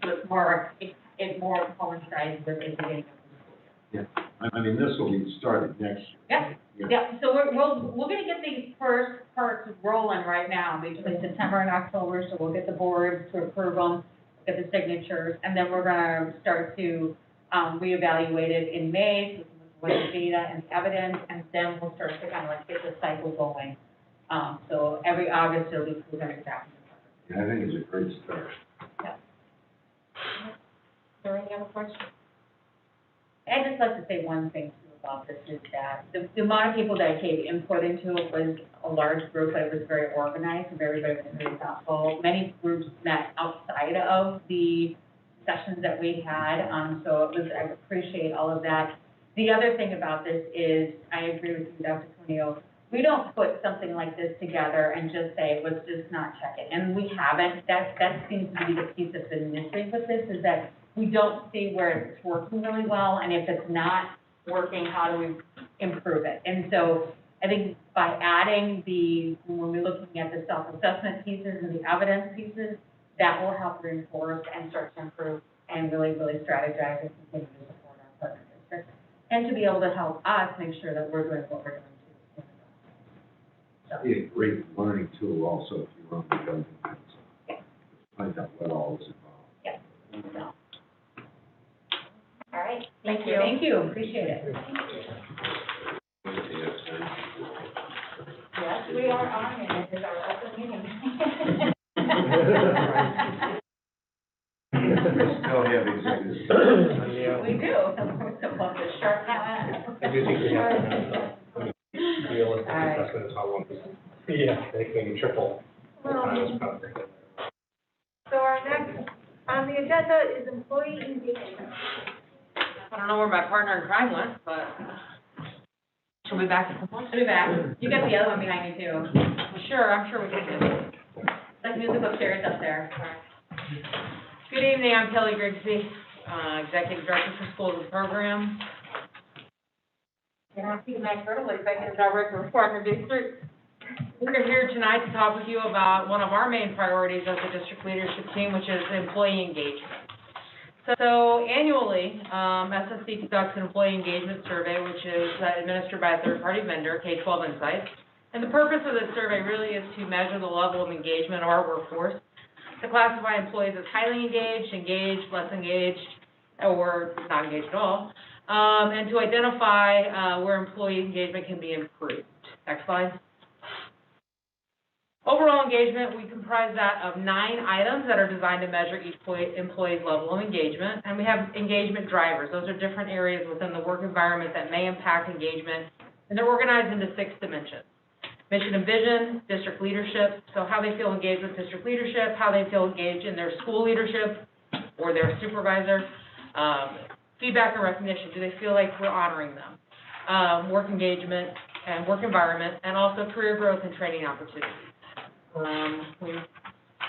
So it's more, it more coincides with the beginning of the school year. Yeah, I mean, this will be started next year. Yeah, so we're gonna get these first parts rolling right now between September and October, so we'll get the board to approve them, get the signatures, and then we're gonna start to, reevaluate it in May, with the data and evidence, and then we'll start to kind of like get the cycle going. So every August, it'll be presented back. Yeah, I think it's a great start. Yeah. Is there any other questions? I'd just like to say one thing too about this is that the amount of people that gave input into it was a large group, but it was very organized and very thoughtful. Many groups met outside of the sessions that we had, so it was, I appreciate all of that. The other thing about this is, I agree with you, Dr. Cuneo, we don't put something like this together and just say, let's just not check it. And we haven't. That seems to be the piece that's been missing with this, is that we don't see where it's working really well, and if it's not working, how do we improve it? And so I think by adding when we're looking at the self-assessment pieces and the evidence pieces, that will help reinforce and start to improve and really strategize and continue to support our partner districts, and to be able to help us make sure that we're doing what we're doing too. It'd be a great learning tool also if you run the building council. Yeah. Find out what all is involved. Yeah. So. All right, Thank you. Thank you, appreciate it. Yes, we are on it, it is our open meeting. We still have executive session. We do, we're supposed to sharpen that up. I do think we have to have a realistic assessment of how long this is. Yeah, maybe triple. So our next on the agenda is employee engagement. I don't know where my partner in crime went, but she'll be back at some point. She'll be back. You got the other one behind you too. Sure, I'm sure we can do it. Like musical chairs up there. Good evening, I'm Kelly Grigsby, Executive Director for Schools and Programs. And I'm Steve McFarland, Executive Director of Partner District. We're here tonight to talk with you about one of our main priorities as a district leadership team, which is employee engagement. So annually, SSD conducts an employee engagement survey, which is administered by a third-party vendor, K-12 Insights. And the purpose of this survey really is to measure the level of engagement of our workforce, to classify employees as highly engaged, less engaged, or not engaged at all, and to identify where employee engagement can be improved. Next slide. Overall engagement, we comprise that of 9 items that are designed to measure each employee's level of engagement, and we have engagement drivers. Those are different areas within the work environment that may impact engagement, and they're organized into 6 dimensions. Mission and vision, district leadership, so how they feel engaged with district leadership, how they feel engaged in their school leadership or their supervisor, feedback and recognition, do they feel like we're honoring them, work engagement and work environment, and also career growth and training opportunities.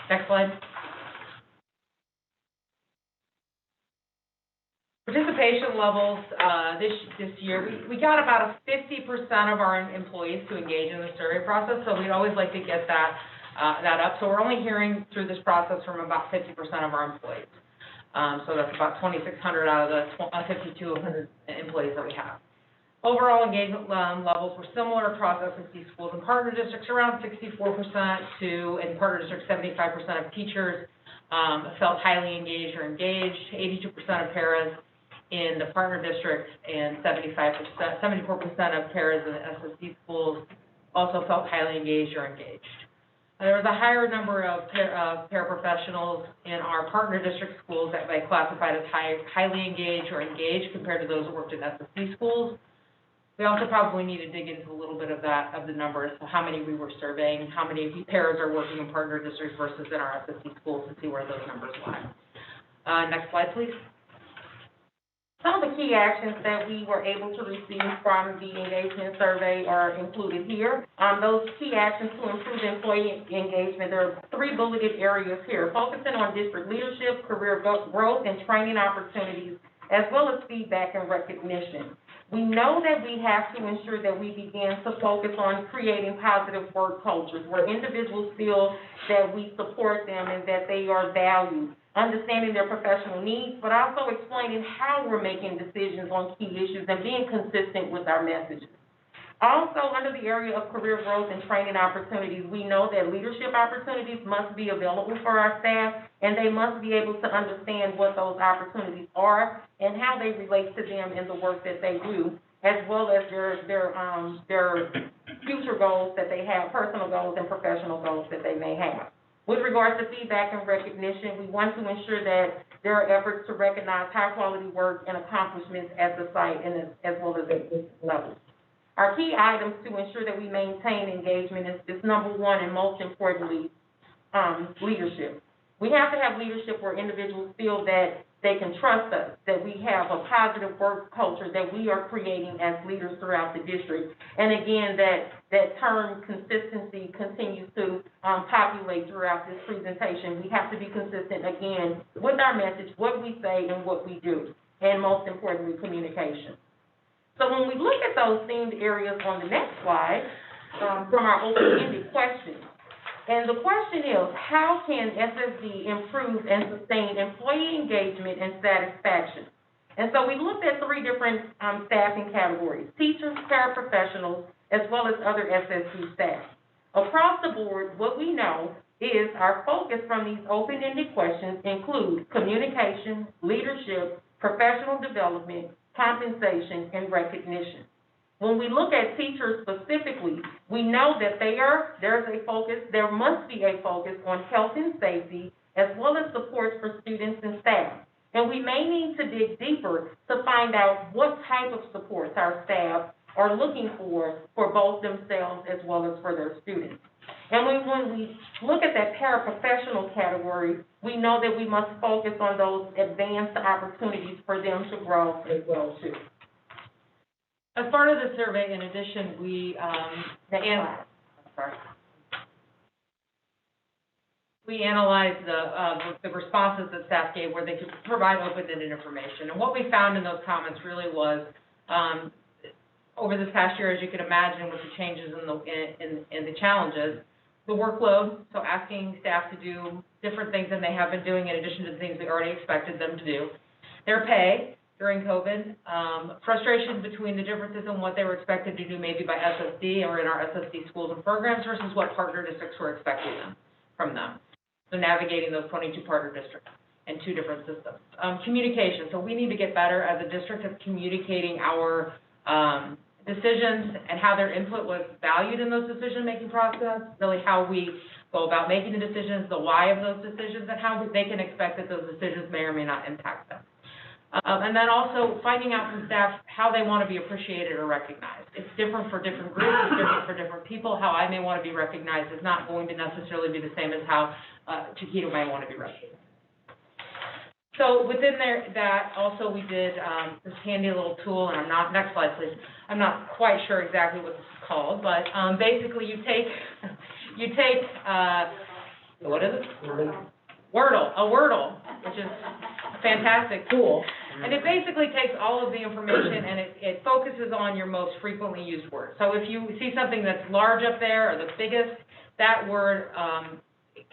Next slide. Participation levels this year, we got about 50% of our employees to engage in the survey process, so we'd always like to get that up. So we're only hearing through this process from about 50% of our employees. So that's about 2,600 out of the 5,200 employees that we have. Overall engagement levels were similar across SSD schools and partner districts, around 64% in partner districts, 75% of teachers felt highly engaged or engaged, 82% of paras in the partner districts, and 74% of paras in the SSD schools also felt highly engaged or engaged. There was a higher number of paraprofessionals in our partner district schools that they classified as highly engaged or engaged compared to those that worked in SSD schools. We also probably need to dig into a little bit of that, of the numbers, so how many we were surveying, how many paras are working in partner districts versus in our SSD schools, to see where those numbers lie. Next slide, please. Some of the key actions that we were able to receive from the engagement survey are included here. Those key actions to improve employee engagement, there are 3 bulleted areas here, focusing on district leadership, career growth, and training opportunities, as well as feedback and recognition. We know that we have to ensure that we begin to focus on creating positive work cultures where individuals feel that we support them and that they are valued, understanding their professional needs, but also explaining how we're making decisions on key issues and being consistent with our messages. Also, under the area of career growth and training opportunities, we know that leadership opportunities must be available for our staff, and they must be able to understand what those opportunities are and how they relate to them in the work that they do, as well as their future goals that they have, personal goals and professional goals that they may have. With regards to feedback and recognition, we want to ensure that there are efforts to recognize high-quality work and accomplishments at the site and as well as at this level. Our key items to ensure that we maintain engagement is number 1, and most importantly, leadership. We have to have leadership where individuals feel that they can trust us, that we have a positive work culture that we are creating as leaders throughout the district. And again, that term consistency continues to populate throughout this presentation. We have to be consistent, again, with our message, what we say and what we do, and most importantly, communication. So when we look at those themed areas on the next slide, from our open-ended questions, and the question is, how can SSD improve and sustain employee engagement and satisfaction? And so we looked at 3 different staffing categories: teachers, paraprofessionals, as well as other SSD staff. Across the board, what we know is our focus from these open-ended questions include communication, leadership, professional development, compensation, and recognition. When we look at teachers specifically, we know that there must be a focus on health and safety, as well as supports for students and staff. And we may need to dig deeper to find out what type of supports our staff are looking for both themselves as well as for their students. And when we look at that paraprofessional category, we know that we must focus on those advanced opportunities for them to grow as well, too. As part of the survey, in addition, we analyzed the responses that staff gave where they could provide open-ended information. And what we found in those comments really was, over this past year, as you can imagine, with the changes in the challenges, the workload, so asking staff to do different things than they have been doing in addition to the things we already expected them to do, their pay during COVID, frustration between the differences in what they were expected to do maybe by SSD or in our SSD schools and programs versus what partner districts were expecting from them. So navigating those 22 partner districts and 2 different systems. Communication, so we need to get better as a district at communicating our decisions and how their input was valued in those decision-making process, really how we go about making the decisions, the why of those decisions, and how they can expect that those decisions may or may not impact them. And then also finding out from staff how they want to be appreciated or recognized. It's different for different groups, it's different for different people. How I may want to be recognized is not going to necessarily be the same as how Chiquito may want to be recognized. So within that, also we did this handy little tool, and next slide please. I'm not quite sure exactly what this is called, but basically you take, what is it? Wordle, which is a fantastic tool. And it basically takes all of the information and it focuses on your most frequently used words. So if you see something that's large up there or the biggest, that word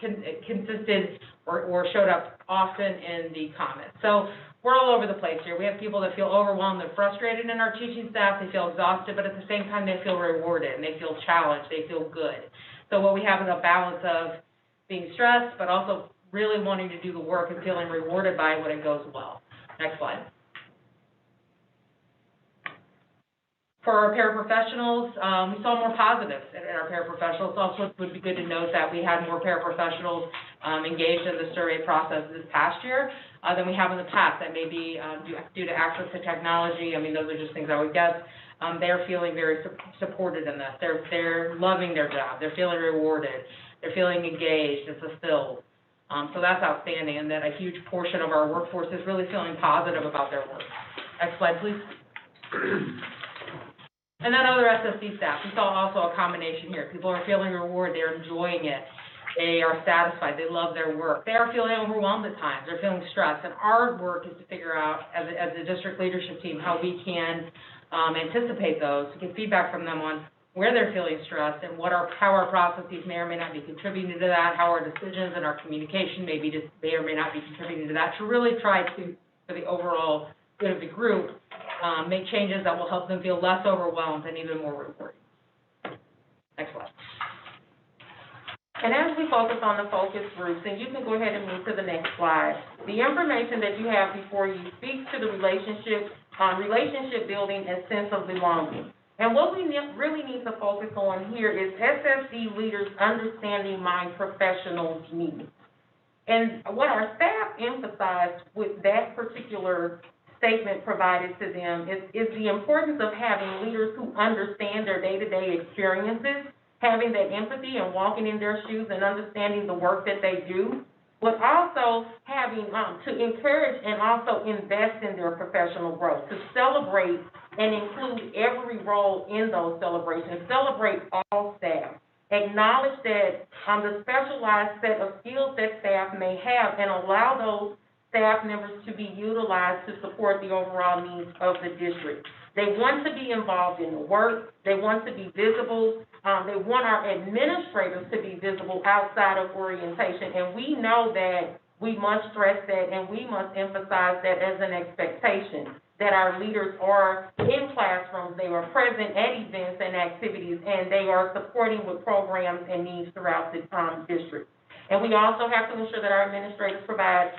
consisted or showed up often in the comments. So we're all over the place here. We have people that feel overwhelmed and frustrated in our teaching staff. They feel exhausted, but at the same time they feel rewarded and they feel challenged. They feel good. So what we have is a balance of being stressed, but also really wanting to do the work and feeling rewarded by it when it goes well. Next slide. For our paraprofessionals, we saw more positives in our paraprofessionals. Also, it would be good to note that we had more paraprofessionals engaged in the survey process this past year than we have in the past. That may be due to access to technology. I mean, those are just things I would guess. They're feeling very supported in this. They're loving their job. They're feeling rewarded. They're feeling engaged and fulfilled. So that's outstanding, and that a huge portion of our workforce is really feeling positive about their work. Next slide, please. And then other SSD staff, we saw also a combination here. People are feeling rewarded, they're enjoying it, they are satisfied, they love their work. They are feeling overwhelmed at times, they're feeling stressed, and our work is to figure out, as a district leadership team, how we can anticipate those, to get feedback from them on where they're feeling stressed and how our processes may or may not be contributing to that, how our decisions and our communication may or may not be contributing to that, to really try to, for the overall good of the group, make changes that will help them feel less overwhelmed and even more rewarding. Next slide. And as we focus on the focus groups, and you can go ahead and move to the next slide, the information that you have before you speaks to the relationship building and sense of belonging. And what we really need to focus on here is SSD leaders understanding my professional needs. And what our staff emphasized with that particular statement provided to them is the importance of having leaders who understand their day-to-day experiences, having that empathy and walking in their shoes and understanding the work that they do, but also having to encourage and also invest in their professional growth, to celebrate and include every role in those celebrations, celebrate all staff, acknowledge that the specialized set of skills that staff may have, and allow those staff members to be utilized to support the overall needs of the district. They want to be involved in the work. They want to be visible. They want our administrators to be visible outside of orientation. And we know that we must stress that and we must emphasize that as an expectation, that our leaders are in classrooms, they are present at events and activities, and they are supporting with programs and needs throughout the district. And we also have to ensure that our administrators provide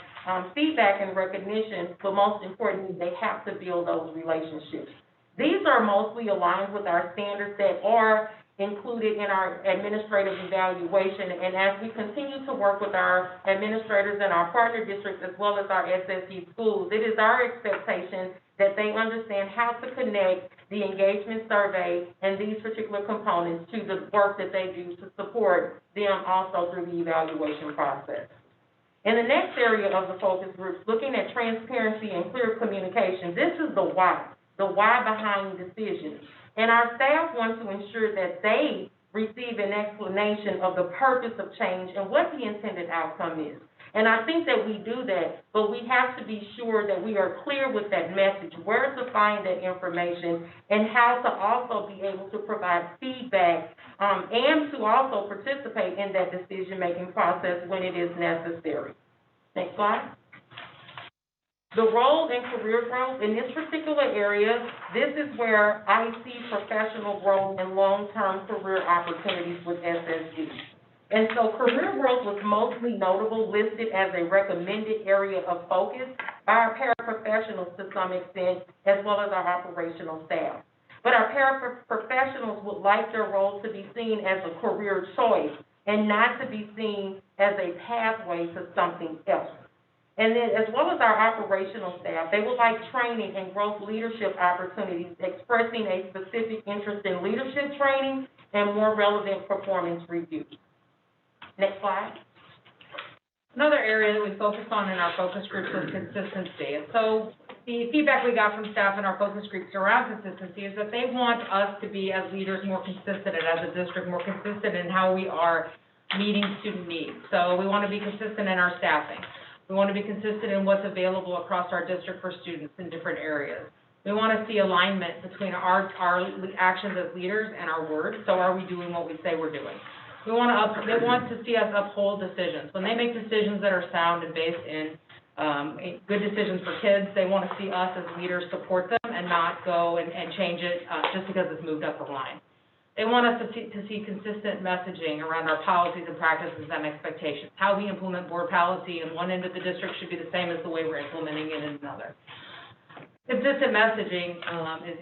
feedback and recognition, but most importantly, they have to build those relationships. These are mostly aligned with our standards that are included in our administrative evaluation, and as we continue to work with our administrators and our partner districts as well as our SSD schools, it is our expectation that they understand how to connect the engagement survey and these particular components to the work that they do to support them also through the evaluation process. In the next area of the focus groups, looking at transparency and clear communication, this is the why behind decisions. And our staff want to ensure that they receive an explanation of the purpose of change and what the intended outcome is. And I think that we do that, but we have to be sure that we are clear with that message, where to find that information, and how to also be able to provide feedback and to also participate in that decision-making process when it is necessary. Next slide. The role in career growth in this particular area, this is where I see professional growth and long-term career opportunities with SSD. And so career growth was mostly notable, listed as a recommended area of focus by our paraprofessionals to some extent, as well as our operational staff. But our paraprofessionals would like their role to be seen as a career choice and not to be seen as a pathway to something else. And then as well as our operational staff, they would like training and growth leadership opportunities, expressing a specific interest in leadership training and more relevant performance reviews. Next slide. Another area that we focused on in our focus groups was consistency. And so the feedback we got from staff in our focus groups around consistency is that they want us to be, as leaders, more consistent, and as a district, more consistent in how we are meeting student needs. So we want to be consistent in our staffing. We want to be consistent in what's available across our district for students in different areas. We want to see alignment between our actions as leaders and our words. So are we doing what we say we're doing? They want to see us uphold decisions. When they make decisions that are sound and based in good decisions for kids, they want to see us as leaders support them and not go and change it just because it's moved up the line. They want us to see consistent messaging around our policies and practices and expectations. How we implement board policy in one end of the district should be the same as the way we're implementing it in another. Consistent messaging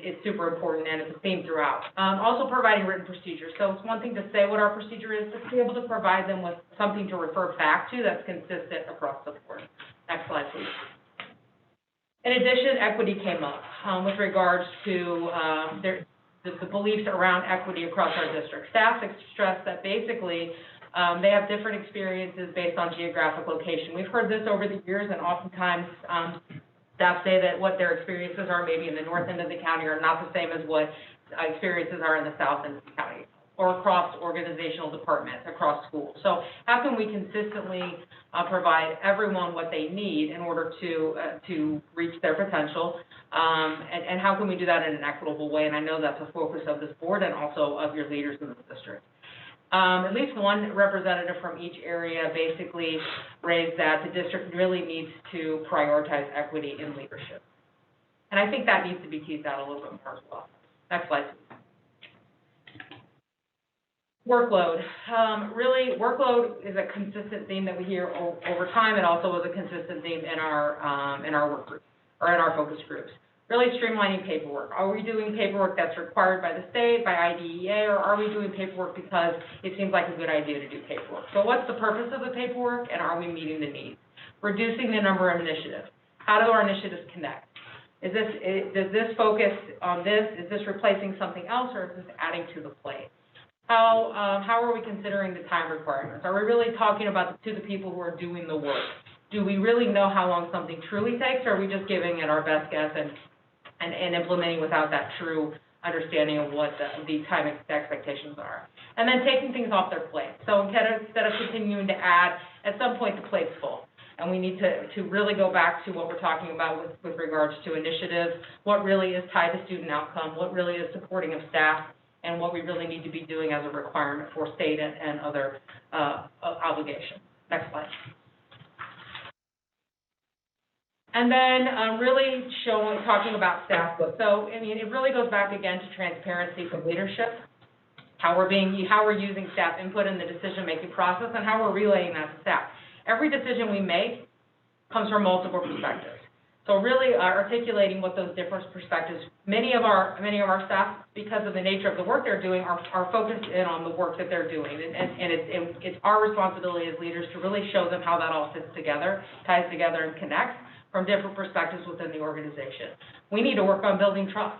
is super important, and it's a theme throughout. Also providing written procedures. So it's one thing to say what our procedure is, but to be able to provide them with something to refer back to that's consistent across the board. Next slide, please. In addition, equity came up with regards to the beliefs around equity across our district. Staff stressed that basically they have different experiences based on geographic location. We've heard this over the years, and oftentimes staff say that what their experiences are maybe in the north end of the county are not the same as what experiences are in the south end of the county, or across organizational departments, across schools. So how can we consistently provide everyone what they need in order to reach their potential, and how can we do that in an equitable way? And I know that's a focus of this board and also of your leaders in the district. At least one representative from each area basically raised that the district really needs to prioritize equity in leadership. And I think that needs to be teased out a little bit more as well. Next slide, please. Workload. Really, workload is a consistent theme that we hear over time. It also was a consistent theme in our work group, or in our focus groups. Really streamlining paperwork. Are we doing paperwork that's required by the state, by IDEA, or are we doing paperwork because it seems like a good idea to do paperwork? So what's the purpose of the paperwork, and are we meeting the needs? Reducing the number of initiatives. How do our initiatives connect? Does this focus on this? Is this replacing something else, or is this adding to the plate? How are we considering the time requirements? Are we really talking about to the people who are doing the work? Do we really know how long something truly takes, or are we just giving it our best guess and implementing without that true understanding of what the time expectations are? And then taking things off their plate. So instead of continuing to add, at some point the plate's full. And we need to really go back to what we're talking about with regards to initiatives, what really is tied to student outcome, what really is supporting of staff, and what we really need to be doing as a requirement for state and other obligations. Next slide. And then really talking about staff growth. So, I mean, it really goes back again to transparency from leadership, how we're using staff input in the decision-making process, and how we're relaying that to staff. Every decision we make comes from multiple perspectives. So really articulating what those different perspectives, many of our staff, because of the nature of the work they're doing, are focused in on the work that they're doing. And it's our responsibility as leaders to really show them how that all fits together, ties together, and connects from different perspectives within the organization. We need to work on building trust.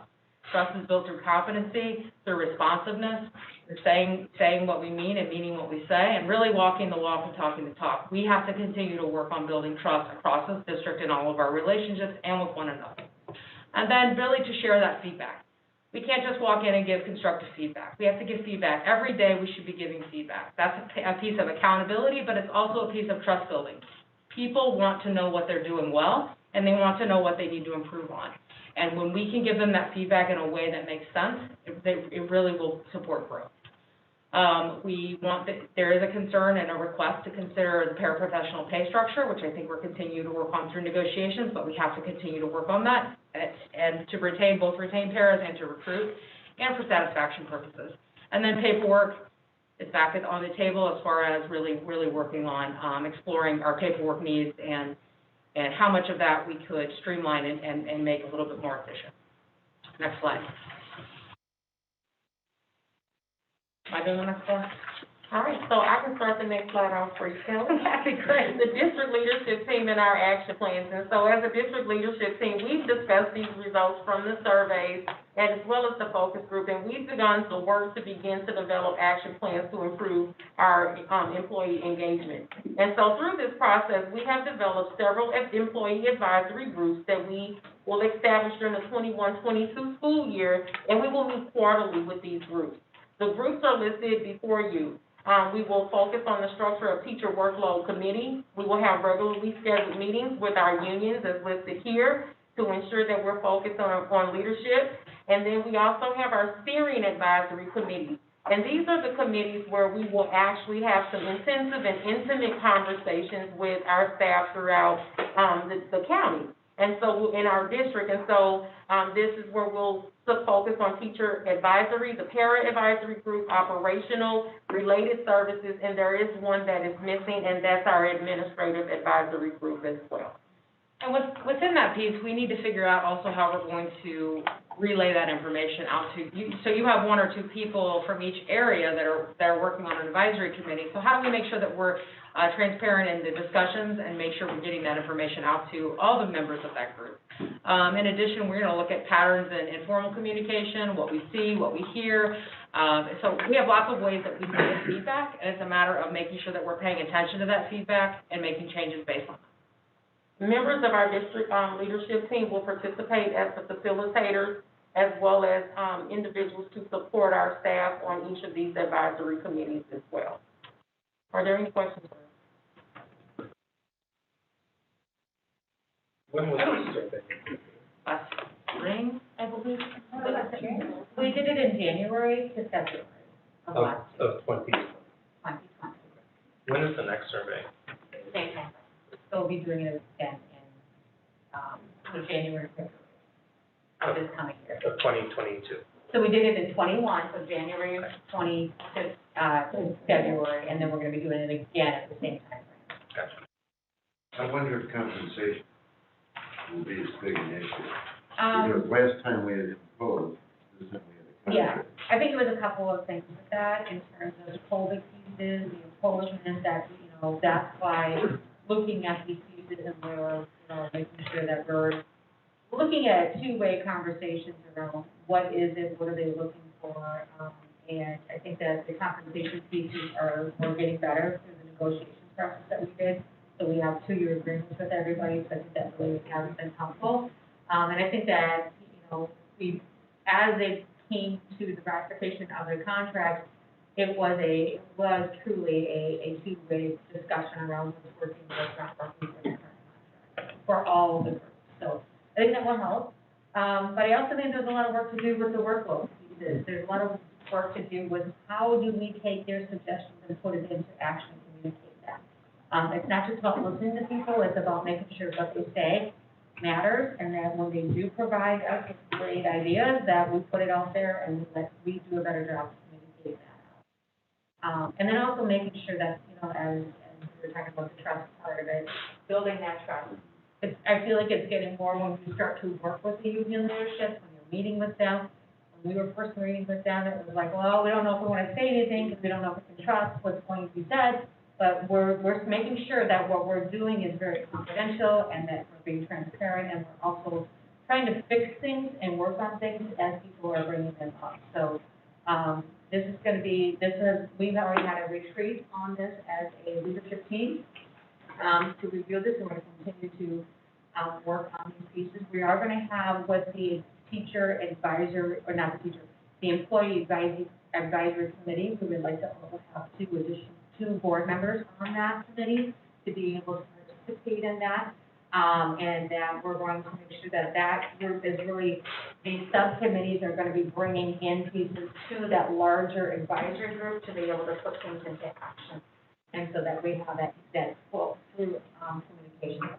Trust is built through competency, through responsiveness, through saying what we mean and meaning what we say, and really walking the walk and talking the talk. We have to continue to work on building trust across this district in all of our relationships and with one another. And then really to share that feedback. We can't just walk in and give constructive feedback. We have to give feedback. Every day we should be giving feedback. That's a piece of accountability, but it's also a piece of trust building. People want to know what they're doing well, and they want to know what they need to improve on. And when we can give them that feedback in a way that makes sense, it really will support growth. There is a concern and a request to consider the paraprofessional pay structure, which I think we're continuing to work on through negotiations, but we have to continue to work on that and to retain paras and to recruit and for satisfaction purposes. And then paperwork is back on the table as far as really working on exploring our paperwork needs and how much of that we could streamline and make a little bit more efficient. Next slide. Am I doing the next slide? All right, so I can start the next slide off for you, Kelly. That'd be great. The district leadership team and our action plans. And so as a district leadership team, we've discussed these results from the surveys as well as the focus group, and we've begun to work to begin to develop action plans to improve our employee engagement. And so through this process, we have developed several employee advisory groups that we will establish during the 21-22 school year, and we will meet quarterly with these groups. The groups are listed before you. We will focus on the structure of teacher workload committee. We will have regularly scheduled meetings with our unions as listed here to ensure that we're focused on leadership. And then we also have our steering advisory committee. And these are the committees where we will actually have some intensive and intimate conversations with our staff throughout the county. And so in our district, and so this is where we'll focus on teacher advisory, the para advisory group, operational, related services, and there is one that is missing, and that's our administrative advisory group as well. And within that piece, we need to figure out also how we're going to relay that information out to you. So you have one or two people from each area that are working on an advisory committee. So how do we make sure that we're transparent in the discussions and make sure we're getting that information out to all the members of that group? In addition, we're going to look at patterns in informal communication, what we see, what we hear. So we have lots of ways that we can get feedback, and it's a matter of making sure that we're paying attention to that feedback and making changes based on that. Members of our district leadership team will participate as the facilitators as well as individuals to support our staff on each of these advisory committees as well. Are there any questions? When was this survey? Last spring, I believe. We did it in January to February of last year. Of 2020. When is the next survey? Same time. So we'll be doing it again in January, February of this coming year. Of 2022. So we did it in 21, so January 20 to February, and then we're going to be doing it again at the same time. Gotcha. I wonder if compensation will be as big an issue. Because Um, last time we had imposed, this time we had a Yeah, contract. I think it was a couple of things with that in terms of the COVID pieces, the enforcement that, that's why looking at these pieces and we're, making sure that we're looking at two-way conversations around what is it, what are they looking for, and I think that the compensation pieces we're getting better through the negotiation process that we did. So we have 2-year agreements with everybody, so I think that really has been helpful. And I think that, we, as it came to the ratification of the contract, it was truly a two-way discussion around what's working, what's not working for the current contract, for all of the groups. So I think that will help. But I also think there's a lot of work to do with the workload pieces. There's a lot of work to do with how do we take their suggestions and put it into action and communicate that. It's not just about listening to people, it's about making sure what they say matters, and that when they do provide us with great ideas, that we put it out there and that we do a better job of communicating that out. And then also making sure that, as we were talking about the trust part of it, building that trust. I feel like it's getting more when you start to work with the union leadership, when you're meeting with them. When we were first meeting with them, it was like, well, we don't know if we want to say anything because we don't know if we can trust what's going to be said. But we're making sure that what we're doing is very confidential and that we're being transparent, and we're also trying to fix things and work on things as people are bringing them up. So we've already had a retreat on this as a leadership team to review this, and we're going to continue to work on these pieces. We are going to have with the teacher advisor, or not the teacher, the employee advisory committee, we would like to also have two board members on that committee to be able to participate in that. And that we're going to make sure that that group is really, these subcommittees are going to be bringing in pieces to that larger advisory group to be able to put things into action. And so that we have that full through communication.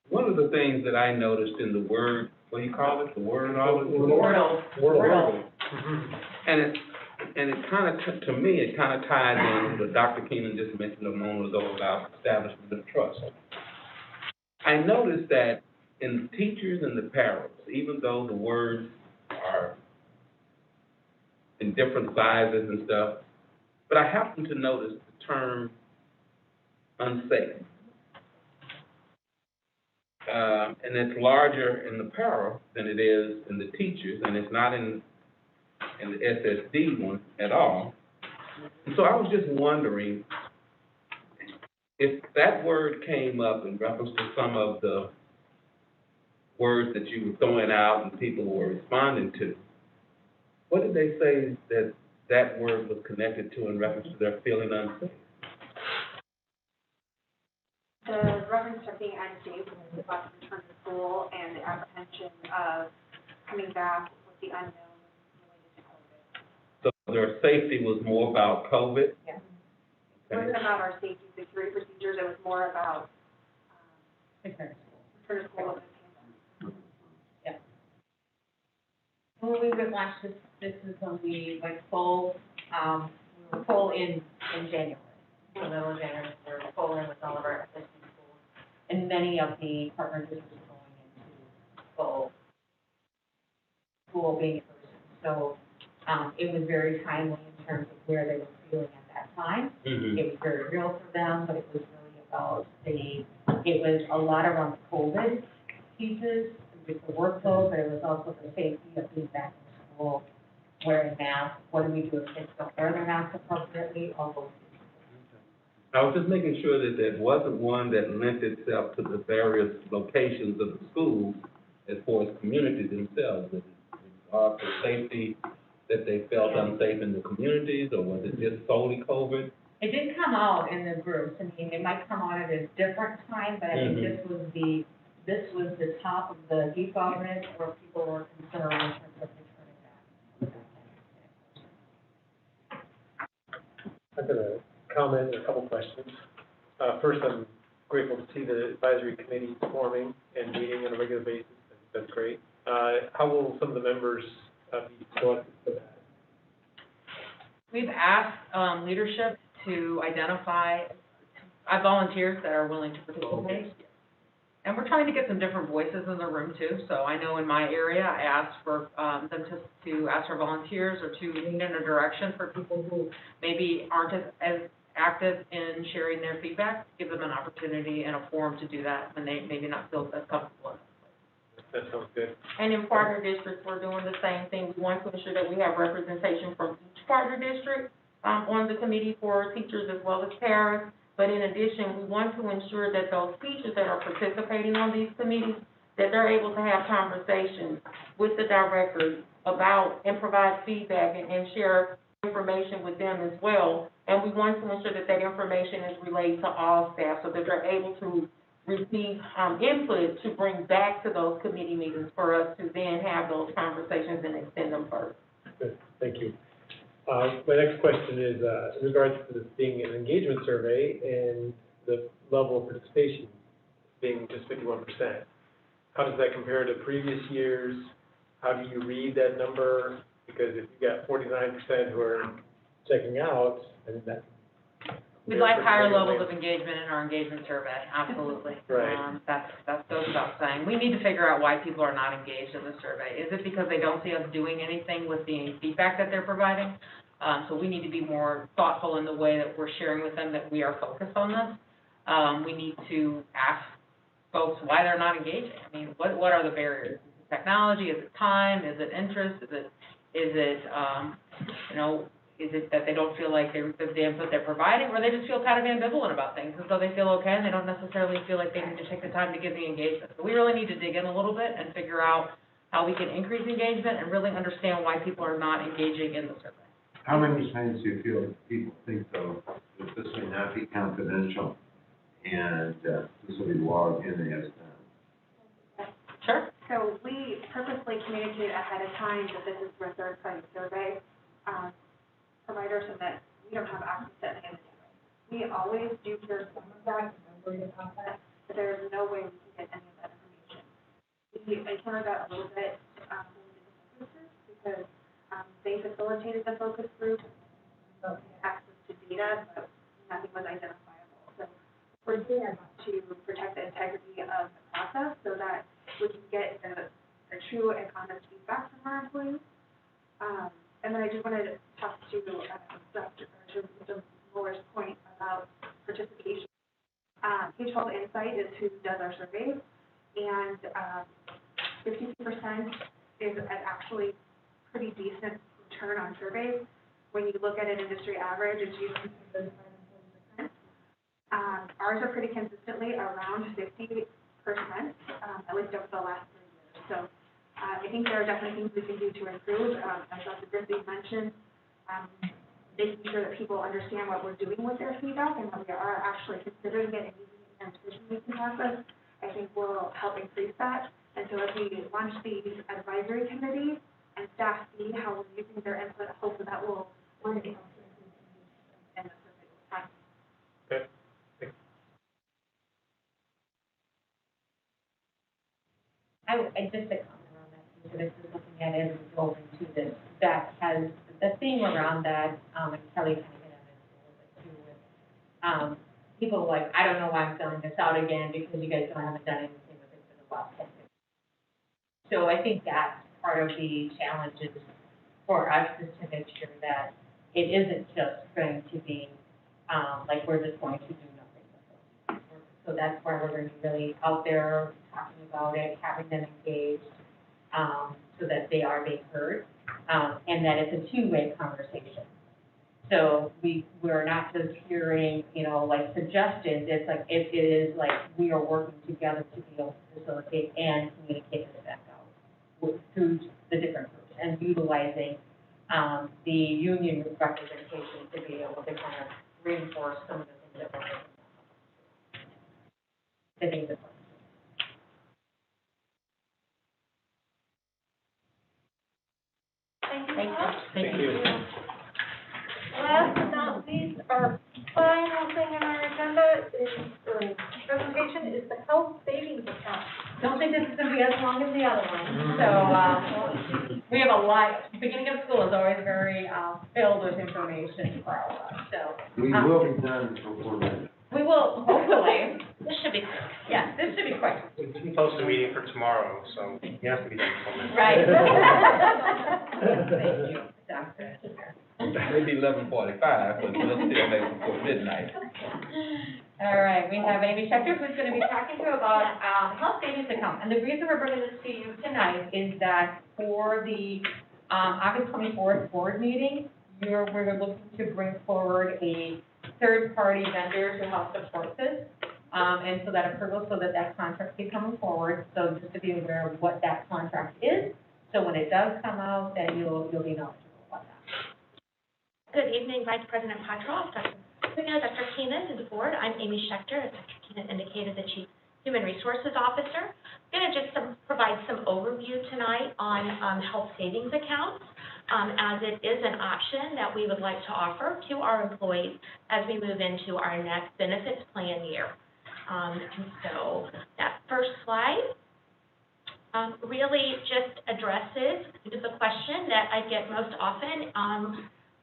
One of the things that I noticed in the word, what do you call it, the word? Wordle. And it kind of, to me, it kind of ties in with what Dr. Keenan just mentioned a moment ago about establishment of trust. I noticed that in the teachers and the paras, even though the words are in different sizes and stuff, but I happen to notice the term unsafe. And it's larger in the para than it is in the teachers, and it's not in the SSD one at all. And so I was just wondering if that word came up in reference to some of the words that you were throwing out and people were responding to. What did they say that word was connected to in reference to their feeling unsafe? The reference to being unsafe was about the return to school and the apprehension of coming back with the unknown related to COVID. So their safety was more about COVID? Yes. It wasn't about our safety security procedures, it was more about return to school of the pandemic. Yeah. When we launched this is when we went full, we were full in January. So middle of January, we were full in with all of our SSD schools. and many of the partner districts are going into school being in person. So, it was very timely in terms of where they were feeling at that time. Mhm. It was very real for them, but it was really about it was a lot around COVID pieces, with the workload, but it was also the safety of being back in school, wearing masks. What do we do if kids don't wear their masks appropriately? All those things. I was just making sure that there wasn't one that lent itself to the various locations of the schools as far as communities themselves, that for safety, that they felt unsafe in the communities, or was it just solely COVID? It did come out in the groups. I mean, it might come out at a different time, but I think this was the top of the default list where people were concerned in terms of returning back. I've got a comment and a couple questions. First, I'm grateful to see the advisory committee forming and meeting on a regular basis. That's great. How will some of the members be selected for that? We've asked leadership to identify volunteers that are willing to participate. And we're trying to get some different voices in the room too. So I know in my area, I asked for them to ask for volunteers or to lean in a direction for people who maybe aren't as active in sharing their feedback, give them an opportunity and a forum to do that when they maybe not feel as comfortable. That sounds good. And in partner districts, we're doing the same thing. We want to ensure that we have representation from each partner district on the committee for teachers as well as parents. But in addition, we want to ensure that those teachers that are participating on these committees, that they're able to have conversations with the directors about and provide feedback and share information with them as well. And we want to ensure that that information is relayed to all staff so that they're able to receive input to bring back to those committee meetings for us to then have those conversations and extend them further. Good, thank you. My next question is in regards to this being an engagement survey and the level of participation being just 51%. How does that compare to previous years? How do you read that number? Because if you got 49% who are checking out, and that. We'd like higher levels of engagement in our engagement survey, absolutely. Right. That goes without saying. We need to figure out why people are not engaged in the survey. Is it because they don't see us doing anything with the feedback that they're providing? So we need to be more thoughtful in the way that we're sharing with them that we are focused on this. We need to ask folks why they're not engaging. I mean, what are the barriers? Is it technology? Is it time? Is it interest? Is it that they don't feel like the input they're providing, or they just feel kind of ambivalent about things, and so they feel okay, and they don't necessarily feel like they need to take the time to give the engagement. So we really need to dig in a little bit and figure out how we can increase engagement and really understand why people are not engaging in the survey. How many times do you feel people think, though, that this may not be confidential, and this will be logged in as done? Sure. So we purposely communicate ahead of time that this is for a third-party survey provider, so that we don't have access to any of it. We always do share some of that, and we're about that, but there is no way we can get any of that information. We encountered that a little bit when we did the focus group, because they facilitated the focus group, so we had access to data, but nothing was identifiable. So we're doing our best to protect the integrity of the process so that we can get a true and honest feedback from our employees. And then I just wanted to talk to Mr. Muller's point about participation. K-12 Insight is who does our surveys, and 52% is actually pretty decent return on surveys. When you look at an industry average, it's usually 35% and 40%. Ours are pretty consistently around 50%, at least over the last 3 years. So I think there are definitely things we can do to improve. As Dr. Griffey mentioned, making sure that people understand what we're doing with their feedback and that we are actually considering it and using it in our decision-making process, I think will help increase that. And so as we launch these advisory committees and staff see how we're using their input, hopefully that will learn to increase and the survey over time. Okay. I just a comment on that, because this is looking at it as we go into this, that has, the theme around that, and Kelly kind of hit on it a little bit too, with, people are like, I don't know why I'm filling this out again, because you guys haven't done anything with it for the last 10 years. So I think that's part of the challenges for us, is to make sure that it isn't just going to be, like, we're just going to do nothing. So that's why we're going to be really out there talking about it, having them engaged, so that they are being heard, and that it's a two-way conversation. So we're not just hearing, like, suggestions. It's like, it is like we are working together to be able to facilitate and communicate it back out through the different groups, and utilizing the union representation to be able to kind of reinforce some of the things that we're doing. I think that's Thank you. Last but not least, our final thing on our agenda is, presentation is the health savings account. Don't think this is going to be as long as the other one. So we have a lot. Beginning of school is always very filled with information for all of us. So We will be done before then. we will, hopefully. This should be quick. Yes, this should be quick. We can post a meeting for tomorrow, so you have to be done before midnight. Right. Thank you, Doctor. Maybe 11:45, but we'll still make it before midnight. All right, we have Amy Schechter, who's going to be talking to you about health savings account. And the reason we're bringing this to you tonight is that for the August 24th board meeting, we're looking to bring forward a third-party vendor to help support this. And so that approval, so that contract be coming forward. So just to be aware of what that contract is, so when it does come out, then you'll be knowledgeable about that. Good evening, Vice President Potroff, Dr. Cuneo, Dr. Keenan, and the board. I'm Amy Schechter, as Dr. Keenan indicated, the Chief Human Resources Officer. I'm going to just provide some overview tonight on health savings accounts, as it is an option that we would like to offer to our employees as we move into our next benefits plan year. And so that first slide really just addresses the question that I get most often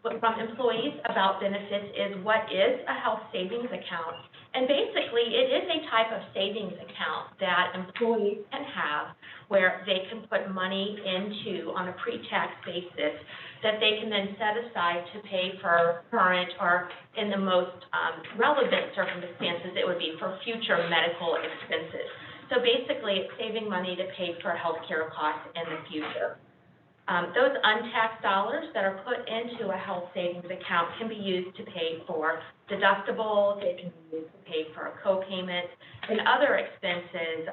from employees about benefits is, what is a health savings account? And basically, it is a type of savings account that employees can have where they can put money into on a pre-tax basis that they can then set aside to pay for current, or in the most relevant circumstances, it would be for future medical expenses. So basically, it's saving money to pay for healthcare costs in the future. Those untaxed dollars that are put into a health savings account can be used to pay for deductibles, they can be used to pay for a co-payment, and other expenses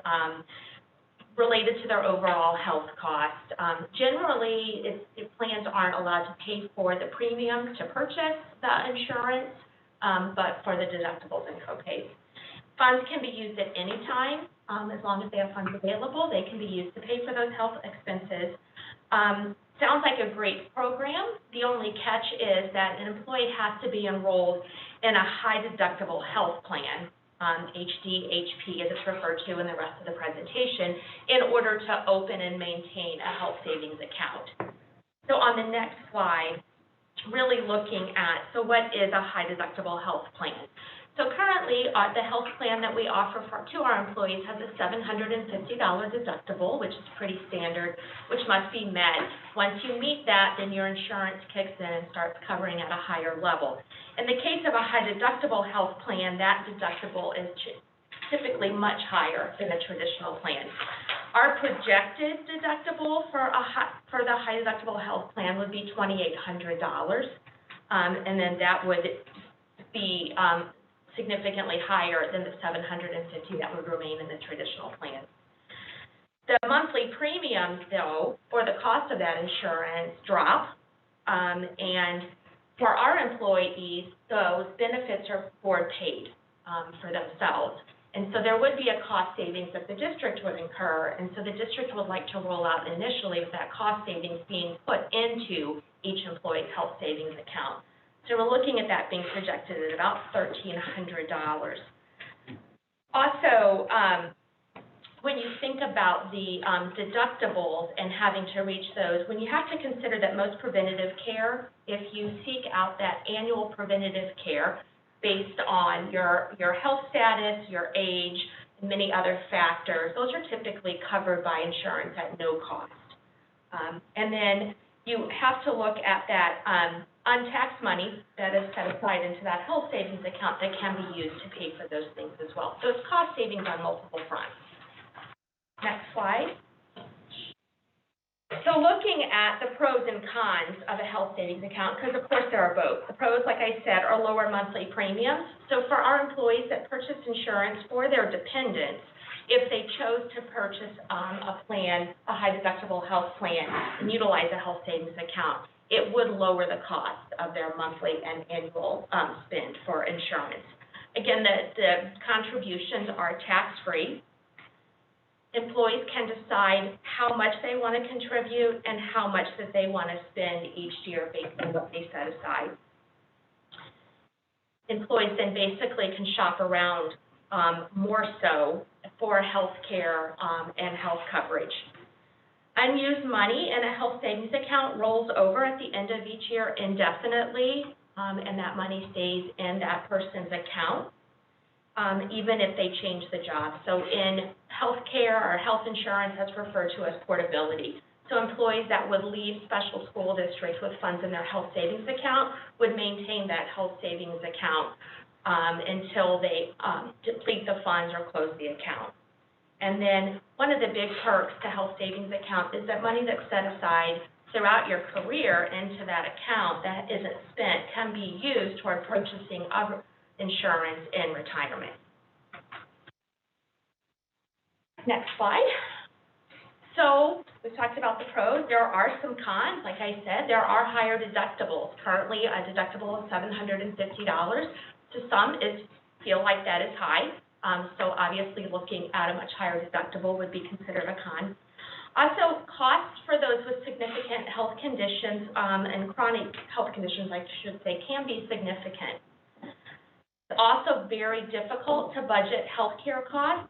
related to their overall health costs. Generally, plans aren't allowed to pay for the premiums to purchase the insurance, but for the deductibles and co-pays. Funds can be used at any time, as long as they have funds available. They can be used to pay for those health expenses. Sounds like a great program. The only catch is that an employee has to be enrolled in a high deductible health plan, HD, HP as it's referred to in the rest of the presentation, in order to open and maintain a health savings account. So on the next slide, really looking at, so what is a high deductible health plan? So currently, the health plan that we offer to our employees has a $750 deductible, which is pretty standard, which must be met. Once you meet that, then your insurance kicks in and starts covering at a higher level. In the case of a high deductible health plan, that deductible is typically much higher than a traditional plan. Our projected deductible for the high deductible health plan would be $2,800, and then that would be significantly higher than the $750 that would remain in the traditional plan. The monthly premiums, though, or the cost of that insurance drop, and for our employees, those benefits are board paid for themselves. And so there would be a cost savings that the district would incur, and so the district would like to roll out initially with that cost savings being put into each employee's health savings account. So we're looking at that being projected at about $1,300. Also, when you think about the deductibles and having to reach those, when you have to consider that most preventative care, if you seek out that annual preventative care, based on your health status, your age, and many other factors. Those are typically covered by insurance at no cost. And then you have to look at that untaxed money that is set aside into that health savings account that can be used to pay for those things as well. So it's cost savings on multiple fronts. Next slide. So looking at the pros and cons of a health savings account, because of course there are both. The pros, like I said, are lower monthly premiums. So for our employees that purchase insurance for their dependents, if they chose to purchase a plan, a high deductible health plan, and utilize a health savings account, it would lower the cost of their monthly and annual spend for insurance. Again, the contributions are tax-free. Employees can decide how much they want to contribute and how much that they want to spend each year based on what they set aside. Employees then basically can shop around more so for health care and health coverage. Unused money in a health savings account rolls over at the end of each year indefinitely, and that money stays in that person's account. Even if they change the job. So in healthcare or health insurance, that's referred to as portability. So employees that would leave special school districts with funds in their health savings account would maintain that health savings account until they deplete the funds or close the account. And then one of the big perks to health savings account is that money that's set aside throughout your career into that account that isn't spent can be used toward purchasing other insurance in retirement. Next slide. So we talked about the pros. There are some cons. Like I said, there are higher deductibles. Currently, a deductible of $750. To some, it feel like that is high. So obviously, looking at a much higher deductible would be considered a con. Also, costs for those with significant health conditions and chronic health conditions, I should say, can be significant. It's also very difficult to budget healthcare costs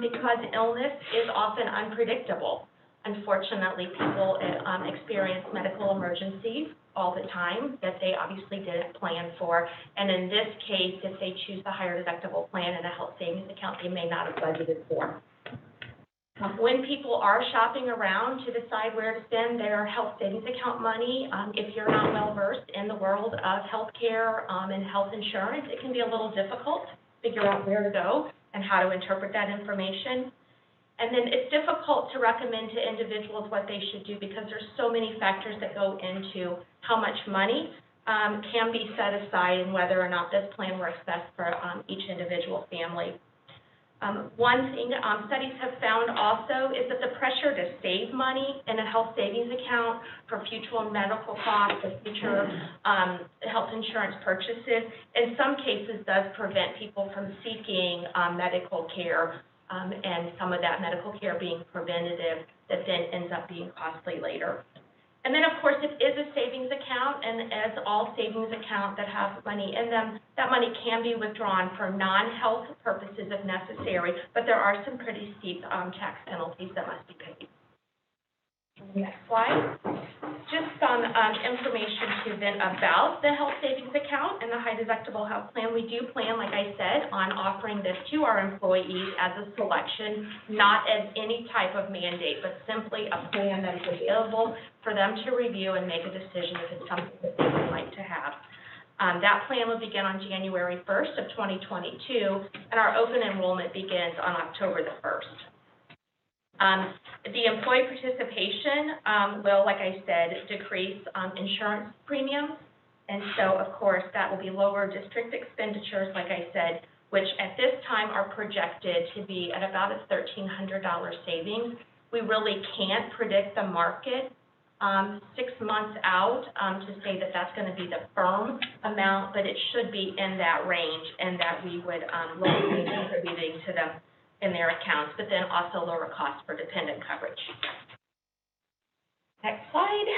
because illness is often unpredictable. Unfortunately, people experience medical emergencies all the time that they obviously didn't plan for. And in this case, if they choose the higher deductible plan in a health savings account, they may not have budgeted for. When people are shopping around to decide where to spend their health savings account money, if you're not well versed in the world of healthcare and health insurance, it can be a little difficult to figure out where to go and how to interpret that information. And then it's difficult to recommend to individuals what they should do because there's so many factors that go into how much money can be set aside and whether or not this plan works best for each individual family. One thing studies have found also is that the pressure to save money in a health savings account for future medical costs or future health insurance purchases in some cases does prevent people from seeking medical care and some of that medical care being preventative that then ends up being costly later. And then, of course, it is a savings account, and as all savings accounts that have money in them, that money can be withdrawn for non-health purposes if necessary, but there are some pretty steep tax penalties that must be paid. Next slide. Just some information too then about the health savings account and the high deductible health plan. We do plan, like I said, on offering this to our employees as a selection, not as any type of mandate, but simply a plan that is available for them to review and make a decision if it's something that they would like to have. That plan will begin on January 1st of 2022, and our open enrollment begins on October the 1st. The employee participation will, like I said, decrease insurance premiums, and so, of course, that will be lower district expenditures, like I said, which at this time are projected to be at about a $1,300 savings. We really can't predict the market 6 months out to say that that's going to be the firm amount, but it should be in that range and that we would look at contributing to them in their accounts, but then also lower costs for dependent coverage. Next slide.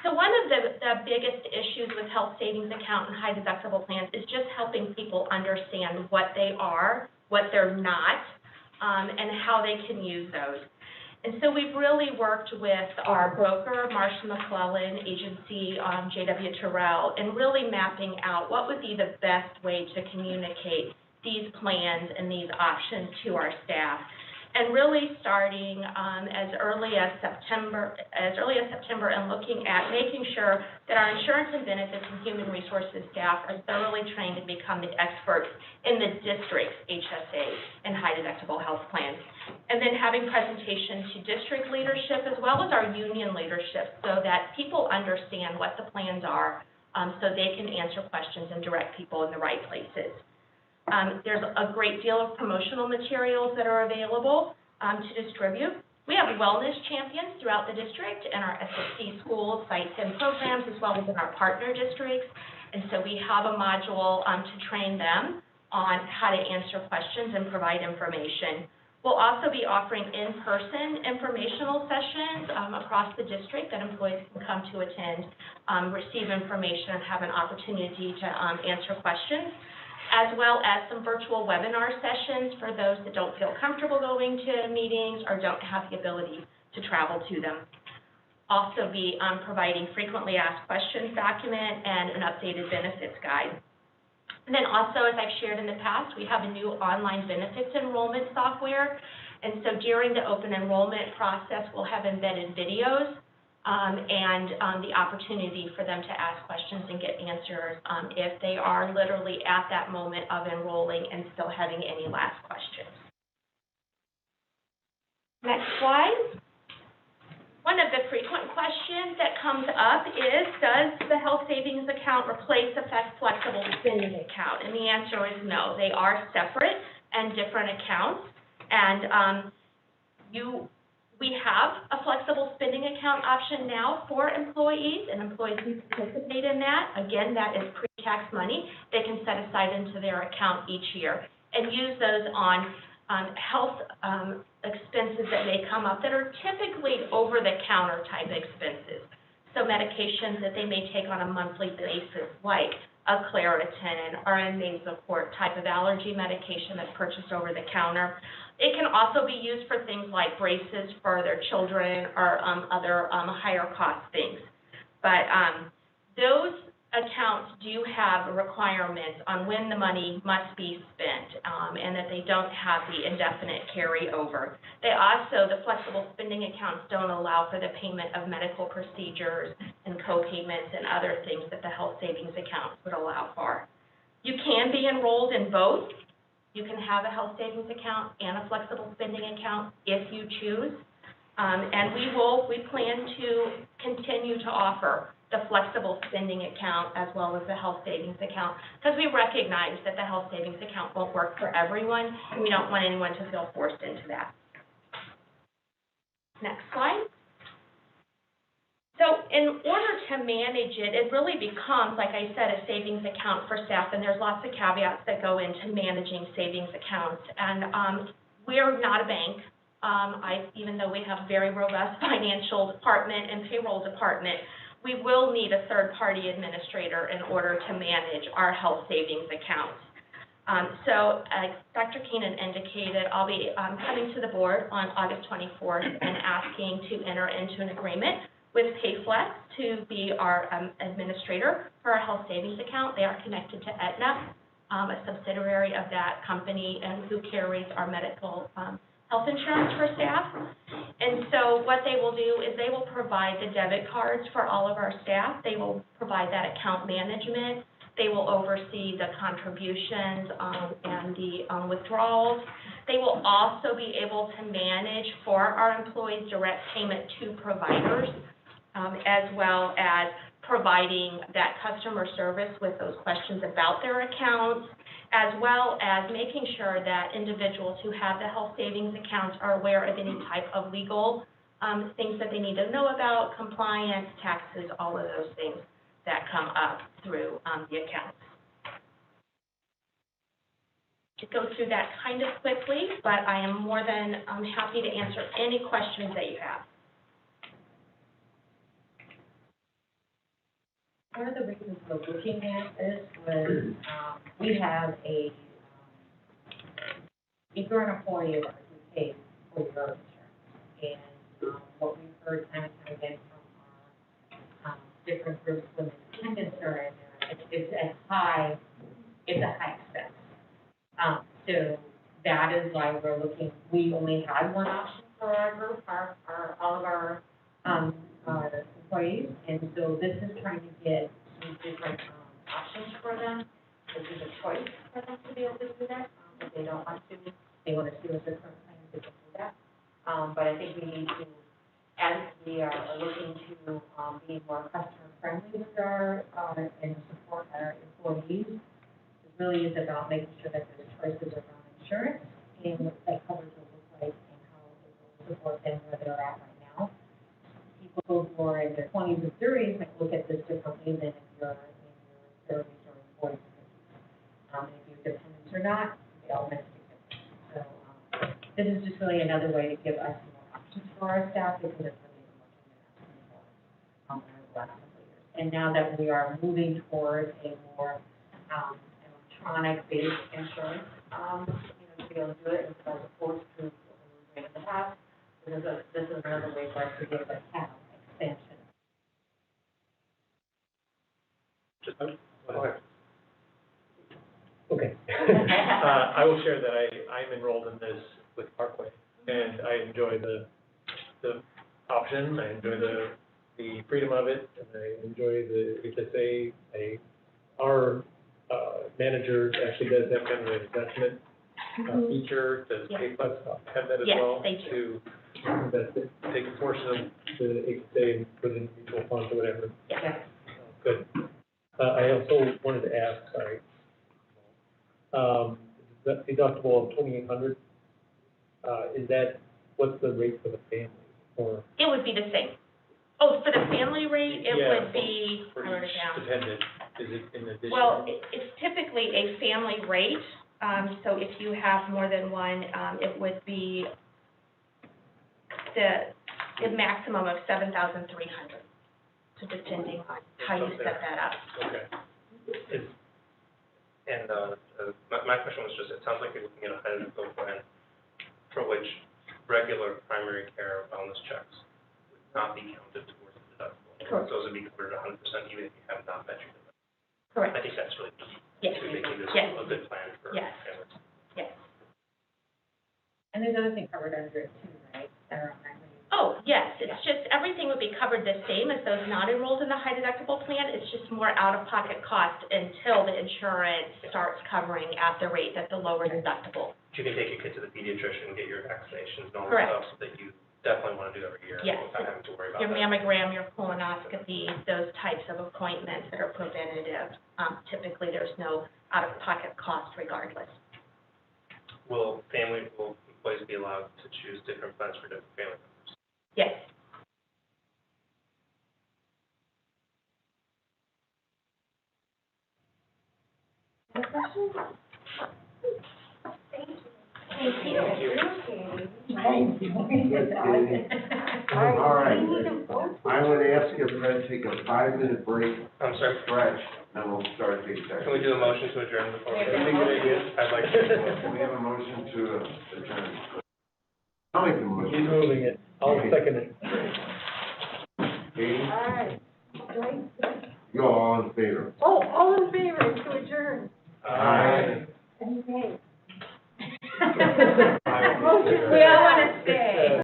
So one of the biggest issues with health savings account and high deductible plans is just helping people understand what they are, what they're not, and how they can use those. And so we've really worked with our broker, Marsh & McClellan, agency, J.W. Terrell, and really mapping out what would be the best way to communicate these plans and these options to our staff. And really starting as early as September, and looking at making sure that our insurance and benefits and human resources staff are thoroughly trained to become the experts in the district's HSA and high deductible health plans. And then having presentations to district leadership as well as our union leadership so that people understand what the plans are so they can answer questions and direct people in the right places. There's a great deal of promotional materials that are available to distribute. We have wellness champions throughout the district and our SSD schools, sites, and programs, as well as in our partner districts. And so we have a module to train them on how to answer questions and provide information. We'll also be offering in-person informational sessions across the district that employees can come to attend, receive information, and have an opportunity to answer questions, as well as some virtual webinar sessions for those that don't feel comfortable going to meetings or don't have the ability to travel to them. Also be providing frequently asked questions document and an updated benefits guide. And then also, as I've shared in the past, we have a new online benefits enrollment software. And so during the open enrollment process, we'll have embedded videos and the opportunity for them to ask questions and get answers if they are literally at that moment of enrolling and still having any last questions. Next slide. One of the frequent questions that comes up is, does the health savings account replace a flexible spending account? And the answer is no. They are separate and different accounts. And we have a flexible spending account option now for employees, and employees can participate in that. Again, that is pre-tax money they can set aside into their account each year and use those on health expenses that may come up that are typically over-the-counter type expenses. So medications that they may take on a monthly basis, like a Claritin or a Nasoport type of allergy medication that's purchased over the counter. It can also be used for things like braces for their children or other higher cost things. But those accounts do have requirements on when the money must be spent and that they don't have the indefinite carryover. They also, the flexible spending accounts don't allow for the payment of medical procedures and co-payments and other things that the health savings accounts would allow for. You can be enrolled in both. You can have a health savings account and a flexible spending account if you choose. And we plan to continue to offer the flexible spending account as well as the health savings account because we recognize that the health savings account won't work for everyone, and we don't want anyone to feel forced into that. Next slide. So in order to manage it, it really becomes, like I said, a savings account for staff, and there's lots of caveats that go into managing savings accounts. And we're not a bank. Even though we have a very robust financial department and payroll department, we will need a third-party administrator in order to manage our health savings accounts. So as Dr. Keenan indicated, I'll be coming to the board on August 24th and asking to enter into an agreement with PayFlex to be our administrator for our health savings account. They are connected to Aetna, a subsidiary of that company, and who carries our medical health insurance for staff. And so what they will do is they will provide the debit cards for all of our staff. They will provide that account management. They will oversee the contributions and the withdrawals. They will also be able to manage for our employees direct payment to providers, as well as providing that customer service with those questions about their accounts, as well as making sure that individuals who have the health savings accounts are aware of any type of legal things that they need to know about, compliance, taxes, all of those things that come up through the accounts. To go through that kind of quickly, but I am more than happy to answer any questions that you have. One of the reasons we're looking at this was we have if you're an employee of ours, we pay for your insurance. And we're looking, we only had one option for our group, all of our employees, and so this is trying to get some different, options for them. This is a choice for them to be able to do that, if they don't want to, they want to see what their current plan is, they can do that. But I think we need to, as we are looking to, be more customer friendly with our, and support our employees, it really is about making sure that there's choices around insurance and what that coverage will look like and how it will support them where they're at right now. People who are in their 20s and 30s might look at this differently than if you're in your 30s or 40s. If you're dependents or not, they all might be different. So this is just really another way to give us more options for our staff because it's really been working in the last couple of years. And now that we are moving towards a more electronic-based insurance, to be able to do it as opposed to what we were doing in the past, this is another way for us to give a cap expansion. Okay. I will share that I'm enrolled in this with Parkway, and I enjoy the option, I enjoy the freedom of it, and I enjoy the HSA. Our manager actually does that kind of investment feature. Does K-Plus have that as well? Yes, they do. To invest it, take a portion of the HSA and put it in mutual funds or whatever. Yeah. Good. I also wanted to ask, sorry, that deductible of $2,800, what's the rate for the family, or? It would be the same. Oh, for the family rate, it Yeah, would be, for I wrote it each down. dependent, is it in addition? Well, it's typically a family rate, so if you have more than one, it would be the maximum of $7,300. So depending on how you set that up. Okay. And my question was just, it sounds like you're looking at a high-deductible plan for which regular primary care wellness checks would not be counted towards the deductible. Correct. Those would be covered 100% even if you have not met your deductible. Correct. I think that's really key Yes. to making this Yes. a good plan for Yes. families. Yes. And there's other things covered under it too, right? That are Oh, yes, it's just, everything would be covered the same as those not enrolled in the high deductible plan. It's just more out-of-pocket cost until the insurance starts covering at the rate that's the lower deductible. But you can take your kid to the pediatrician, get your vaccinations, and all Correct. the stuff that you definitely want to do every year. Yes. Without having to worry about Your that. mammogram, your colonoscopy, those types of appointments that are preventative, typically there's no out-of-pocket cost regardless. Will employees be allowed to choose different plans for different family members? Yes. Any questions? Thank you. Thank you. All right. I would ask if we're going to take a 5-minute break. I'm sorry. Stretch, then we'll start the executive. Can we do a motion to adjourn before we? I'd like to. We have a motion to adjourn. I'll make the motion. He's moving it. I'll second it. Katie? All right. You all in favor? Oh, all in favor.